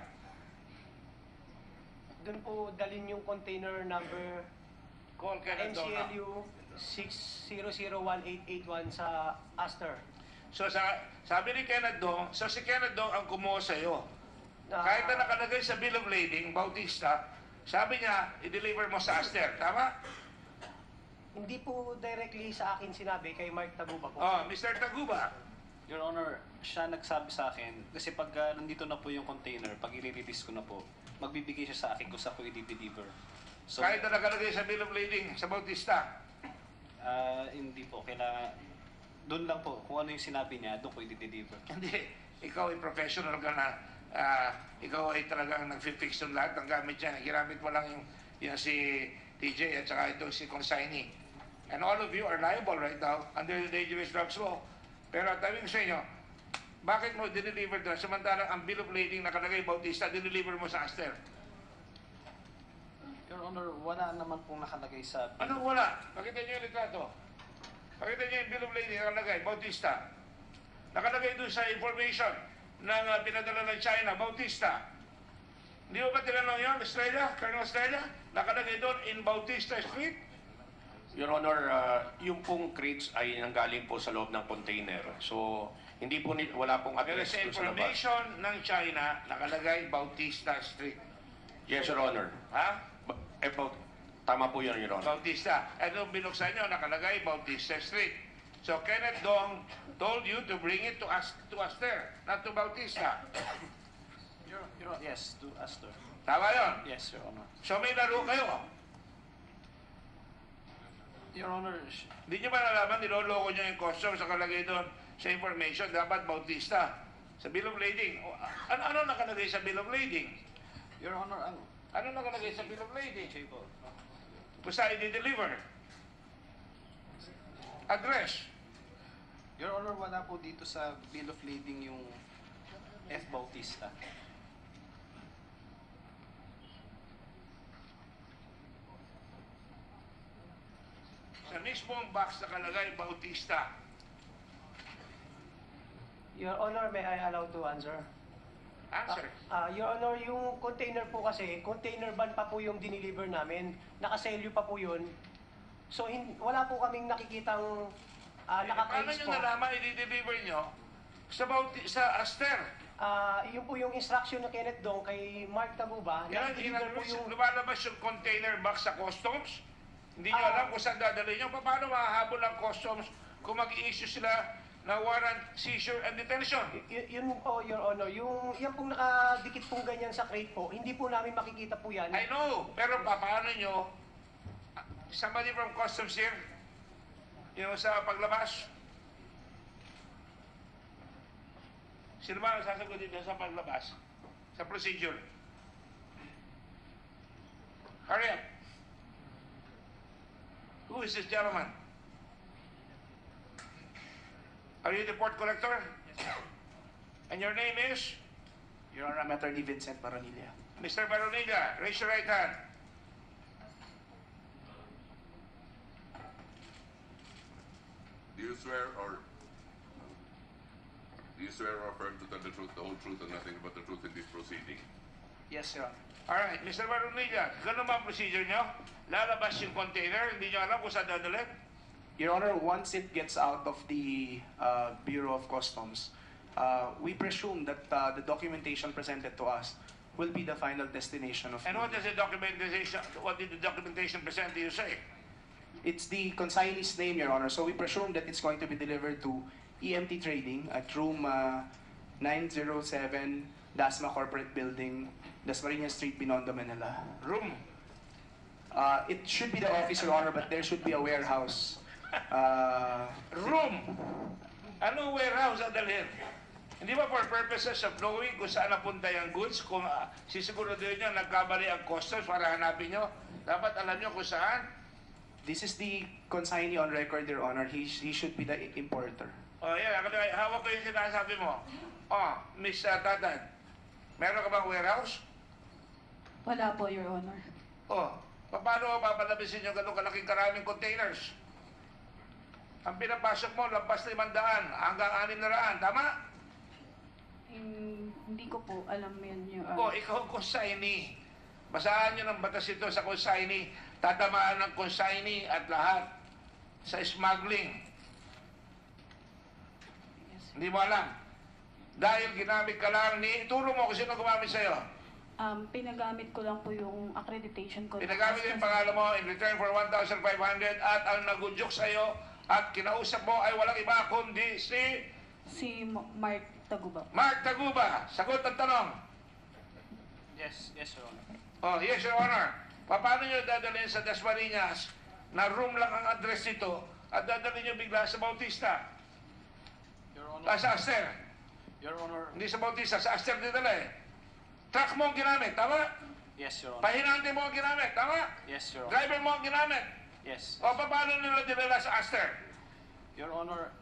L: dun po dalhin yung container number
A: Call Kenneth Dong na.
L: NCLU 6001881 sa Astor.
A: So sabi ni Kenneth Dong, so si Kenneth Dong ang kumuha sa'yo. Kahit na nakalagay sa bill of lading, Bautista, sabi niya, i-deliver mo sa Aster. Tama?
L: Hindi po directly sa akin sinabi, kay Mark Taguba po.
A: Oh, Mr. Taguba.
T: Your Honor, siya nagsabi sa akin, kasi pag nandito na po yung container, pag i-release ko na po, magbibigay siya sa akin kung saan ko i-deliver. So,
A: Kahit na nakalagay sa bill of lading sa Bautista.
T: hindi po, kailangan, doon lang po, kung ano yung sinabi niya, doon ko i-deliver.
A: Hindi. Ikaw ay professional ka na. Ikaw ay talagang nag-fix ng lahat ng gamit yan. Ginamit mo lang yung si TJ at saka itong si consignee. And all of you are liable right now under the dangerous drugs law. Pero tawin ko sa inyo, bakit mo dineliver doon? Samantalang ang bill of lading nakalagay Bautista, dineliver mo sa Aster.
T: Your Honor, wala naman pong nakalagay sa...
A: Anong wala? Pakita niyo yung litrato. Pakita niyo yung bill of lading nakalagay, Bautista. Nakalagay doon sa information ng pinadala ng China, Bautista. Hindi mo ba tinanong yun, Estrella, Colonel Estrella? Nakalagay doon in Bautista Street?
N: Your Honor, yung pong crates ay nanggaling po sa loob ng container. So, hindi po wala pong
A: Pero
N: address
A: sa
N: doon sa labas.
A: information ng China, nakalagay Bautista Street.
N: Yes, Your Honor.
A: Ha?
N: Tama po yun, Your Honor.
A: Bautista. At nung binuksan nyo, nakalagay Bautista Street. So Kenneth Dong told you to bring it to Aster, not to Bautista.
T: Yes, to Astor.
A: Tama yun?
T: Yes, Your Honor.
A: So may laro kayo.
T: Your Honor,
A: Hindi nyo ba nalaman, niloloko nyo yung customs sa kalagay doon sa information, dapat Bautista. Sa bill of lading. Ano nakalagay sa bill of lading?
T: Your Honor,
A: Ano nakalagay sa bill of lading? Kung saan i-deliver? Address?
T: Your Honor, wala po dito sa bill of lading yung F. Bautista.
A: Sa mismong box nakalagay Bautista.
L: Your Honor, may I allow to answer?
A: Answer.
L: Your Honor, yung container po kasi, container van pa po yung dineliver namin. Nakaselyo pa po yun. So, wala po kaming nakikitang
A: Paano
L: naka-crates
A: nyo
L: po.
A: nalaman i-deliver nyo sa Aster?
L: Yun po yung instruction na Kenneth Dong kay Mark Taguba.
A: Yan,
L: Na-deliver po yung...
A: lumalabas yung container box sa customs. Hindi nyo alam kung saan dadalhin nyo. Paano mahahabol ang customs kung mag-i-issue sila na warrant, seizure, and detention?
L: Yun po, Your Honor. Yan pong nakadikit pong ganyan sa crate po, hindi po namin makikita po yan.
A: I know, pero paano nyo, somebody from customs here, yung sa paglabas, sino ba ang sasagot dito sa paglabas? Sa procedure? Hurry up. Who is this gentleman? Are you the port collector? Yes, sir. And your name is?
U: Your Honor, I'm Attorney Vincent Baronilla.
A: Mr. Baronilla, raise your right hand.
V: Do you swear or affirm to tell the truth, the whole truth, and nothing but the truth in this proceeding?
U: Yes, Your Honor.
A: Alright, Mr. Baronilla, ganun ba ang procedure nyo? Lalabas yung container, hindi nyo alam kung saan dadalhin?
U: Your Honor, once it gets out of the Bureau of Customs, we presume that the documentation presented to us will be the final destination of.
A: And what did the documentation present to you say?
U: It's the consignee's name, Your Honor. So we presume that it's going to be delivered to EMT Trading at room 907 Dasma Corporate Building, Dasmariñas Street, Binondo, Manila.
A: Room?
U: It should be the office, Your Honor, but there should be a warehouse.
A: Room? Anong warehouse ang dalhin? Hindi ba for purposes of knowing kung saan napunta yung goods, kung sisiguraduhin nyo nagkamali ang customs para hanapin nyo, dapat alam nyo kung saan?
U: This is the consignee on record, Your Honor. He should be the importer.
A: Oh, yeah. Hawak ko yung sinasabi mo. Oh, Miss Tatan, meron ka bang warehouse?
K: Wala po, Your Honor.
A: Oh, paano mo papalabisin yung ganun kalaking karaming containers? Ang pinapasok mo, lampas 500 hanggang 600, tama?
K: Hindi ko po alam yan, Your
A: O,
K: Honor.
A: ikaw ang consignee. Basahan nyo ng batas ito sa consignee. Tatamaan ng consignee at lahat sa smuggling. Hindi mo alam. Dahil ginamit ka lang ni... Ituro mo kung sino gumamit sa'yo.
K: Pinagamit ko lang po yung accreditation ko.
A: Pinagamit yung pangalan mo in return for 1,500 at ang nagudyok sa'yo at kinausap mo ay walang iba kundi
K: si Mark Taguba.
A: Mark Taguba. Sagot ang tanong.
T: Yes, Your Honor.
A: Oh, yes, Your Honor. Paano nyo dadalhin sa Dasmariñas na room lang ang address nito at dadalhin nyo bigla sa Bautista?
T: Your Honor.
A: Sa Aster.
T: Your Honor.
A: Hindi sa Bautista, sa Aster dinala eh. Truck mo ang ginamit, tama?
T: Yes, Your Honor.
A: Pahinante mo ang ginamit, tama?
T: Yes, Your Honor.
A: Driver mo ang ginamit.
T: Yes.
A: O paano nila dinala sa Aster?
T: Your Honor,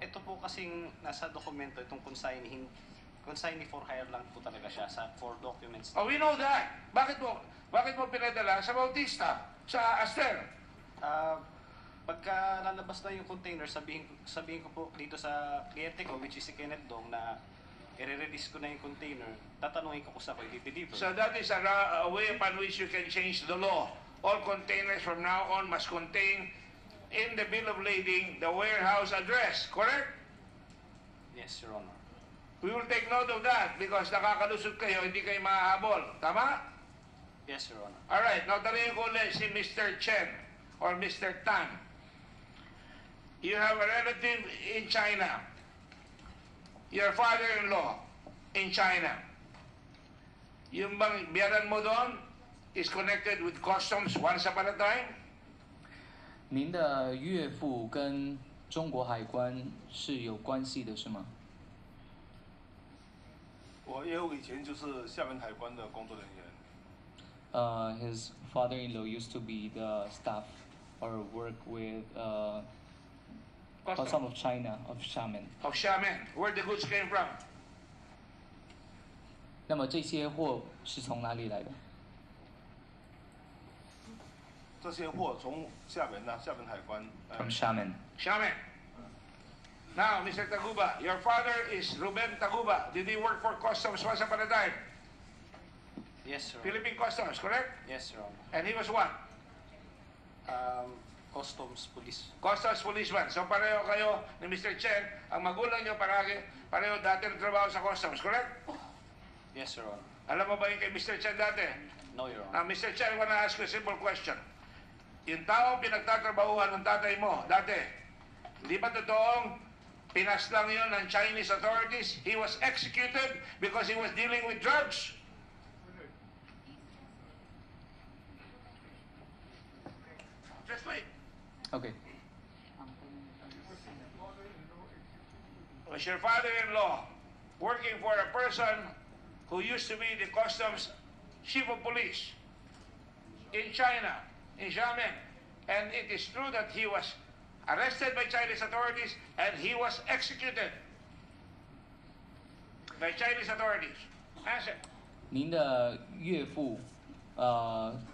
T: ito po kasing nasa dokumento, itong consignee for hire lang po talaga siya for documents.
A: Oh, we know that. Bakit mo pinadala sa Bautista, sa Aster?
T: Pagka lalabas na yung container, sabihin ko po dito sa kliyente ko, which is si Kenneth Dong, na i-release ko na yung container, tatanungin ko kung saan ko i-deliver.
A: So that is a way upon which you can change the law. All containers from now on must contain in the bill of lading the warehouse address, correct?
T: Yes, Your Honor.
A: We will take note of that because nakakalusot kayo, hindi kayo mahahabol. Tama?
T: Yes, Your Honor.
A: Alright, now tanongin ko ulit si Mr. Chen or Mr. Tan. You have a relative in China. Your father-in-law in China. Yung bang biyanan mo doon is connected with customs once upon a time?
O: 您的岳父跟中国海关是有关系的，是吗？
R: 我岳父以前就是厦门海关的工作人员。
O: His father-in-law used to be the staff or work with Custom of China of Xiamen.
A: Of Xiamen, where the goods came from?
O: 那么这些货是从哪里来的？
R: 这些货从厦门厦门海关。
O: From Xiamen.
A: Xiamen. Now, Mr. Taguba, your father is Ruben Taguba. Did he work for customs once upon a time?
T: Yes, Your Honor.
A: Philippine Customs, correct?
T: Yes, Your Honor.
A: And he was what?
T: Customs Police.
A: Customs policeman. So pareho kayo ni Mr. Chen, ang magulang nyo pareho dati nagtrabaho sa customs, correct?
T: Yes, Your Honor.
A: Alam mo ba yung kay Mr. Chen dati?
T: No, Your
A: Now,
T: Honor.
A: Mr. Chen, I want to ask you a simple question. Yung taong pinagtatrabahuhan ng tatay mo dati, hindi ba totoong pinas lang yun ng Chinese authorities? He was executed because he was dealing with drugs. Just wait.
O: Okay.
A: Was your father-in-law working for a person who used to be the customs chief of police in China, in Xiamen? And it is true that he was arrested by Chinese authorities and he was executed by Chinese authorities. Answer.
O: 您的岳父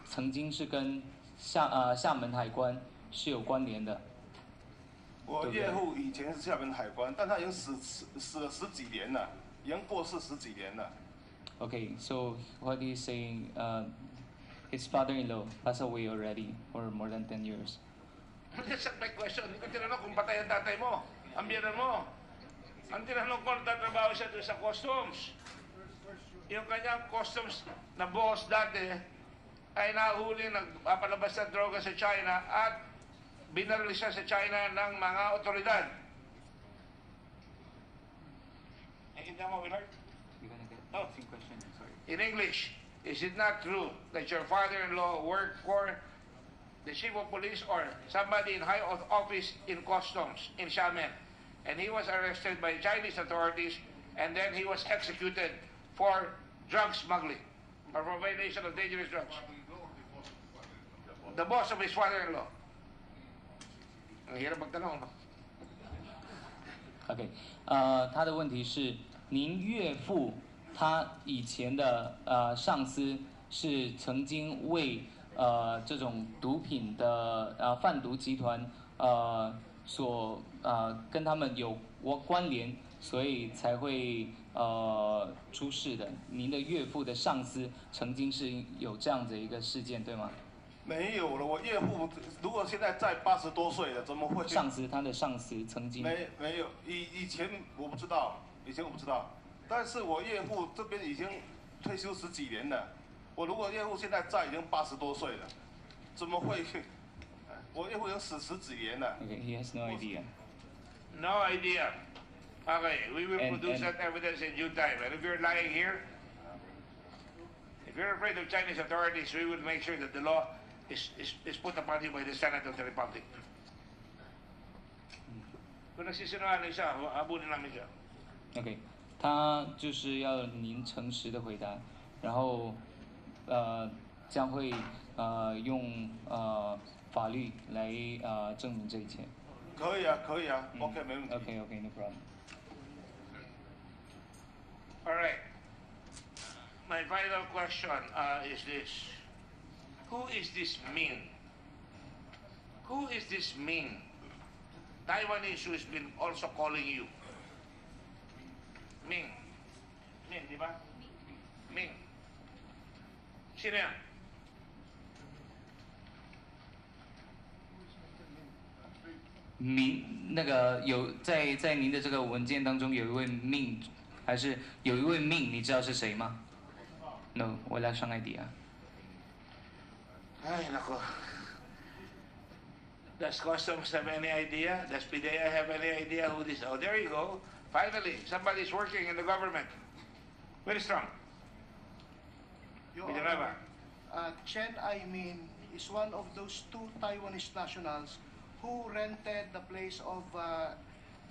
O: 曾经是跟厦门海关是有关联的。
R: 我岳父以前是厦门海关，但他已经死了十几年了，已经过世十几年了。
O: Okay, so what he's saying, his father-in-law passed away already for more than 10 years.
A: That's not my question. Hindi ko tinanong kung patay ang tatay mo, ang biyanan mo. Ang tinanong ko, nagtatrabaho siya doon sa customs. Yung kanyang customs na boss dati ay nahuli, nagpapalabas ng droga sa China at binaril siya sa China ng mga otoridad. Naintindihan mo, Willard? No. In English, is it not true that your father-in-law worked for the chief of police or somebody in high office in customs in Xiamen, and he was arrested by Chinese authorities, and then he was executed for drug smuggling or for violation of dangerous drugs? The boss of his father-in-law. Ang hirap magtanong, no?
O: OK，他的问题是，您岳父他以前的上司是曾经为这种毒品的贩毒集团跟他们有关联，所以才会出事的。您的岳父的上司曾经是有这样的一个事件，对吗？
R: 没有了，我岳父如果现在在80多岁了，怎么会？
O: 他的上司曾经
R: 没有，以前我不知道，但是我岳父这边已经退休10几年了。我如果岳父现在在，已经80多岁了，怎么会？我岳父已经死10几年了。
O: Okay, he has no idea.
A: No idea. Okay, we will produce that evidence in due time. And if you're lying here, if you're afraid of Chinese authorities, we will make sure that the law is put upon you by the Senate of the Republic. Kung nagsisinungaling siya, abunin namin siya.
O: OK， 他就是要您诚实的回答，然后将会用法律来证明这一切。
R: 可以啊，OK， 没问题。
O: OK， no problem.
A: All right. My final question is this. Who is this Ming? Who is this Ming? Taiwanese who has been also calling you. Ming. Ming, di ba? Ming. Sino yan?
O: 那个在您的这个文件当中有一位命，还是有一位命？你知道是谁吗 ？No， wala siyang idea.
A: Ay, nako. Does Customs have any idea? Does PDEA have any idea who this? Oh, there you go. Finally, somebody's working in the government. Very strong.
D: Your Honor, Chen Ai-min is one of those 2 Taiwanese nationals who rented the place of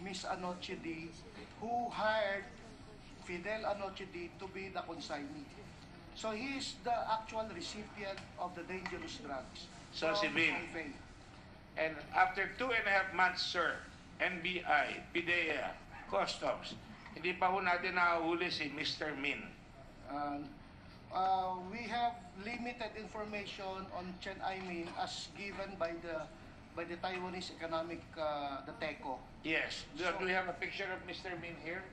D: Miss Anoche D, who hired Fidel Anoche D to be the consignee. So he is the actual recipient of the dangerous drugs.
A: So si Vin. And after 2.5 months, sir, NBI, PDEA, Customs, hindi pa ho natin nakahuli si Mr. Min.
D: We have limited information on Chen Ai-min as given by the Taiwanese Economic, the TECO.
A: Yes. Do we have a picture of Mr. Min here?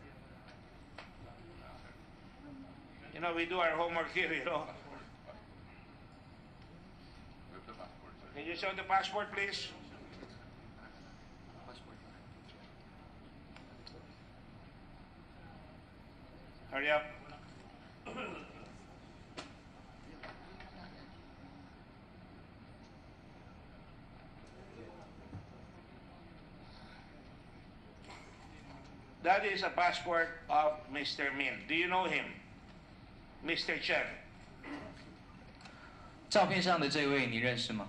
A: You know, we do our homework here, you know. Can you show the passport, please? Hurry up. That is a passport of Mr. Min. Do you know him? Mr. Chen.
O: 照片上的这位你认识吗？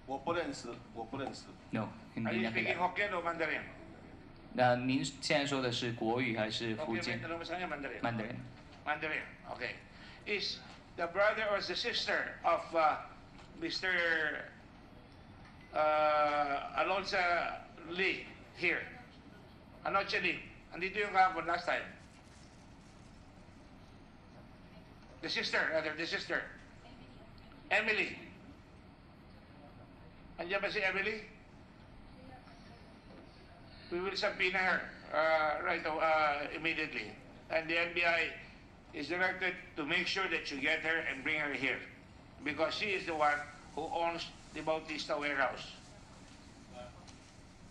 R: 我不认识。
O: No，
A: Are you speaking Hokkien or Mandarin?
O: 那您现在说的是国语还是福建
A: ？Mandarin. Mandarin. Okay. Is the brother or the sister of Mr. Alonso Lee here? Anoche Lee. Andito yung kahapon last time. The sister. Emily. Andiyan ba si Emily? We will subpoena her immediately. And the NBI is directed to make sure that you get her and bring her here. Because she is the one who owns the Bautista warehouse.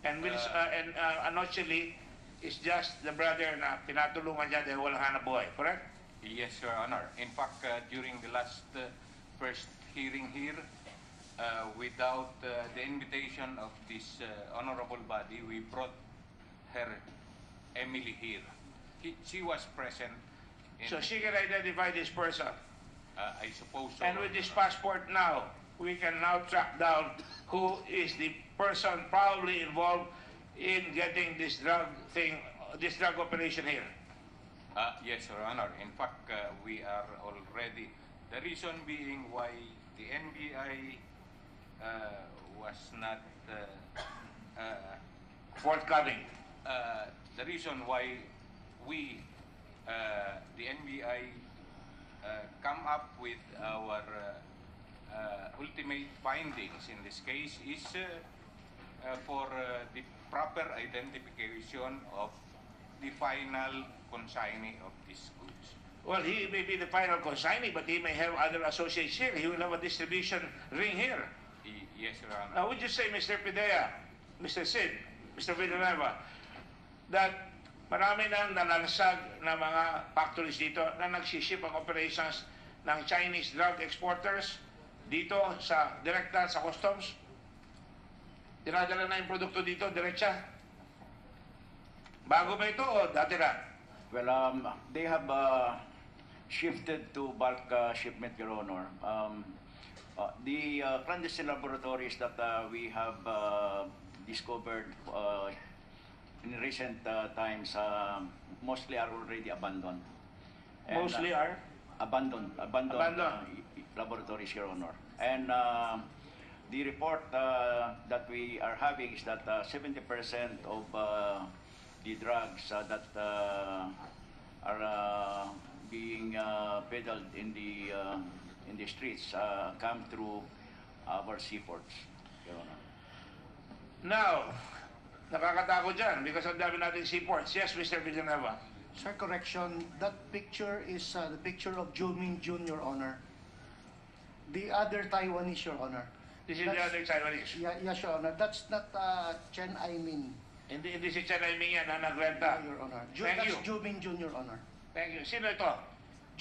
A: And Anoche Lee is just the brother na pinatulungan niya dahil walang hanap buhay. Correct?
B: Yes, Your Honor. In fact, during the last first hearing here, without the invitation of this honorable body, we brought her, Emily, here. She was present.
A: So she can identify this person?
B: I suppose so.
A: And with this passport now, we can now track down who is the person probably involved in getting this drug operation here.
B: Yes, Your Honor. In fact, we are already. The reason being why the NBI was not
A: forthcoming.
B: The reason why we, the NBI, come up with our ultimate findings in this case is for the proper identification of the final consignee of these goods.
A: Well, he may be the final consignee, but he may have other associates here. He will have a distribution ring here.
B: Yes, Your Honor.
A: Now, would you say, Mr. Pidea, Mr. Sid, Mr. Villanueva, that marami nang nalalasag na mga factories dito na nagsiship ang operations ng Chinese drug exporters dito sa direkta sa customs? Dinadala na yung produkto dito, diretsa? Bago ba ito o dati na?
E: Well, they have shifted to bulk shipment, Your Honor. The clandestine laboratories that we have discovered in recent times mostly are already abandoned. And,
A: Mostly are?
E: Abandoned laboratories, Your Honor. And the report that we are having is that 70% of the drugs that are being peddled in the streets come through our seaports, Your Honor.
A: Now, nakakatakot dyan because ang dami nating seaports. Yes, Mr. Villanueva.
D: Sir, correction. That picture is the picture of Jumin Jun, Your Honor. The other Taiwanese, Your Honor.
A: This is the other Taiwanese.
D: Yes, Your Honor. That's not Chen Aimin.
A: Hindi si Chen Aimin yan na nagrenta.
D: Your Honor.
A: Thank you.
D: That's Jumin Jun, Your Honor.
A: Thank you. Sino ito?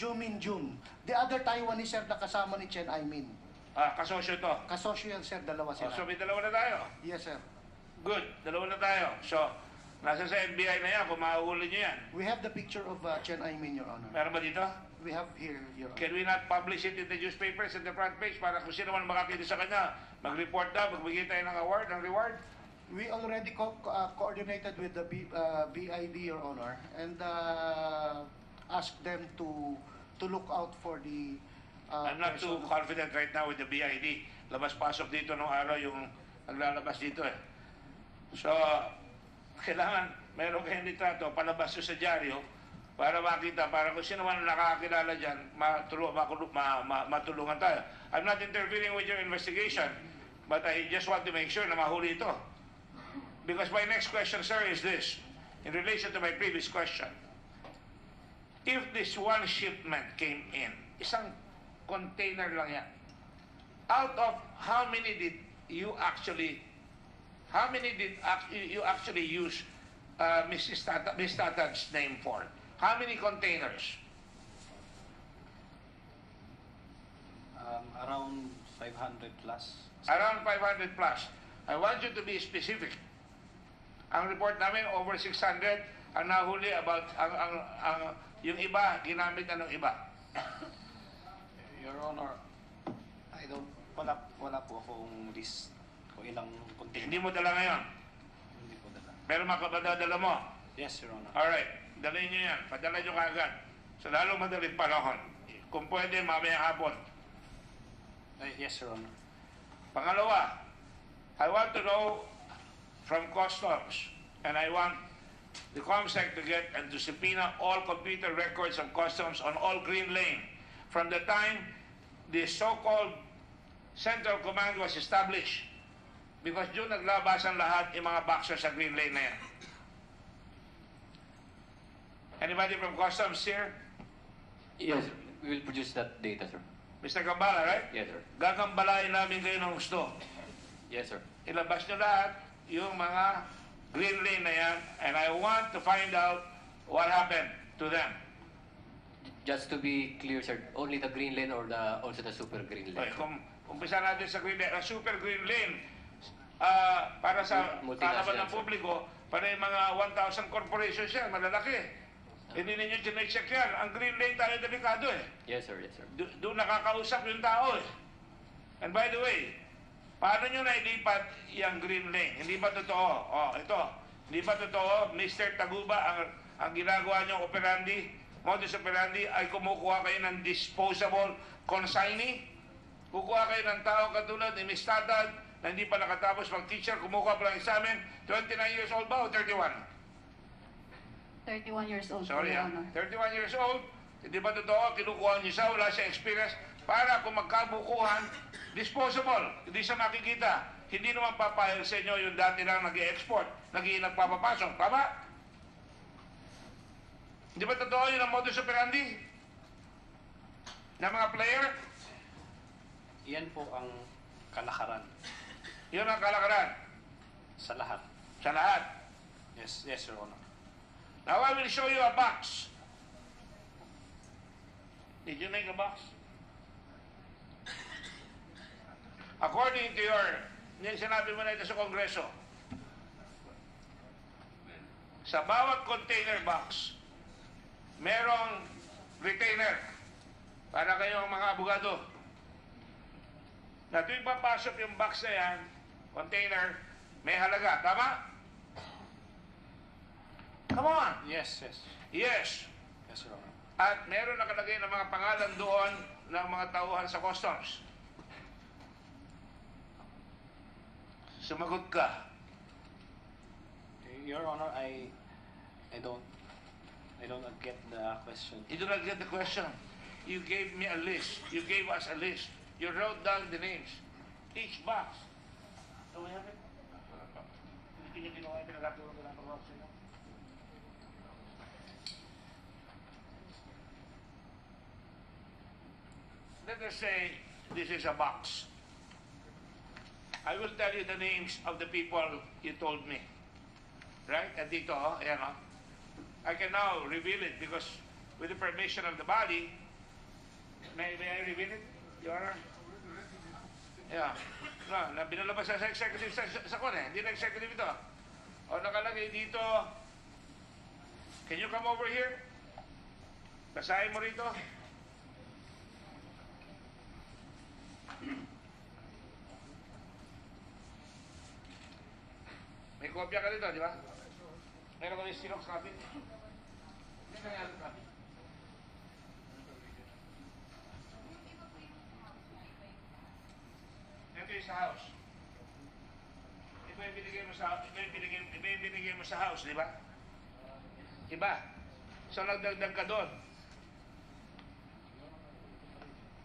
D: Jumin Jun. The other Taiwanese, sir, na kasama ni Chen Aimin.
A: Kasosyo ito.
D: Kasosyo yan, sir. Dalawa sila.
A: So may dalawa na tayo.
D: Yes, sir.
A: Good. Dalawa na tayo. So, nasa sa NBI na yan kung mahuhuli nyo yan.
D: We have the picture of Chen Aimin, Your Honor.
A: Meron ba dito?
D: We have here, Your Honor.
A: Can we not publish it in the newspapers in the front page para kung sino man makakita sa kanya, mag-report na, magbigay tayo ng award, ng reward?
D: We already coordinated with the BID, Your Honor, and asked them to look out for the
A: I'm not too confident right now with the BID. Labas-pasok dito nung araw yung naglalabas dito eh. So, kailangan meron kayong litrato, palabas sa dyaryo para makita, para kung sino man nakakakilala dyan, matulungan tayo. I'm not interfering with your investigation, but I just want to make sure na mahuli ito. Because my next question, sir, is this, in relation to my previous question. If this one shipment came in, isang container lang yan, out of how many did you actually use Miss Tatad's name for? How many containers?
T: Around 500 plus.
A: Around 500 plus. I want you to be specific. Ang report namin, over 600, ang nahuli about, yung iba, ginamit na ng iba.
T: Your Honor, wala po akong list kung ilang container.
A: Hindi mo dala ngayon?
T: Hindi po dala.
A: Pero makabadadala mo?
T: Yes, Your Honor.
A: Alright, dalhin nyo yan. Padala nyo kaagad. Sa lalong madaling panahon. Kung pwede, mamaya hapon.
T: Yes, Your Honor.
A: Pangalawa, I want to know from Customs, and I want the COMSEC to get and to subpoena all computer records of Customs on all Green Lane from the time the so-called Central Command was established. Because doon naglabasan lahat yung mga boxers sa Green Lane na yan. Anybody from Customs here?
C: Yes, we will produce that data, sir.
A: Mr. Gambala, right?
C: Yes, sir.
A: Gagambalain namin kayo ng gusto.
C: Yes, sir.
A: Ilabas nyo lahat yung mga Green Lane na yan, and I want to find out what happened to them.
C: Just to be clear, sir, only the green lane or also the super green lane?
A: Okay, kung umpisa natin sa Green Lane, Super Green Lane, para sa kaalaman ng publiko, para yung mga 1,000 corporations yan, malalaki. Hindi ninyo chinecheck yan. Ang Green Lane tayo delikado eh.
C: Yes, sir. Yes, sir.
A: Doon nakakausap yung tao eh. And by the way, paano nyo nailipat yung Green Lane? Hindi ba totoo? Oh, ito. Hindi ba totoo, Mr. Taguba, ang ginagawa nyo modus operandi ay kumukuha kayo ng disposable consignee? Kukuha kayo ng tao katulad ni Ms. Tatad na hindi pa nakatapos mag-teacher, kumukuha pa lang examen, 29 years old ba o 31?
K: 31 years old,
A: Sorry,
K: Your Honor.
A: 31 years old, hindi ba totoo, kinukuha niyo siya, wala siya experience, para kung magkabukuhan, disposable, hindi siya makikita. hindi naman papayag sa inyo yung dati lang nag-i-export, nagpapapasok. Tama? Di ba totoo yun ang modus operandi ng mga player?
T: Yan po ang kalakaran.
A: Yun ang kalakaran.
T: Sa lahat.
A: Sa lahat.
T: Yes, yes, Your Honor.
A: Now I will show you a box. Did you make a box? According to yung sinabi mo na ito sa Kongreso, sa bawat container box, merong retainer para kayong mga abogado. Na tuwing papasok yung box na yan, container, may halaga. Tama? Come on!
T: Yes, yes.
A: Yes.
T: Yes, Your Honor.
A: At meron nakalagay ng mga pangalan doon ng mga tauhan sa customs. Sumagot ka.
T: Your Honor, I don't get the question.
A: You do not get the question. You gave me a list. You gave us a list. You wrote down the names. Each box. Do we have it? Hindi ginawa yung pinagatulo ko ng pag-box nyo. Let us say this is a box. I will tell you the names of the people you told me. Right? And dito, ayan o. I can now reveal it because with the permission of the body, may I reveal it, Your Honor? Yeah. No, binalabas sa executive sa kwan eh. Hindi na executive ito. O nakalagay dito, can you come over here? Basahin mo rito. May kopya ka dito, di ba? Meron kami Xerox copy. Hindi ka nga copy. Ito yung sa house. Ito yung binigay mo sa house, di ba? Iba. So nagdagdag ka doon.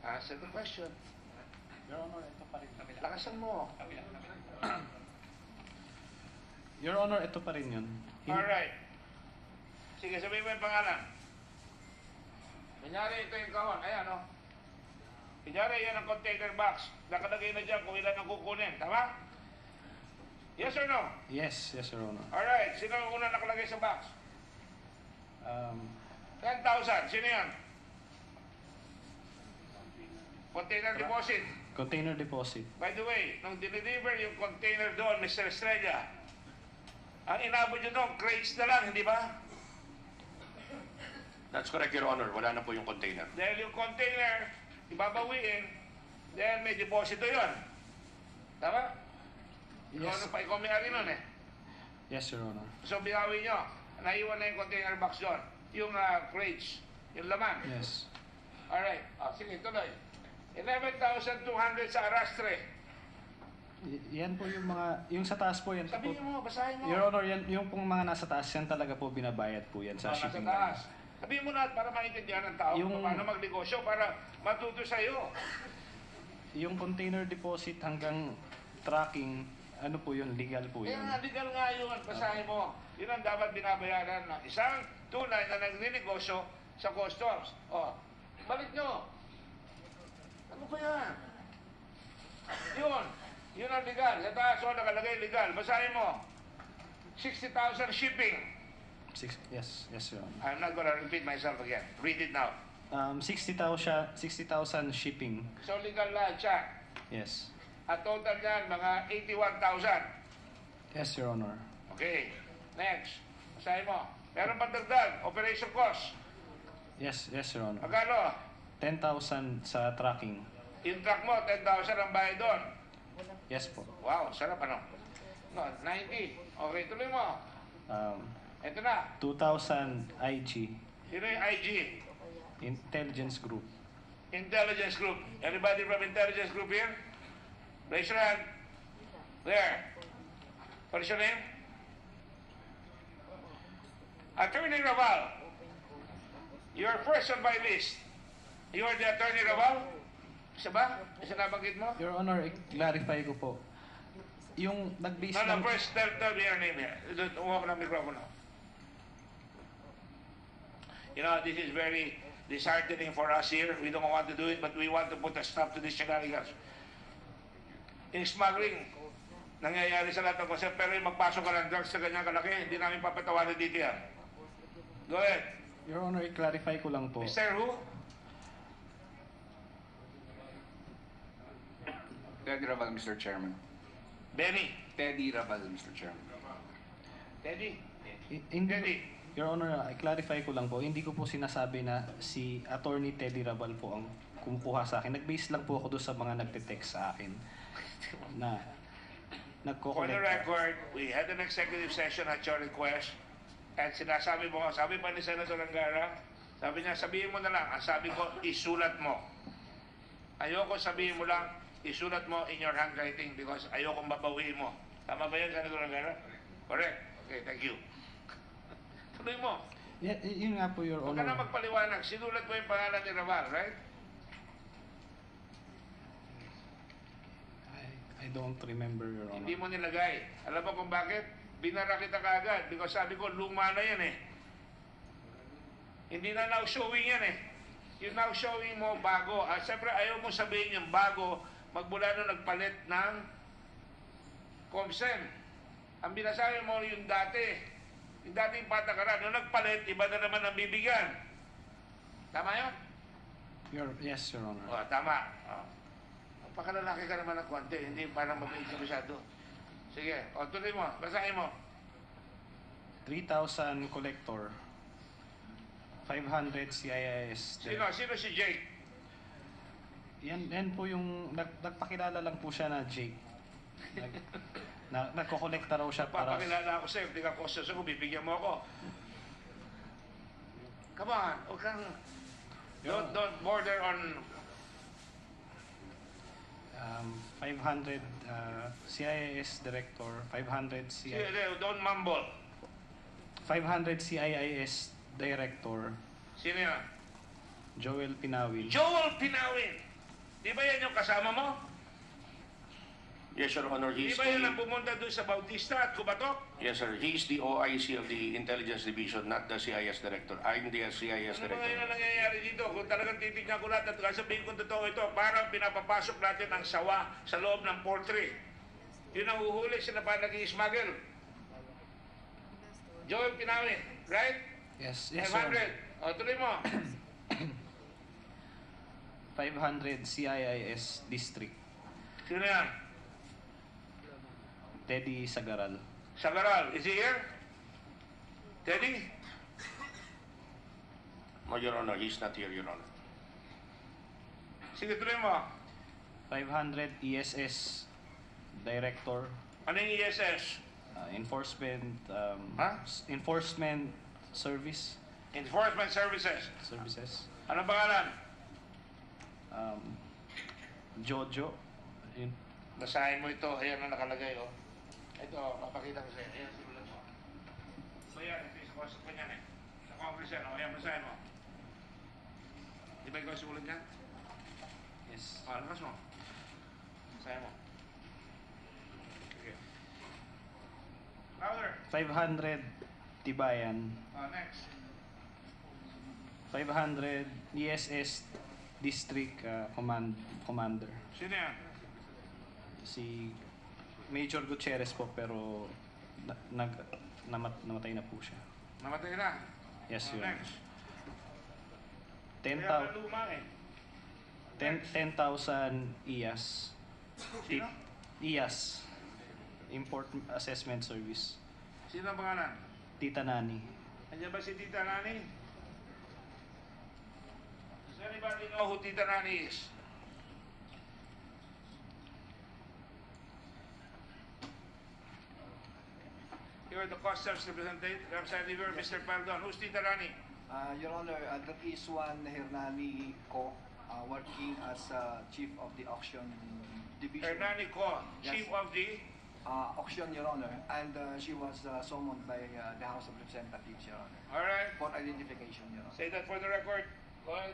A: Answer the question.
T: Your Honor, ito pa rin.
A: Lakasan mo.
T: Your Honor, ito pa rin yun.
A: Alright. Sige, sabihin mo yung pangalan. Kunyari, ito yung kahon. Ayan, o. Kunyari, yan ang container box. Nakalagay na dyan kung ilan ang kukunin. Tama? Yes or no?
T: Yes, yes, Your Honor.
A: Alright. Sino ang unang nakalagay sa box? 10,000. Sino yan? Container deposit.
T: Container deposit.
A: By the way, nung dinideliver yung container doon, Mr. Estrella, ang inabot nyo doon, crates na lang, hindi ba?
N: That's correct, Your Honor. Wala na po yung container.
A: Dahil yung container, ibabawiin, dahil may deposito yun. Tama?
T: Yes.
A: Ikaw may-ari nun eh.
T: Yes, Your Honor.
A: So, binawi nyo. Naiwan na yung container box doon. Yung crates, yung laman.
T: Yes.
A: Alright. Sige, tuloy. 11,200 sa arastre.
T: Yan po yung mga, yung sa taas po yan.
A: Sabihin mo, basahin mo.
T: Your Honor, yan, yung pong mga nasa taas yan talaga po binabayad po yan sa shipping
A: Nasa taas.
T: line.
A: Sabihin mo na para maintindihan ng tao
T: Yung-
A: paano magnegosyo para matuto sa'yo.
T: Yung container deposit hanggang tracking, ano po yun, legal po yun.
A: Kaya legal nga yun. Basahin mo. Yun ang dapat binabayaran ng isang tunay na nagninegosyo sa customs. Balik nyo. Ano ba yan? Yun. Yun ang legal. Sa taas, nakalagay legal. Basahin mo. 60,000 shipping.
T: Yes, Your Honor.
A: I'm not gonna repeat myself again. Read it now.
T: 60,000 shipping.
A: So legal lahat siya.
T: Yes.
A: At total niyan, mga 81,000.
T: Yes, Your Honor.
A: Okay. Next. Basahin mo. Meron pang dagdag. Operation cost.
T: Yes, Your Honor.
A: Magkano?
T: 10,000 sa tracking.
A: Yung truck mo, 10,000 ang bayad doon.
T: Yes po.
A: Wow, sarap ano? No, 90. Okay, tuloy mo. Ito na.
T: 2,000 IG.
A: Sino yung IG?
T: Intelligence Group.
A: Intelligence Group. Anybody from Intelligence Group here? Raise your hand. There. What is your name? Attorney Raval. You're first on my list. You are the Attorney Raval? Isa ba? Isa nabanggit mo?
T: Your Honor, i-clarify ko po. yung nag-base
A: No,
T: lang...
A: first tell me your name here. Umuha ko ng mikropono. You know, this is very disheartening for us here. We don't want to do it, but we want to put a stop to this shenanigans. In smuggling, nangyayari sa lahat ng concept, pero yung magpasok ka ng drugs sa ganyang kalaki, hindi namin papatawarin dito yan. Go ahead.
T: Your Honor, i-clarify ko lang po.
A: Mr. Who?
G: Teddy Raval, Mr. Chairman.
A: Benny.
G: Teddy Raval, Mr. Chairman.
A: Teddy.
T: Hindi, Your Honor, i-clarify ko lang po. Hindi ko po sinasabi na si Attorney Teddy Raval po ang kumukuha sa akin. Nag-base lang po ako doon sa mga nagte-text sa akin na
A: For the
T: nagko-collect.
A: record, we had an executive session at your request. At sinasabi mo, sabi pa ni Senator Angara, sabi niya, sabihin mo na lang. Ang sabi ko, isulat mo. Ayoko sabihin mo lang, isulat mo in your handwriting because ayoko mabawiin mo. Tama ba yan, Senator Angara? Correct. Okay, thank you. Tuloy mo.
T: Yun nga po, Your
A: Huwag ka
T: Honor.
A: na magpaliwanag. Sinulat mo yung pangalan ni Raval, right?
T: I don't remember, Your Honor.
A: Hindi mo nilagay. Alam mo kung bakit? Binara kita kaagad because sabi ko, luma na yan eh. Hindi na now showing yan eh. Yung now showing mo bago. Siyempre, ayaw mo sabihin yung bago magmula nung nagpalit ng Comsen. Ang binasabi mo yung dati. Yung dating patakaran. Nung nagpalit, iba na naman ang bibigyan. Tama yun?
T: Yes, Your Honor.
A: O, tama. Pakalalaki ka naman ng konti. Hindi parang mabait ka masyado. Sige. O, tuloy mo. Basahin mo.
T: 3,000 collector. 500 CIS.
A: Sino si Jake?
T: Yan po yung nagpakilala lang po siya na Jake. Nagko-collecta raw siya para...
A: Papakilala ako sa'yo. Hindi ka kostos ako. Bibigyan mo ako. Come on. Huwag kang... Don't border on...
T: 500 CIS director, 500 CIS...
A: Don't mumble.
T: 500 CIS director.
A: Sino yan?
T: Joel Pinawin.
A: Joel Pinawin! Di ba yan yung kasama mo?
N: Yes, Your Honor.
A: Di ba yan ang pumunta doon sa Bautista at Kubatok?
N: Yes, sir. He is the OIC of the Intelligence Division, not the CIS Director. I'm the CIS
A: Ano ba
N: Director.
A: ngayon ang nangyayari dito? Kung talagang titignan ko lahat at sabihin kong totoo ito, parang pinapapasok natin ang sawa sa loob ng poultry. Yun ang uhuli, sila pa nag-i-smuggle. Joel Pinawin, right?
T: Yes,
A: 500. O, tuloy mo.
T: 500 CIS district.
A: Sino yan?
T: Teddy Sagaral.
A: Sagaral, is he here? Teddy?
N: No, Your Honor. He's not here, Your Honor.
A: Sige, tuloy mo.
T: 500 ESS director.
A: Ano yung ESS?
T: Enforcement enforcement service.
A: Enforcement Services. Ano pangalan?
T: Jojo.
A: Basahin mo ito. Ayan ang nakalagay, oh. Ito, papakita ko sa'yo. Ayan, sinulat mo. So yan, ito yung sumasok ko niyan eh. Sa Congress yan, oh. Ayan, basahin mo. Di ba ikaw sulat niyan?
T: Yes.
A: Lakas mo. Basahin mo. Sige. Louder.
T: 500 Tibayan.
A: Next.
T: 500 ESS district commander.
A: Sino yan?
T: Si Major Gutierrez po, pero namatay na po siya.
A: Namatay na?
T: Yes, Your Honor.
A: Next.
T: 10,000 IAS.
A: Sino?
T: IAS. Import Assessment Service.
A: Sino ang pangalan?
T: Tita Nani.
A: Andiyan ba si Tita Nani? Does anybody know who Tita Nani is? You're the Customs Representative, Mr. Paldon. Who's Tita Nani?
F: Your Honor, that is one Hernani Ko, working as Chief of the Auction Division.
A: Hernani Ko, Chief of the...
F: Auction, Your Honor, and she was summoned by the House of Representatives, Your Honor.
A: All right.
F: For identification, Your Honor.
A: Say that for the record. Go ahead.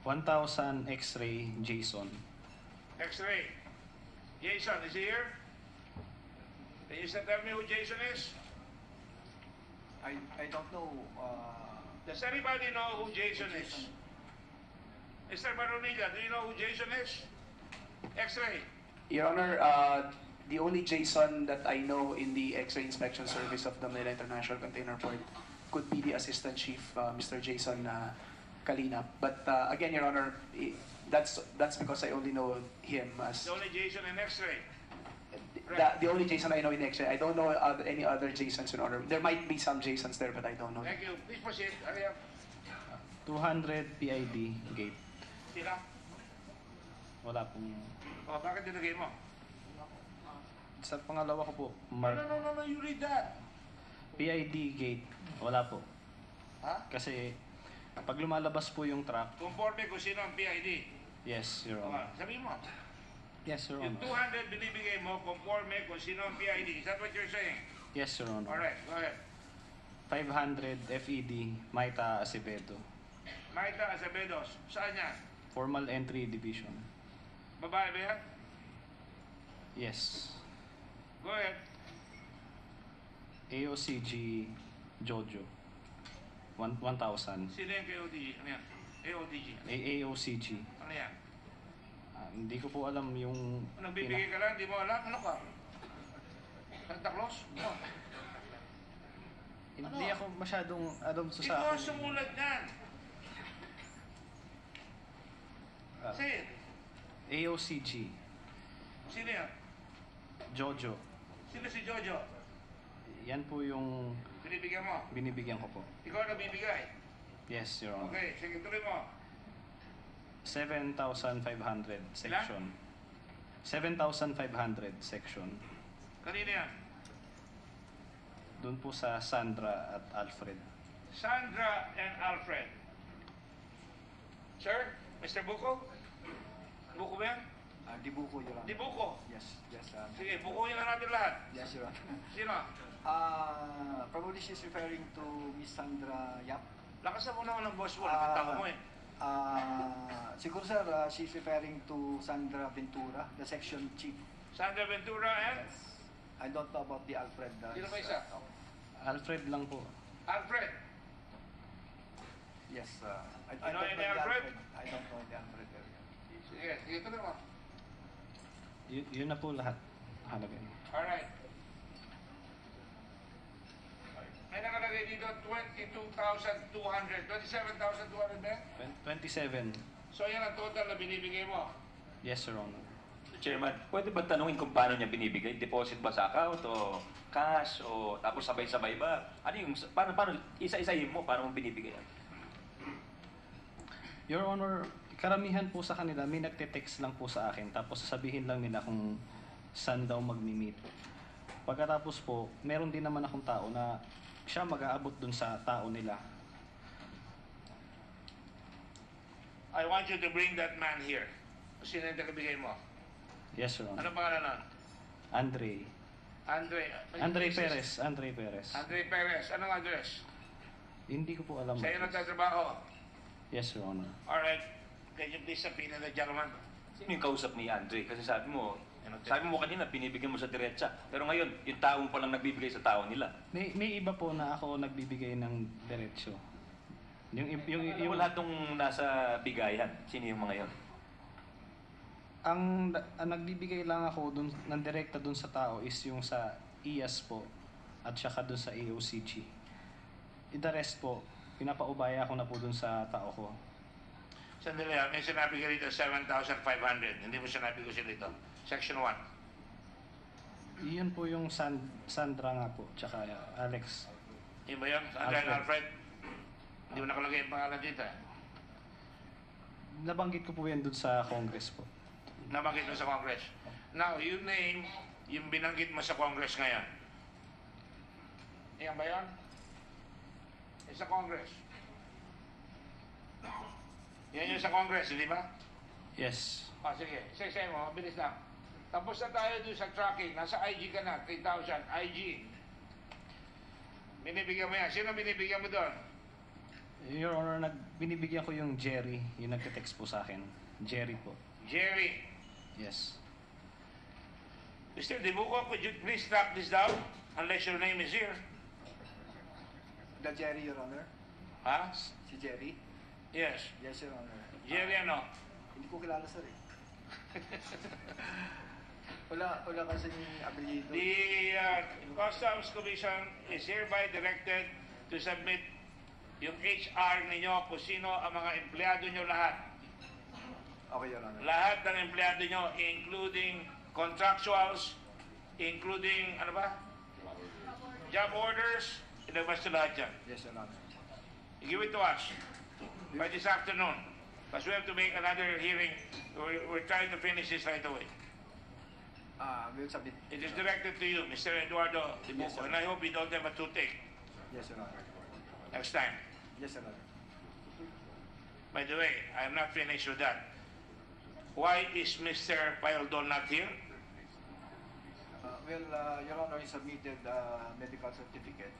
T: 1,000 X-ray Jason.
A: X-ray. Jason, is he here? Can you tell me who Jason is?
F: I don't know.
A: Does anybody know who Jason is? Mr. Baronilla, do you know who Jason is? X-ray.
U: Your Honor, the only Jason that I know in the X-ray inspection service of the Manila International Container Port could be the Assistant Chief, Mr. Jason Kalina. But again, Your Honor, that's because I only know him as
A: The only Jason in X-ray.
U: the only Jason I know in X-ray. I don't know any other Jasons, Your Honor. There might be some Jasons there, but I don't know.
A: Thank you. Please proceed. Hurry up.
T: 200 PID gate.
A: Sila?
T: Wala pong...
A: Oh, bakit dinagay mo?
T: Sa pangalawa ko po,
A: No, you read that.
T: PID gate. Wala po.
A: Ha?
T: Kasi pag lumalabas po yung truck,
A: Conforme kung sino ang PID.
T: yes, Your
A: Oh,
T: Honor.
A: sabihin mo.
T: Yes, Your
A: Yung
T: Honor.
A: 200 binibigay mo, conforme kung sino ang PID. Is that what you're saying?
T: Yes, Your Honor.
A: Alright, go ahead.
T: 500 FED, Maita Acevedo.
A: Maita Acevedos. Saan yan?
T: Formal Entry Division.
A: Babae ba yan?
T: Yes.
A: Go ahead.
T: AOCG Jojo. 1,000.
A: Sino yung KODG? Ano yan? AODG.
T: AOCG.
A: Ano yan?
T: Hindi ko po alam yung...
A: Nagbibigay ka lang, di mo alam. Ano ka? Santa Claus? Ano?
T: Hindi ako masyadong alam sa
A: Ikaw ang
T: akin.
A: sumulat yan. Say it.
T: AOCG.
A: Sino yan?
T: Jojo.
A: Sino si Jojo?
T: Yan po yung
A: Binibigyan mo?
T: binibigyan ko po.
A: Ikaw ang nabibigay?
T: Yes, Your Honor.
A: Okay, sige, tuloy mo.
T: 7,500 section. 7,500 section.
A: Kanina yan?
T: Doon po sa Sandra at Alfred.
A: Sandra and Alfred. Sir? Mr. Buko? Buko ba yan?
F: Di Buko, Your Honor.
A: Di Buko?
F: Yes, yes.
A: Sige, bukuhin na natin lahat.
F: Yes, Your Honor.
A: Sino?
F: Probably she's referring to Miss Sandra Yap.
A: Lakasan mo naman ng boss mo, nakatawa mo eh.
F: Siguro sir, she's referring to Sandra Ventura, the section chief.
A: Sandra Ventura and?
F: I don't know about the Alfred.
A: Sino ba isa?
T: Alfred lang po.
A: Alfred?
F: Yes, I
A: You know
F: don't
A: any
F: know the
A: Alfred?
F: I don't know the Alfred area.
A: Sige, sige, tuloy mo.
T: Yun na po lahat. Halaga.
A: Alright. May nakalagay dito 22,200. 27,200 ba?
T: 27.
A: So yan ang total na binibigay mo.
T: Yes, Your Honor.
I: Chairman, pwede ba tanungin kung paano niya binibigay? Deposit ba sa account o cash o tapos sabay-sabay ba? Ano yung, paano isa-isahin mo, paano mo binibigay?
T: Your Honor, karamihan po sa kanila, may nagte-text lang po sa akin tapos sasabihin lang nila kung saan daw magmi-meet. Pagkatapos po, meron din naman akong tao na siya mag-aabot dun sa tao nila.
A: I want you to bring that man here. Sino yung tagabigay mo?
T: Yes, Your Honor.
A: Ano pangalan nun?
T: Andre. Andre Perez. Andre Perez.
A: Andre Perez. Anong address?
T: Hindi ko po alam.
A: Sa'yo nagtatrabaho?
T: Yes, Your Honor.
A: Alright. Can you please subpoena the gentleman?
I: Sino yung kausap ni Andre? Kasi sabi mo kanina, binibigyan mo sa diretsa. Pero ngayon, yung tao mo palang nagbibigay sa tao nila.
T: May iba po na ako nagbibigay ng diretsyo.
I: Yung lahat ng nasa bigayan, sino yung mga yon?
T: Ang nagbibigay lang ako dun, ng direkta dun sa tao is yung sa IAS po at saka dun sa AOCG. The rest po, pinapaubaya ko na po dun sa tao ko.
A: Sandali ha, may sinabi ka dito 7,500. Hindi mo sinabi ko sila dito. Section 1.
T: Iyon po yung Sandra nga po, tsaka Alex.
A: Yun ba yun? Sandra and Alfred? Hindi mo nakalagay yung pangalan dito eh.
T: Nabanggit ko po yan dun sa Congress po.
A: Nabanggit mo sa Congress. Now, you name yung binanggit mo sa Congress ngayon. Yan ba yun? Sa Congress. Yan yung sa Congress, hindi ba?
T: Yes.
A: Sige. Say mo, bilis lang. Tapos na tayo doon sa tracking. Nasa IG ka na, 3,000. IG. Binibigyan mo yan. Sino binibigyan mo doon?
T: Your Honor, binibigyan ko yung Jerry, yung nagte-text po sa akin. Jerry po.
A: Jerry.
T: Yes.
A: Mr. Dibuco, could you please track this down unless your name is here?
F: The Jerry, Your Honor.
A: Ha?
F: Si Jerry?
A: Yes.
F: Yes, Your Honor.
A: Jerry ano?
F: Hindi ko kilala, sir eh. wala kasi yung apelyido.
A: The Customs Commission is hereby directed to submit yung HR ninyo kung sino ang mga empleyado nyo lahat.
F: Okay, Your Honor.
A: Lahat ng empleyado nyo, including contractuals, including, ano ba? Job orders, ilabas nyo lahat dyan.
F: Yes, Your Honor.
A: Give it to us by this afternoon. Because we have to make another hearing. We're trying to finish this right away.
F: We'll submit.
A: It is directed to you, Mr. Eduardo Dibuco, and I hope you don't have a toothache
F: Yes, Your Honor.
A: next time.
F: Yes, Your Honor.
A: By the way, I'm not finished with that. Why is Mr. Paildon not here?
F: Your Honor, he submitted a medical certificate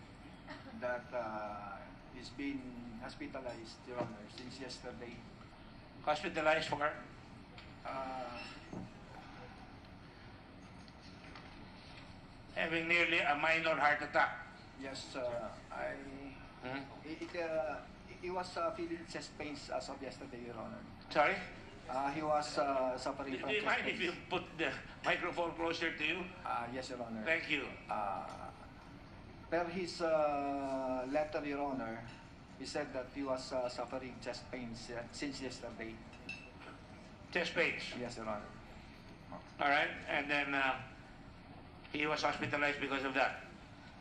F: that is being hospitalized, Your Honor, since yesterday.
A: Hospitalized for? Having nearly a minor heart attack.
F: Yes, he was feeling chest pains as of yesterday, Your Honor.
A: Sorry?
F: He was suffering from
A: Do you
F: chest
A: mind
F: pains.
A: if you put the microphone closer to you?
F: Yes, Your Honor.
A: Thank you.
F: Per his letter, Your Honor, he said that he was suffering chest pains since yesterday.
A: Chest pains?
F: Yes, Your Honor.
A: All right, and then he was hospitalized because of that.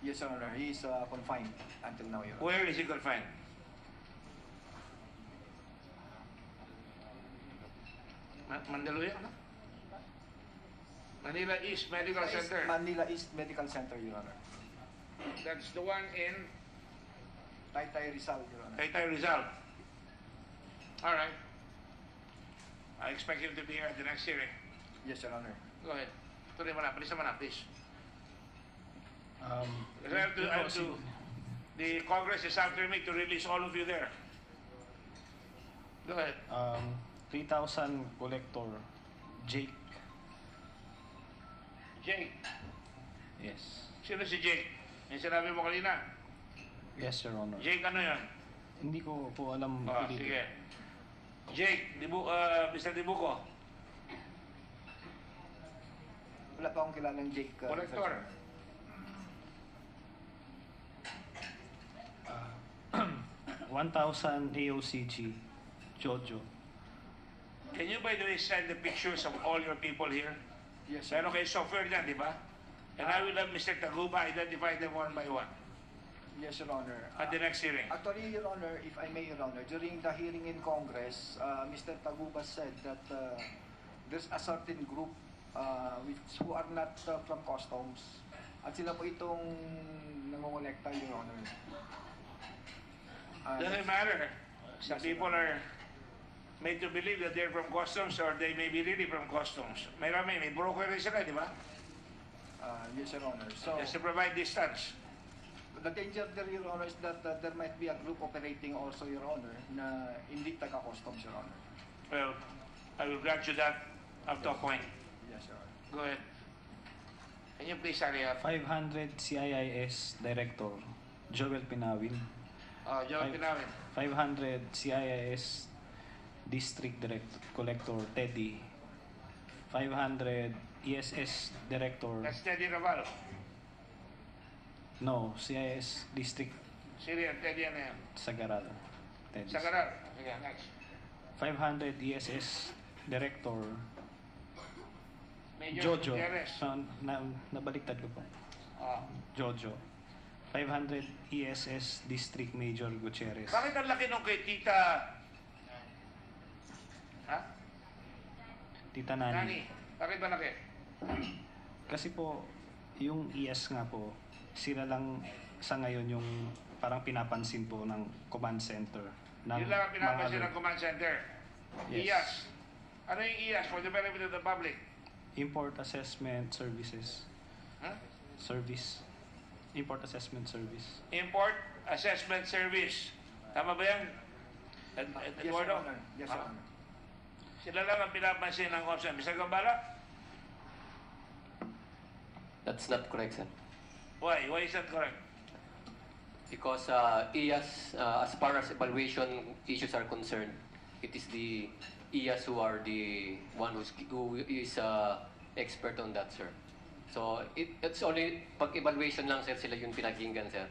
F: Yes, Your Honor. He is confined until now, Your Honor.
A: Where is he confined? Mandaluyong, no? Manila East Medical Center.
F: Manila East Medical Center, Your Honor.
A: That's the one in
F: Taytay Rizal, Your Honor.
A: Taytay Rizal. All right. I expect him to be here at the next hearing.
F: Yes, Your Honor.
A: Go ahead. Tuloy mo na. Palisan mo na, please. The Congress is after me to release all of you there. Go ahead.
T: 3,000 collector, Jake.
A: Jake.
T: Yes.
A: Sino si Jake? Yung sinabi mo kanina.
T: Yes, Your Honor.
A: Jake ano yun?
T: Hindi ko po alam.
A: Sige. Jake, Mr. Dibuco.
F: Wala pa akong kilalang Jake.
A: Collector.
T: 1,000 AOCG, Jojo.
A: Can you, by the way, send the pictures of all your people here?
F: Yes,
A: sir. Meron kayo software dyan, di ba? And I will have Mr. Taguba identify them one by one.
F: Yes, Your Honor.
A: At the next hearing.
F: Actually, Your Honor, if I may, Your Honor, during the hearing in Congress, Mr. Taguba said that there's a certain group who are not from customs. At sila po itong nangongolekta, Your Honor.
A: Doesn't matter. Some people are made to believe that they're from customs or they may be really from customs. May broker rin sila, di ba?
F: Yes, Your Honor. So,
A: just to provide distance.
F: The danger there, Your Honor, is that there might be a group operating also, Your Honor, na hindi taga-customs, Your Honor.
A: Well, I will grant you that up to a point.
F: Yes, Your Honor.
A: Go ahead. Can you please hurry up?
T: 500 CIIS Director, Joel Pinawin.
A: Joel Pinawin.
T: 500 CIIS District Collector, Teddy. 500 ESS Director.
A: That's Teddy Navarro.
T: No, CIS District
A: Sino yan? Teddy ano yan?
T: Sagaral. Teddy.
A: Sagaral. Sige, next.
T: 500 ESS Director.
A: Major
T: Jojo.
A: Gutierrez.
T: Nabaliktad ko po. Jojo. 500 ESS District Major Gutierrez.
A: Bakit ang laki nung kay Tita... Ha?
T: Tita Nani.
A: Nani. Bakit ba laki?
T: Kasi po, yung ES nga po, sila lang sa ngayon yung parang pinapansin po ng command center.
A: Yun lang ang pinapansin ng command center.
T: Yes.
A: IAS. Ano yung IAS for the benefit of the public?
T: Import Assessment Services.
A: Huh?
T: Service. Import Assessment Service.
A: Import Assessment Service. Tama ba yan?
F: Yes, Your Honor. Yes, Your Honor.
A: Sila lang ang pinapansin ng OPSEN. Mr. Gambala?
C: That's not correct, sir.
A: Why? Why is that correct?
C: Because IAS, as far as evaluation issues are concerned, it is the IAS who are the one who is expert on that, sir. So it's only pag evaluation lang, sir, sila yung pinakinggan, sir.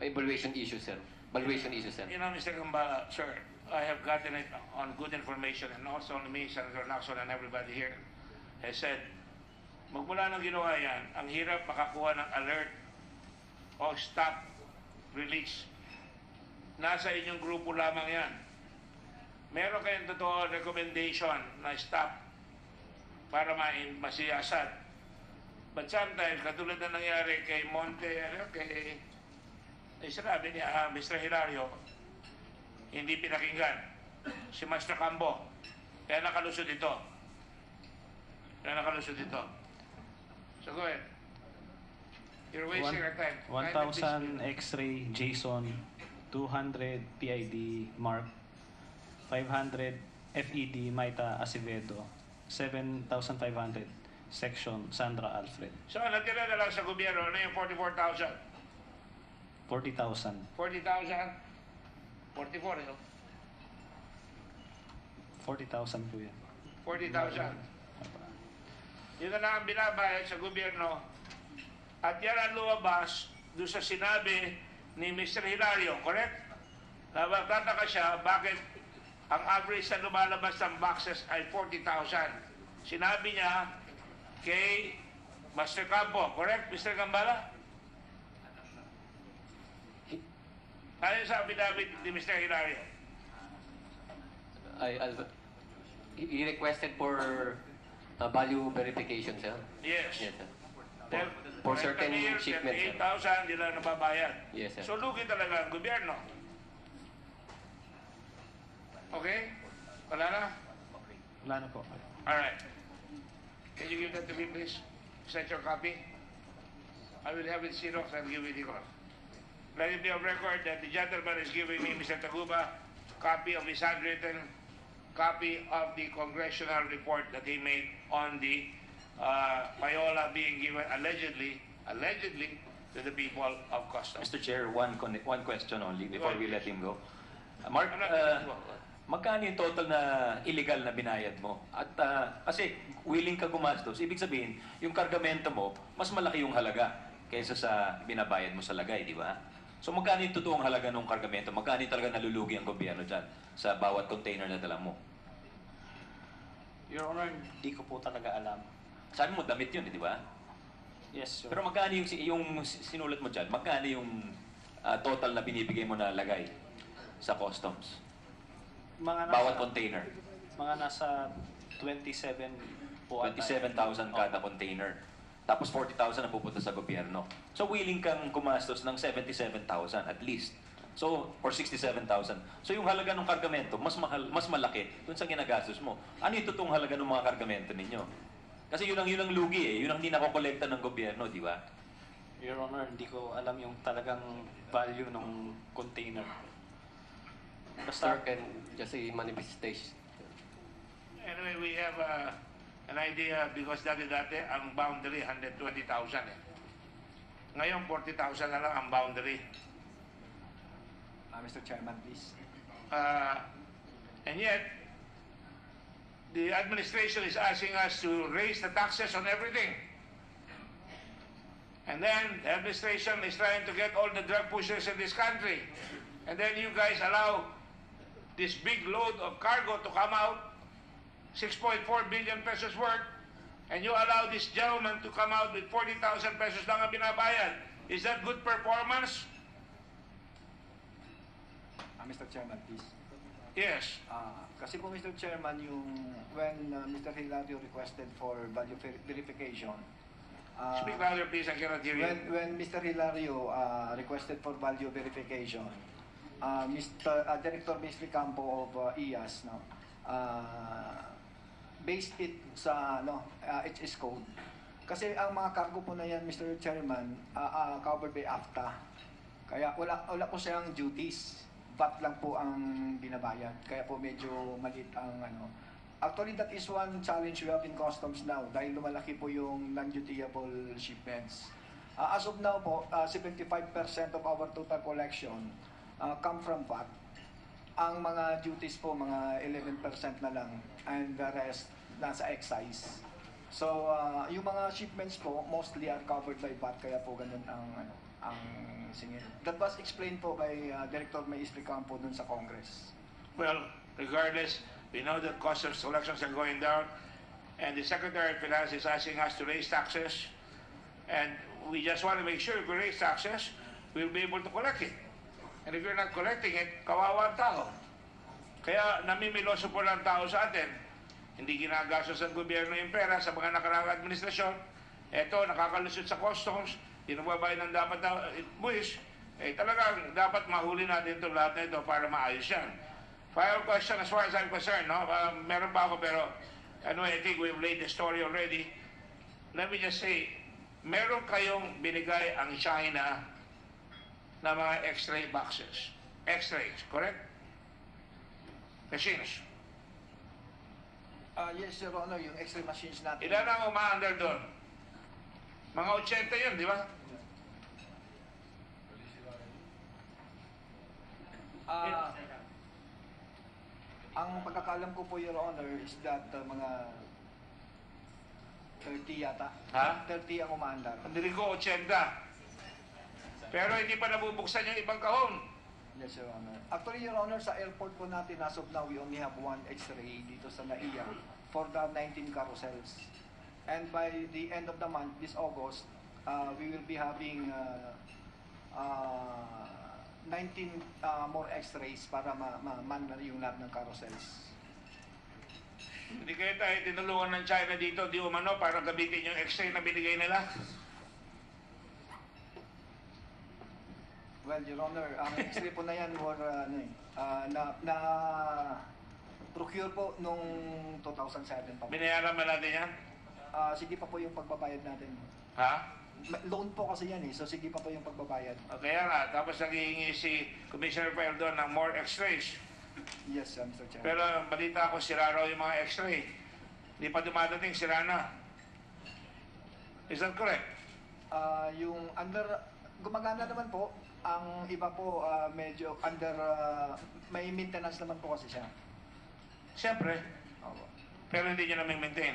C: Evaluation issue, sir. Evaluation issue, sir.
A: You know, Mr. Gambala, sir, I have gotten it on good information, and also me, Senator Lacson, and everybody here has said, magmula ng ginawa yan, ang hirap makakuha ng alert o stop release. Nasa inyong grupo lamang yan. Meron kayong totoo recommendation na stop para masiyasat. But sometimes, katulad na nangyari kay sinabi niya, Mr. Hilario, hindi pinakinggan si Master Cambo. Kaya nakalusot ito. So go ahead. You're wasting our time.
J: 1,000 X-ray Jason, 200 PID Mark, 500 FED Maita Acevedo, 7,500 Section Sandra Alfred.
A: So natira na lang sa gobyerno, ano yung 44,000?
J: 40,000.
A: 40,000? 44, yun.
J: 40,000 po yan.
A: 40,000. Yun na lang ang binabayad sa gobyerno. At yan ang lumabas doon sa sinabi ni Mr. Hilario, correct? Nagtataka siya bakit ang average na lumalabas ng boxes ay 40,000. Sinabi niya kay Master Campo, correct, Mr. Gambala? Ano sa affidavit ni Mr. Hilario?
C: He requested for value verification, sir.
A: Yes.
C: Yes, sir. For certain shipments, sir.
A: 8,000, di lang nababayad.
C: Yes, sir.
A: So, lugi talaga ang gobyerno. Okay? Wala na?
J: Wala na po.
A: Alright. Can you give that to me, please? Set your copy. I will have it Xerox and give it to you. Let it be of record that the gentleman is giving me, Mr. Taguba, copy of his handwritten copy of the congressional report that he made on the payola being given allegedly to the people of Customs.
I: Mr. Chair, one question only before we let him go. Mark, magkano yung total na illegal na binayad mo? At kasi willing ka gumastos, ibig sabihin, yung kargamento mo, mas malaki yung halaga kaysa sa binabayad mo sa lagay, di ba? So magkano yung totoong halaga ng kargamento? Magkano yung talaga nalulugi ang gobyerno dyan sa bawat container na dala mo?
T: Your Honor, hindi ko po talaga alam.
I: Sabi mo, damit yun, di ba?
T: Yes, sir.
I: Pero magkano yung sinulat mo dyan? Magkano yung total na binibigay mo na lagay sa customs? Bawat container?
T: Mga nasa 27 po.
I: 27,000 kada container. Tapos 40,000 na pupunta sa gobyerno. So willing kang kumastos ng 77,000 at least. So, or 67,000. So yung halaga ng kargamento, mas malaki dun sa ginagastos mo. Ano yung totoong halaga ng mga kargamento ninyo? Kasi yun ang lugi eh. Yun ang hindi nakokolekta ng gobyerno, di ba?
T: Your Honor, hindi ko alam yung talagang value ng container.
C: Basta can just a manifestation.
A: Anyway, we have an idea because dati ang boundary 120,000 eh. Ngayon 40,000 na lang ang boundary.
F: Mr. Chairman, please.
A: And yet, the administration is asking us to raise the taxes on everything. And then, the administration is trying to get all the drug pushers in this country. And then you guys allow this big load of cargo to come out, 6.4 billion pesos worth, and you allow this gentleman to come out with 40,000 pesos lang ang binabayad. Is that good performance?
F: Mr. Chairman, please.
A: Yes.
F: Kasi po, Mr. Chairman, when Mr. Hilario requested for value verification,
A: speak louder, please. I cannot hear you.
F: When Mr. Hilario requested for value verification, Director Mr. Campo of IAS, based it sa HS code. Kasi ang mga cargo po na yan, Mr. Chairman, covered by AFTA. Kaya wala po siyang duties. VAT lang po ang binabayad. Kaya po medyo maliit ang Actually, that is one challenge we have in customs now dahil lumalaki po yung non-dutiable shipments. As of now po, 75% of our total collection come from VAT. Ang mga duties po, mga 11% na lang, and the rest nasa excise. So, yung mga shipments po, mostly are covered by VAT, kaya po ganun ang singil. That was explained po by Director May Campo dun sa Congress.
A: Well, regardless, we know that customs collections are going down, and the Secretary of Finance is asking us to raise taxes, and we just want to make sure if we raise taxes, we'll be able to collect it. And if you're not collecting it, kawawa ang tao. Kaya namimiloso po lang tao sa atin. Hindi ginagastos ang gobyerno yung pera sa mga nakaraang administrasyon. Eto, nakakalusot sa customs, hindi nababayad ng dapat na buwis. Talagang dapat mahuli natin ito lahat na ito para maayos yan. Final question as far as I'm concerned, no? Meron pa ako pero anyway, I think we've laid the story already. Let me just say, meron kayong binigay ang China na mga X-ray boxes. X-rays, correct? Machines.
F: Yes, Your Honor, yung X-ray machines natin.
A: Ilan ang umaandar doon? Mga 80 yun, di ba?
F: Ang pagkakalam ko po, Your Honor, is that mga 30 yata.
A: Ha?
F: 30 ang umaandar.
A: Hindi ko 80. Pero hindi pa nabubuksan yung ibang kahon.
F: Yes, Your Honor. Actually, Your Honor, sa airport po natin, as of now, we only have one X-ray dito sa NAIA for the 19 carousels. And by the end of the month, this August, we will be having 19 more X-rays para ma-man yung lahat ng carousels.
A: Hindi kayo tayo tinulungan ng China dito, di umano, para gamitin yung X-ray na binigay nila.
F: Well, Your Honor, ang X-ray po na yan na procure po nung 2007 pa po.
A: Binayaran ba natin yan?
F: Sige pa po yung pagbabayad natin.
A: Ha?
F: Loan po kasi yan so sige pa po yung pagbabayad.
A: Kaya nga, tapos naghihingi si Commissioner Pael doon ng more X-rays.
F: Yes, Mr. Chairman.
A: Pero balita ko, sira raw yung mga X-ray. Hindi pa dumadating, sira na. Is that correct?
F: Yung gumagana naman po. Ang iba po, medyo may maintenance naman po kasi siya.
A: Siyempre. Pero hindi niya nami-maintain.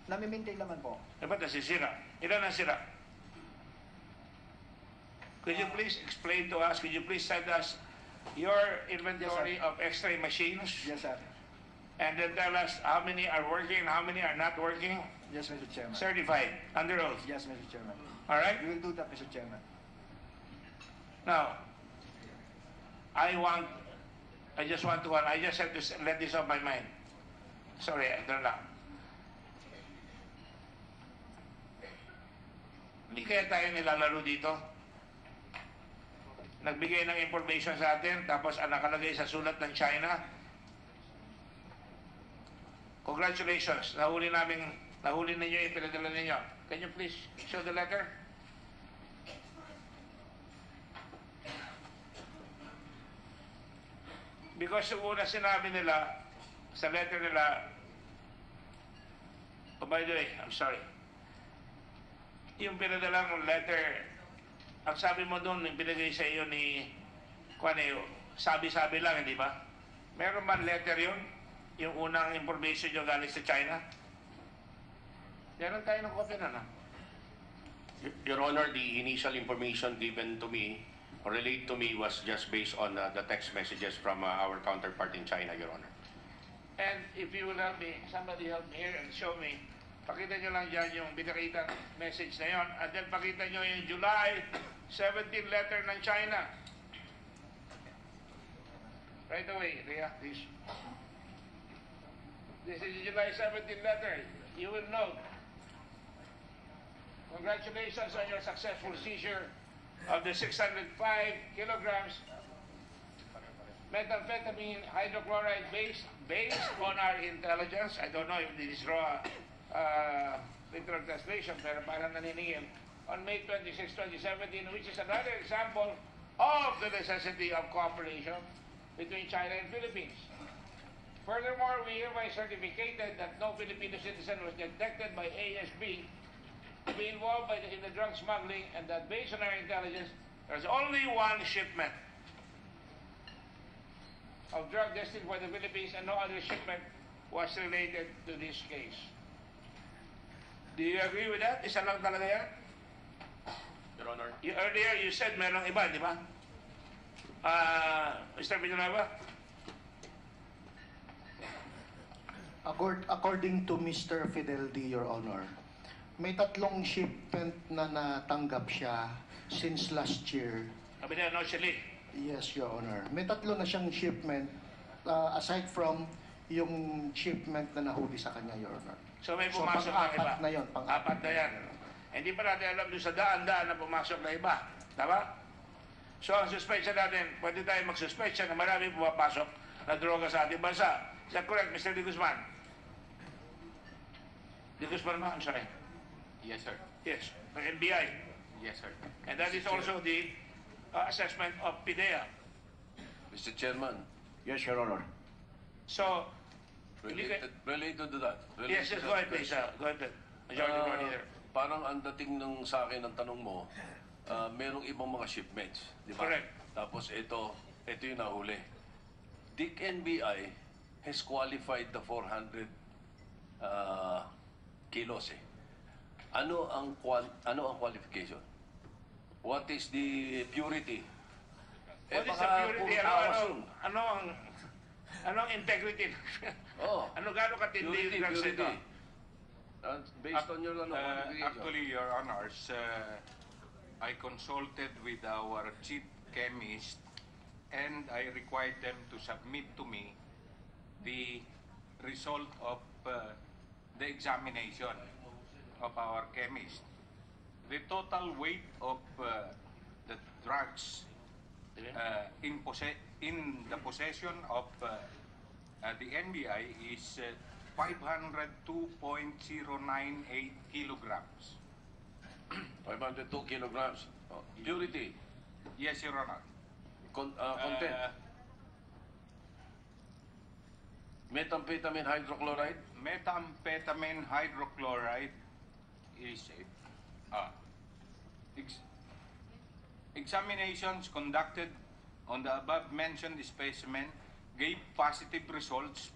F: Nami-maintain naman po.
A: Ba't nasisira? Ilan ang sira? Could you please explain to us, could you please send us your inventory of X-ray machines?
F: Yes, sir.
A: And then tell us how many are working and how many are not working?
F: Yes, Mr. Chairman.
A: Certified, under oath.
F: Yes, Mr. Chairman.
A: All right?
F: We will do that, Mr. Chairman.
A: Now, I just have to let this off my mind. Sorry, ito lang. Hindi kaya tayo nilalaro dito? Nagbigay ng information sa atin, tapos nakalagay sa sulat ng China. Congratulations, nahuli ninyo yung pinadala ninyo. Can you please show the letter? Because yung una sinabi nila, sa letter nila, oh by the way, I'm sorry, yung pinadalang letter, ang sabi mo doon, yung binigay sa iyo ni Juaneo, sabi-sabi lang, hindi ba? Meron man letter yun? Yung unang information yung galing sa China? Meron tayo ng copy na.
N: Your Honor, the initial information given to me or relayed to me was just based on the text messages from our counterpart in China, Your Honor.
A: And if you will help me, somebody help me here and show me. Pakita nyo lang dyan yung binakita message na yon. And then pakita nyo yung July 17 letter ng China. Right away, Rhea, please. This is the July 17 letter. You will note. Congratulations on your successful seizure of the 605 kilograms methamphetamine hydrochloride based on our intelligence. I don't know if this is raw literal translation, pero parang naniningil. On May 26, 2017, which is another example of the necessity of cooperation between China and Philippines. Furthermore, we hereby certificated that no Filipino citizen was detected by ASB to be involved in the drug smuggling, and that based on our intelligence, there's only one shipment of drug destined for the Philippines, and no other shipment was related to this case. Do you agree with that? Isa lang talaga yan?
N: Your Honor.
A: Earlier, you said merong iba, di ba? Mr. Villanueva?
D: According to Mr. Fideldi, Your Honor, may 3 shipment na natanggap siya since last year.
A: Sabi niya, no, Shelley.
D: Yes, Your Honor. May 3 na siyang shipment aside from yung shipment na nahuli sa kanya, Your Honor.
A: So may pumasok na iba?
D: Pang-apat na yun.
A: Apat na yan. Hindi pa natin alam doon sa daan-daan na pumasok na iba. Tama? So ang suspension natin, pwede tayo mag-suspension na maraming pumapasok na droga sa ating bansa. Is that correct, Mr. De Guzman? De Guzman ba? I'm sorry.
B: Yes, sir.
A: Yes. Ng NBI.
B: Yes, sir.
A: And that is also the assessment of PIDEA.
N: Mr. Chairman.
E: Yes, Your Honor.
A: So,
N: Related to that.
A: yes, go ahead, please. Go ahead, Majority Floor Leader.
N: Parang ang dating ng sa akin ng tanong mo, merong ibang mga shipments, di ba?
A: Correct.
N: Tapos ito yung nahuli. Dick NBI has qualified the 400 kilos eh. Ano ang qualification? What is the purity?
A: What is the purity? Ano ang integrity? Ano gaano katindi yung drugs ito?
N: Based on your
B: Actually, Your Honors, I consulted with our chief chemist and I required them to submit to me the result of the examination of our chemist. The total weight of the drugs in the possession of the NBI is 502.098 kilograms.
N: 502 kilograms. Oh, purity.
B: Yes, Your Honor.
N: Content. Methamphetamine hydrochloride.
B: Methamphetamine hydrochloride is examinations conducted on the above mentioned specimen gave positive results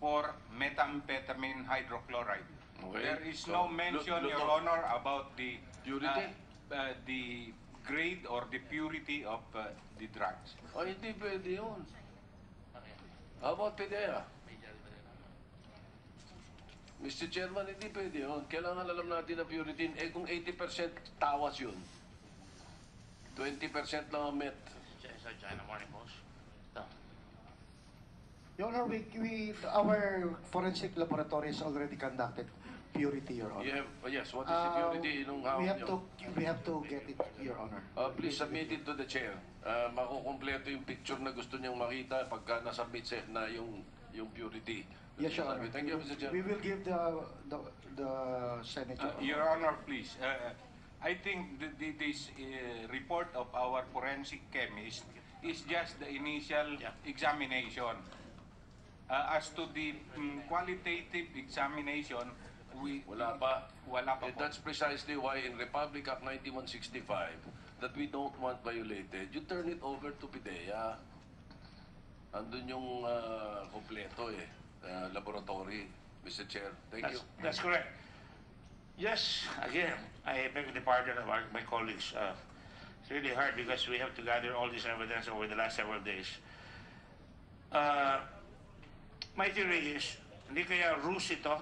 B: for methamphetamine hydrochloride.
N: Okay.
B: There is no mention, Your Honor, about the
N: purity,
B: the grade or the purity of the drugs.
N: Oh, hindi pwede yun. How about PIDEA? Mr. Chairman, hindi pwede yun. Kailangan alam natin na purity. Eh kung 80% tawas yun, 20% lang ang met.
A: China Morning Post.
D: Your Honor, our forensic laboratory has already conducted purity, Your Honor.
N: Yes, what is the purity?
D: We have to get it, Your Honor.
N: Please submit it to the chair. Makukompleto yung picture na gusto niyang makita pagka nasubmit na yung purity.
D: Yes, Your Honor.
N: Thank you, Mr. Chair.
D: We will give the Senate.
B: Your Honor, please. I think this report of our forensic chemist is just the initial examination. As to the qualitative examination,
N: wala pa.
B: Wala pa po.
N: That's precisely why in Republic Act 9165 that we don't want violated, you turn it over to PIDEA. Andun yung kompleto laboratory, Mr. Chair. Thank you.
A: That's correct. Yes, again, I beg the pardon of my colleagues. It's really hard because we have to gather all this evidence over the last several days. My theory is, hindi kaya ruse ito?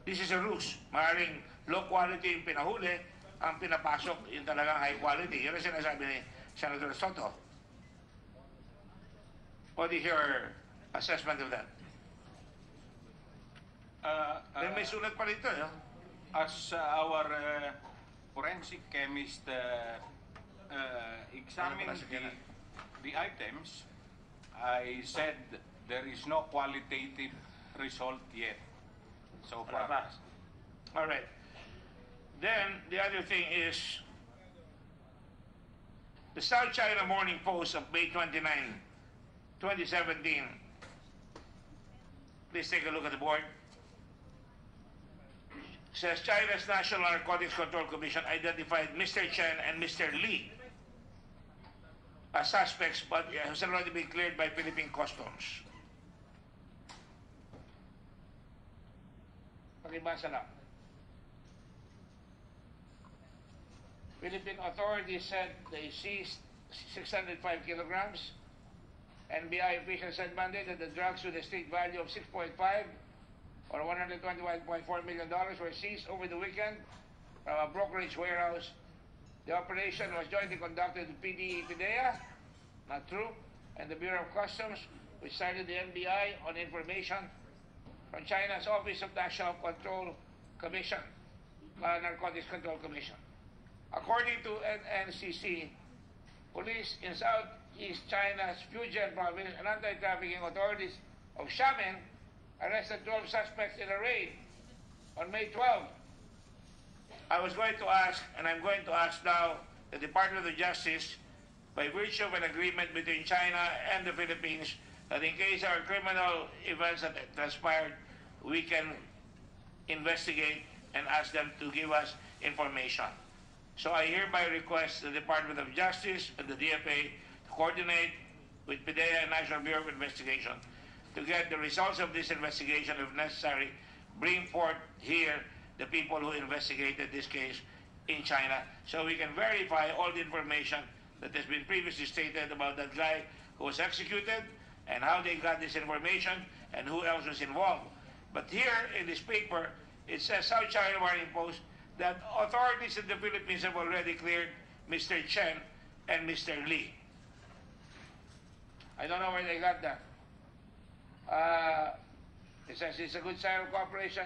A: This is a ruse. Maaaring low quality yung pinahuli, ang pinapasok yung talagang high quality. Yun ang sinasabi ni Senator Soto. What is your assessment of that? May sulat pa rito, no?
B: As our forensic chemist examined the items, I said there is no qualitative result yet. So far.
A: All right. Then, the other thing is, the South China Morning Post of May 29, 2017, Please take a look at the board. Says China's National Narcotics Control Commission identified Mr. Chen and Mr. Li as suspects, but has already been cleared by Philippine Customs. Pakibasa lang. Philippine authorities said they seized 605 kilograms. NBI officials said Monday that the drugs with a street value of 6.5 or $121.4 million were seized over the weekend from a brokerage warehouse. The operation was jointly conducted with PDEA, not true, and the Bureau of Customs, which cited the NBI on information from China's Office of National Control Commission, Narcotics Control Commission. According to NNCC, police in Southeast China's Fujian province and anti-trafficking authorities of Xiamen arrested 12 suspects in a raid on May 12. I was going to ask, and I'm going to ask now, the Department of Justice, by virtue of an agreement between China and the Philippines, that in case our criminal events that transpired, we can investigate and ask them to give us information. So I hereby request the Department of Justice and the DFA to coordinate with PDEA and National Bureau of Investigation to get the results of this investigation, if necessary, bring forth here the people who investigated this case in China, so we can verify all the information that has been previously stated about that guy who was executed and how they got this information and who else was involved. But here in this paper, it says South China Morning Post that authorities in the Philippines have already cleared Mr. Chen and Mr. Li. I don't know where they got that. It says it's a good sign of cooperation.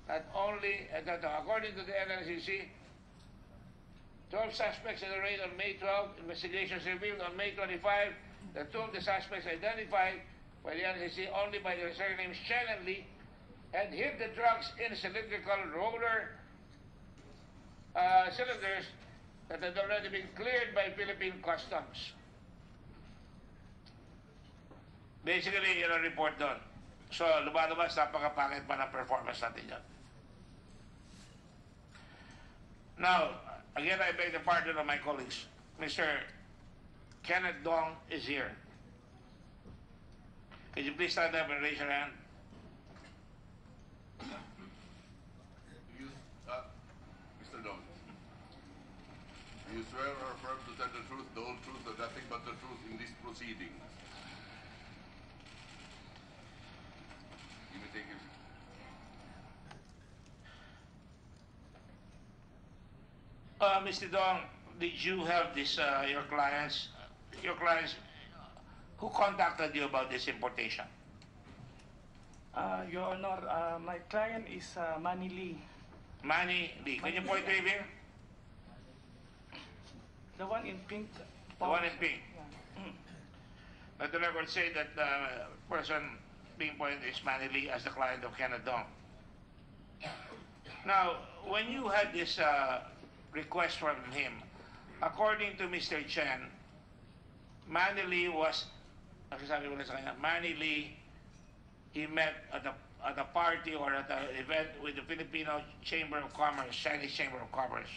A: Not only, according to the NNCC, 12 suspects in the raid on May 12. Investigations revealed on May 25 that 2 of the suspects identified by the NNCC only by their surnames Chen and Li had hid the drugs in cylindrical roller cylinders that had already been cleared by Philippine Customs. Basically, yun ang report doon. So, lumalabas, napakapangit pa ng performance natin yan. Now, again, I beg the pardon of my colleagues. Mr. Kenneth Dong is here. Could you please stand up and raise your hand?
M: Mr. Dong, you swear or affirm to tell the truth, the whole truth, and nothing but the truth in this proceeding? You may take it.
A: Mr. Dong, did you have this, your clients, who contacted you about this importation?
Q: Your Honor, my client is Manny Lee.
A: Manny Lee. Can you point to him here?
Q: The one in pink.
A: The one in pink. Let the record say that the person being pointed is Manny Lee as the client of Kenneth Dong. Now, when you had this request from him, according to Mr. Chen, Manny Lee was, Manny Lee, he met at a party or at an event with the Filipino Chamber of Commerce, Chinese Chamber of Commerce.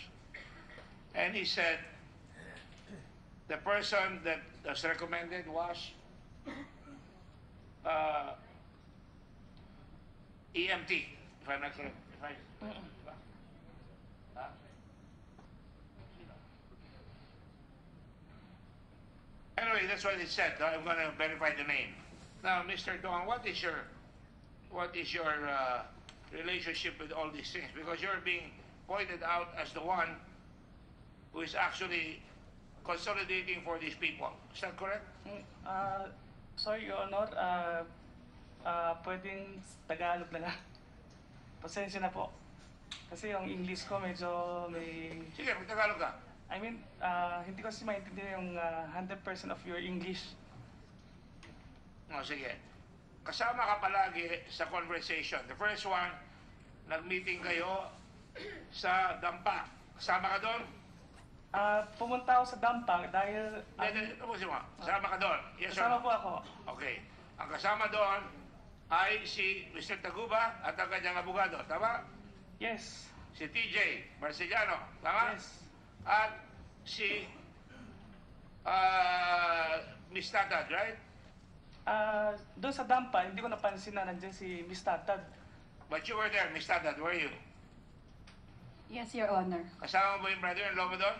A: And he said the person that was recommended was EMT, if I'm not correct. Anyway, that's what it said. I'm going to verify the name. Now, Mr. Dong, what is your relationship with all these things? Because you're being pointed out as the one who is actually consolidating for these people. Is that correct?
Q: Sorry, Your Honor. Pwedeng Tagalog na lang. Pasensya na po. Kasi yung English ko medyo may...
A: Sige, mag-Tagalog ka.
Q: I mean, hindi ko kasi maintindihan yung 100% of your English.
A: No, sige. Kasama ka palagi sa conversation. The first one, nag-meeting kayo sa Dampa. Kasama ka doon?
Q: Pumunta ako sa Dampa dahil...
A: Tapusin mo. Kasama ka doon? Yes
Q: kasama
A: or no?
Q: po ako.
A: Okay. Ang kasama doon, ay si Mr. Taguba at ang kanyang abogado. Tama?
Q: Yes.
A: Si TJ Marcellano. Tama?
Q: Yes.
A: At si Miss Tatad, right?
Q: Doon sa dampa, hindi ko napansin na nandiyan si Miss Tatad.
A: But you were there, Miss Tatad. Were you?
K: Yes, Your Honor.
A: Kasama mo yung brother-in-law mo doon?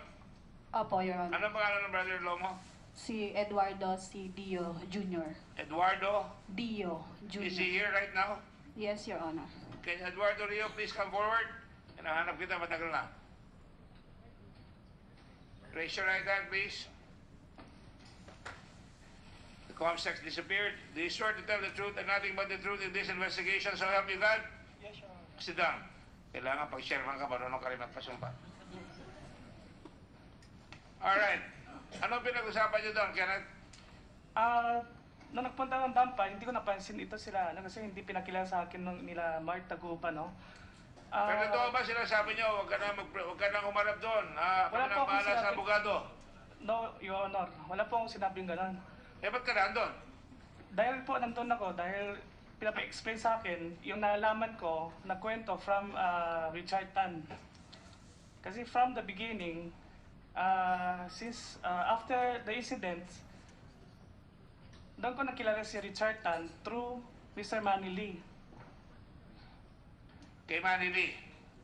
K: Opo, Your Honor.
A: Anong pangalan ng brother-in-law mo?
K: Si Eduardo C. Dio Jr.
A: Eduardo?
K: Dio Jr.
A: Is he here right now?
K: Yes, Your Honor.
A: Can Eduardo Rio please come forward? Hinahanap kita, matagal na. Raise your right hand, please. The Comstock disappeared. Do you swear to tell the truth and nothing but the truth in this investigation, so help you God?
Q: Yes, Your Honor.
A: Sit down. Kailangan pag-chairman ka, marunong ka rin magpasumpa. Alright. Anong pinag-usapan niyo doon, Kenneth?
Q: Nung nagpunta ng dampa, hindi ko napansin ito sila, kasi hindi pinakilala sa akin nila Mark Taguba, no?
A: Pero totoo ba sinasabi niyo, huwag ka na humarap doon. Ako
Q: Wala
A: na
Q: po akong
A: bahala sa
Q: sinabi.
A: abogado.
Q: No, Your Honor. Wala po akong sinabing gano'n.
A: Eh, ba't ka nandun?
Q: Dahil po nandun ako, dahil pinapa-explain sa akin, yung nalaman ko na kwento from Richard Tan. Kasi from the beginning, since after the incident, doon ko nakilala si Richard Tan through Mr. Manny Lee.
A: Kay Manny Lee?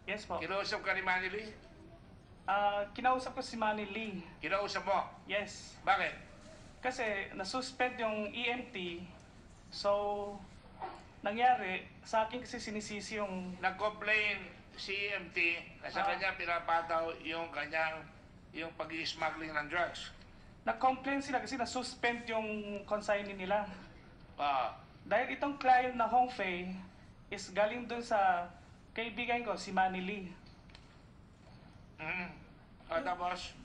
Q: Yes po.
A: Kinausap ka ni Manny Lee?
Q: Kinausap ko si Manny Lee.
A: Kinausap mo?
Q: Yes.
A: Bakit?
Q: Kasi nasuspend yung EMT, so nangyari, sa akin kasi sinisisi yung...
A: Nag-complain si EMT na sa kanya pinapataw yung kanyang pag-i-smuggling ng drugs.
Q: Nag-complain sila kasi nasuspend yung consignee nila.
A: Ah.
Q: Dahil itong client na Hong Fei is galing dun sa kaibigan ko, si Manny Lee.
A: Tapos?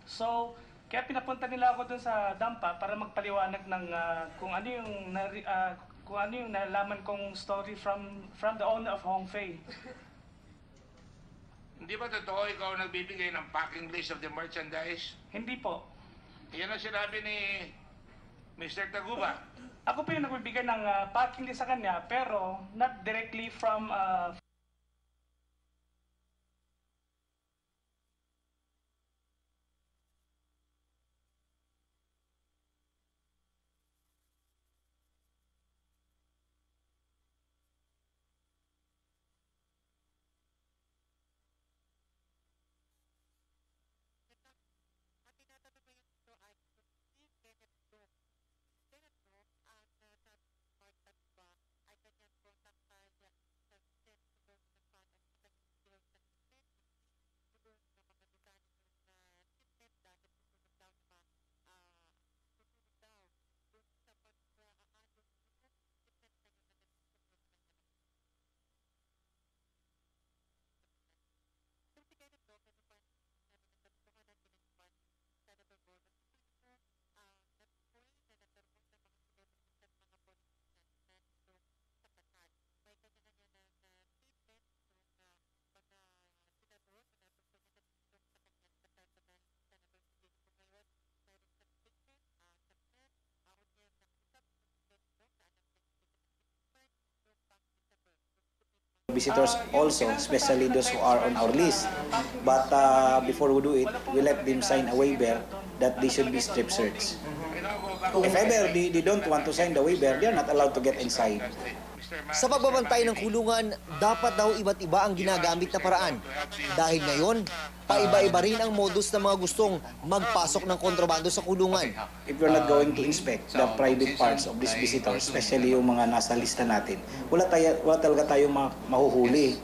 Q: So, kaya pinapunta nila ako dun sa dampa para magpaliwanag ng kung ano yung nalaman kong story from the owner of Hong Fei.
A: Hindi ba totoo ikaw nagbibigay ng packing list of the merchandise?
Q: Hindi po.
A: Yan ang sinabi ni Mr. Taguba.
Q: Ako po yung nagbibigay ng packing list sa kanya, pero not directly from...
H: Visitors also, especially those who are on our list. But before we do it, we let them sign a waiver that they should be strip searched. If ever they don't want to sign the waiver, they are not allowed to get inside.
P: Sa pagbabantay ng kulungan, dapat daw iba't iba ang ginagamit na paraan. Dahil ngayon, paiba-iba rin ang modus ng mga gustong magpasok ng kontrabando sa kulungan.
H: If you're not going to inspect the private parts of these visitors, especially yung mga nasa lista natin, wala talaga tayong mahuhuli.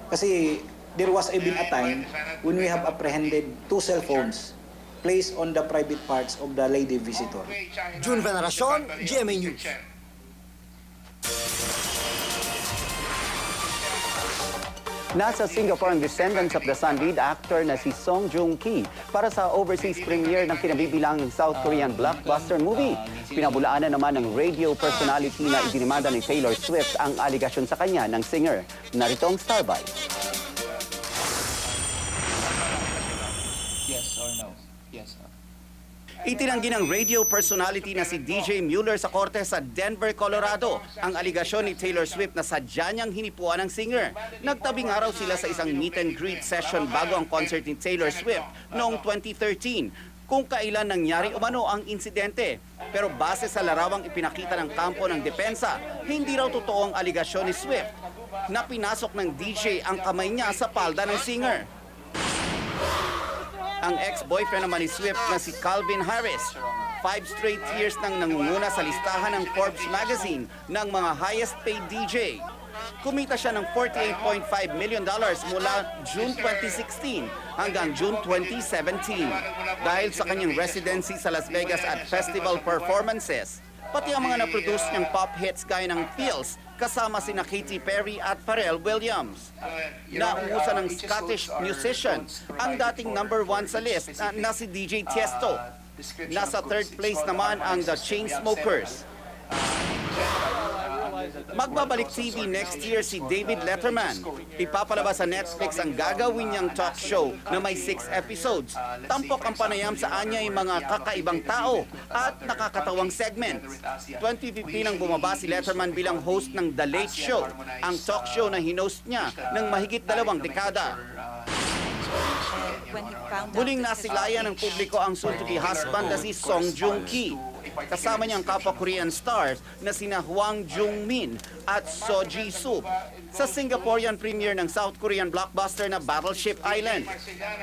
H: Kasi there was even a time when we have apprehended 2 cell phones placed on the private parts of the lady visitor.
P: June Veneracion, GMA News.
W: Nasa Singapore ang descendants of the Sun lead actor na si Song Joong-ki para sa overseas premiere ng kinabibilang South Korean blockbuster movie. Pinabulaanan naman ng radio personality na idinimanda ni Taylor Swift ang aligasyon sa kanya ng singer. Narito ang Starbite.
O: Yes or no? Yes.
W: Itinanggi ng radio personality na si DJ Mueller sa korte sa Denver, Colorado ang aligasyon ni Taylor Swift na sadya niyang hinipuan ng singer. Nagtabing araw sila sa isang meet and greet session bago ang concert ni Taylor Swift noong 2013 kung kailan nangyari umano ang insidente. Pero base sa larawang ipinakita ng kampo ng depensa, hindi raw totoo ang aligasyon ni Swift na pinasok ng DJ ang kamay niya sa palda ng singer. Ang ex-boyfriend naman ni Swift na si Calvin Harris, 5 straight years nang nangunguna sa listahan ng Forbes magazine ng mga highest paid DJ. Kumita siya ng $48.5 million mula June 2016 hanggang June 2017 dahil sa kanyang residency sa Las Vegas at festival performances. Pati ang mga na-produce niyang pop hits gaya ng Feels kasama sina Katy Perry at Pharrell Williams. Nauusan ng Scottish musician ang dating #1 sa list na si DJ Tiesto. Nasa 3rd place naman ang The Chainsmokers. Magbabalik TV next year si David Letterman. Ipapalabas sa Netflix ang gagawin niyang talk show na may 6 episodes. Tampok ang panayam sa anyay mga kakaibang tao at nakakatawang segments. 2015 nang bumaba si Letterman bilang host ng The Late Show, ang talk show na hinost niya ng mahigit 2 dekada. Muling nasilayan ng publiko ang soon-to-be husband na si Song Joong-ki. Kasama niya ang kapwa-Korean stars na sina Hwang Jung-min at So Ji-soo sa Singaporean premiere ng South Korean blockbuster na Battleship Island.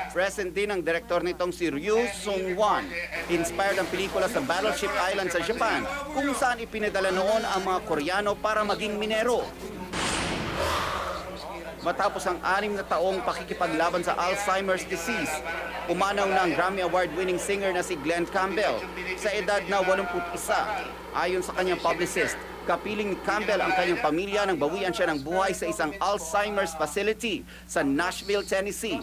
W: Present din ang direktor nitong si Ryu Sung-won. Inspired ang pelikula sa Battleship Island sa Japan, kung saan ipinadala noon ang mga Koreano para maging minero. Matapos ang 6 na taong pakikipaglaban sa Alzheimer's disease, umanaw na ang Grammy Award-winning singer na si Glenn Campbell sa edad na 81. Ayon sa kanyang publicist, kapiling ni Campbell ang kanyang pamilya nang bawian siya ng buhay sa isang Alzheimer's facility sa Nashville, Tennessee.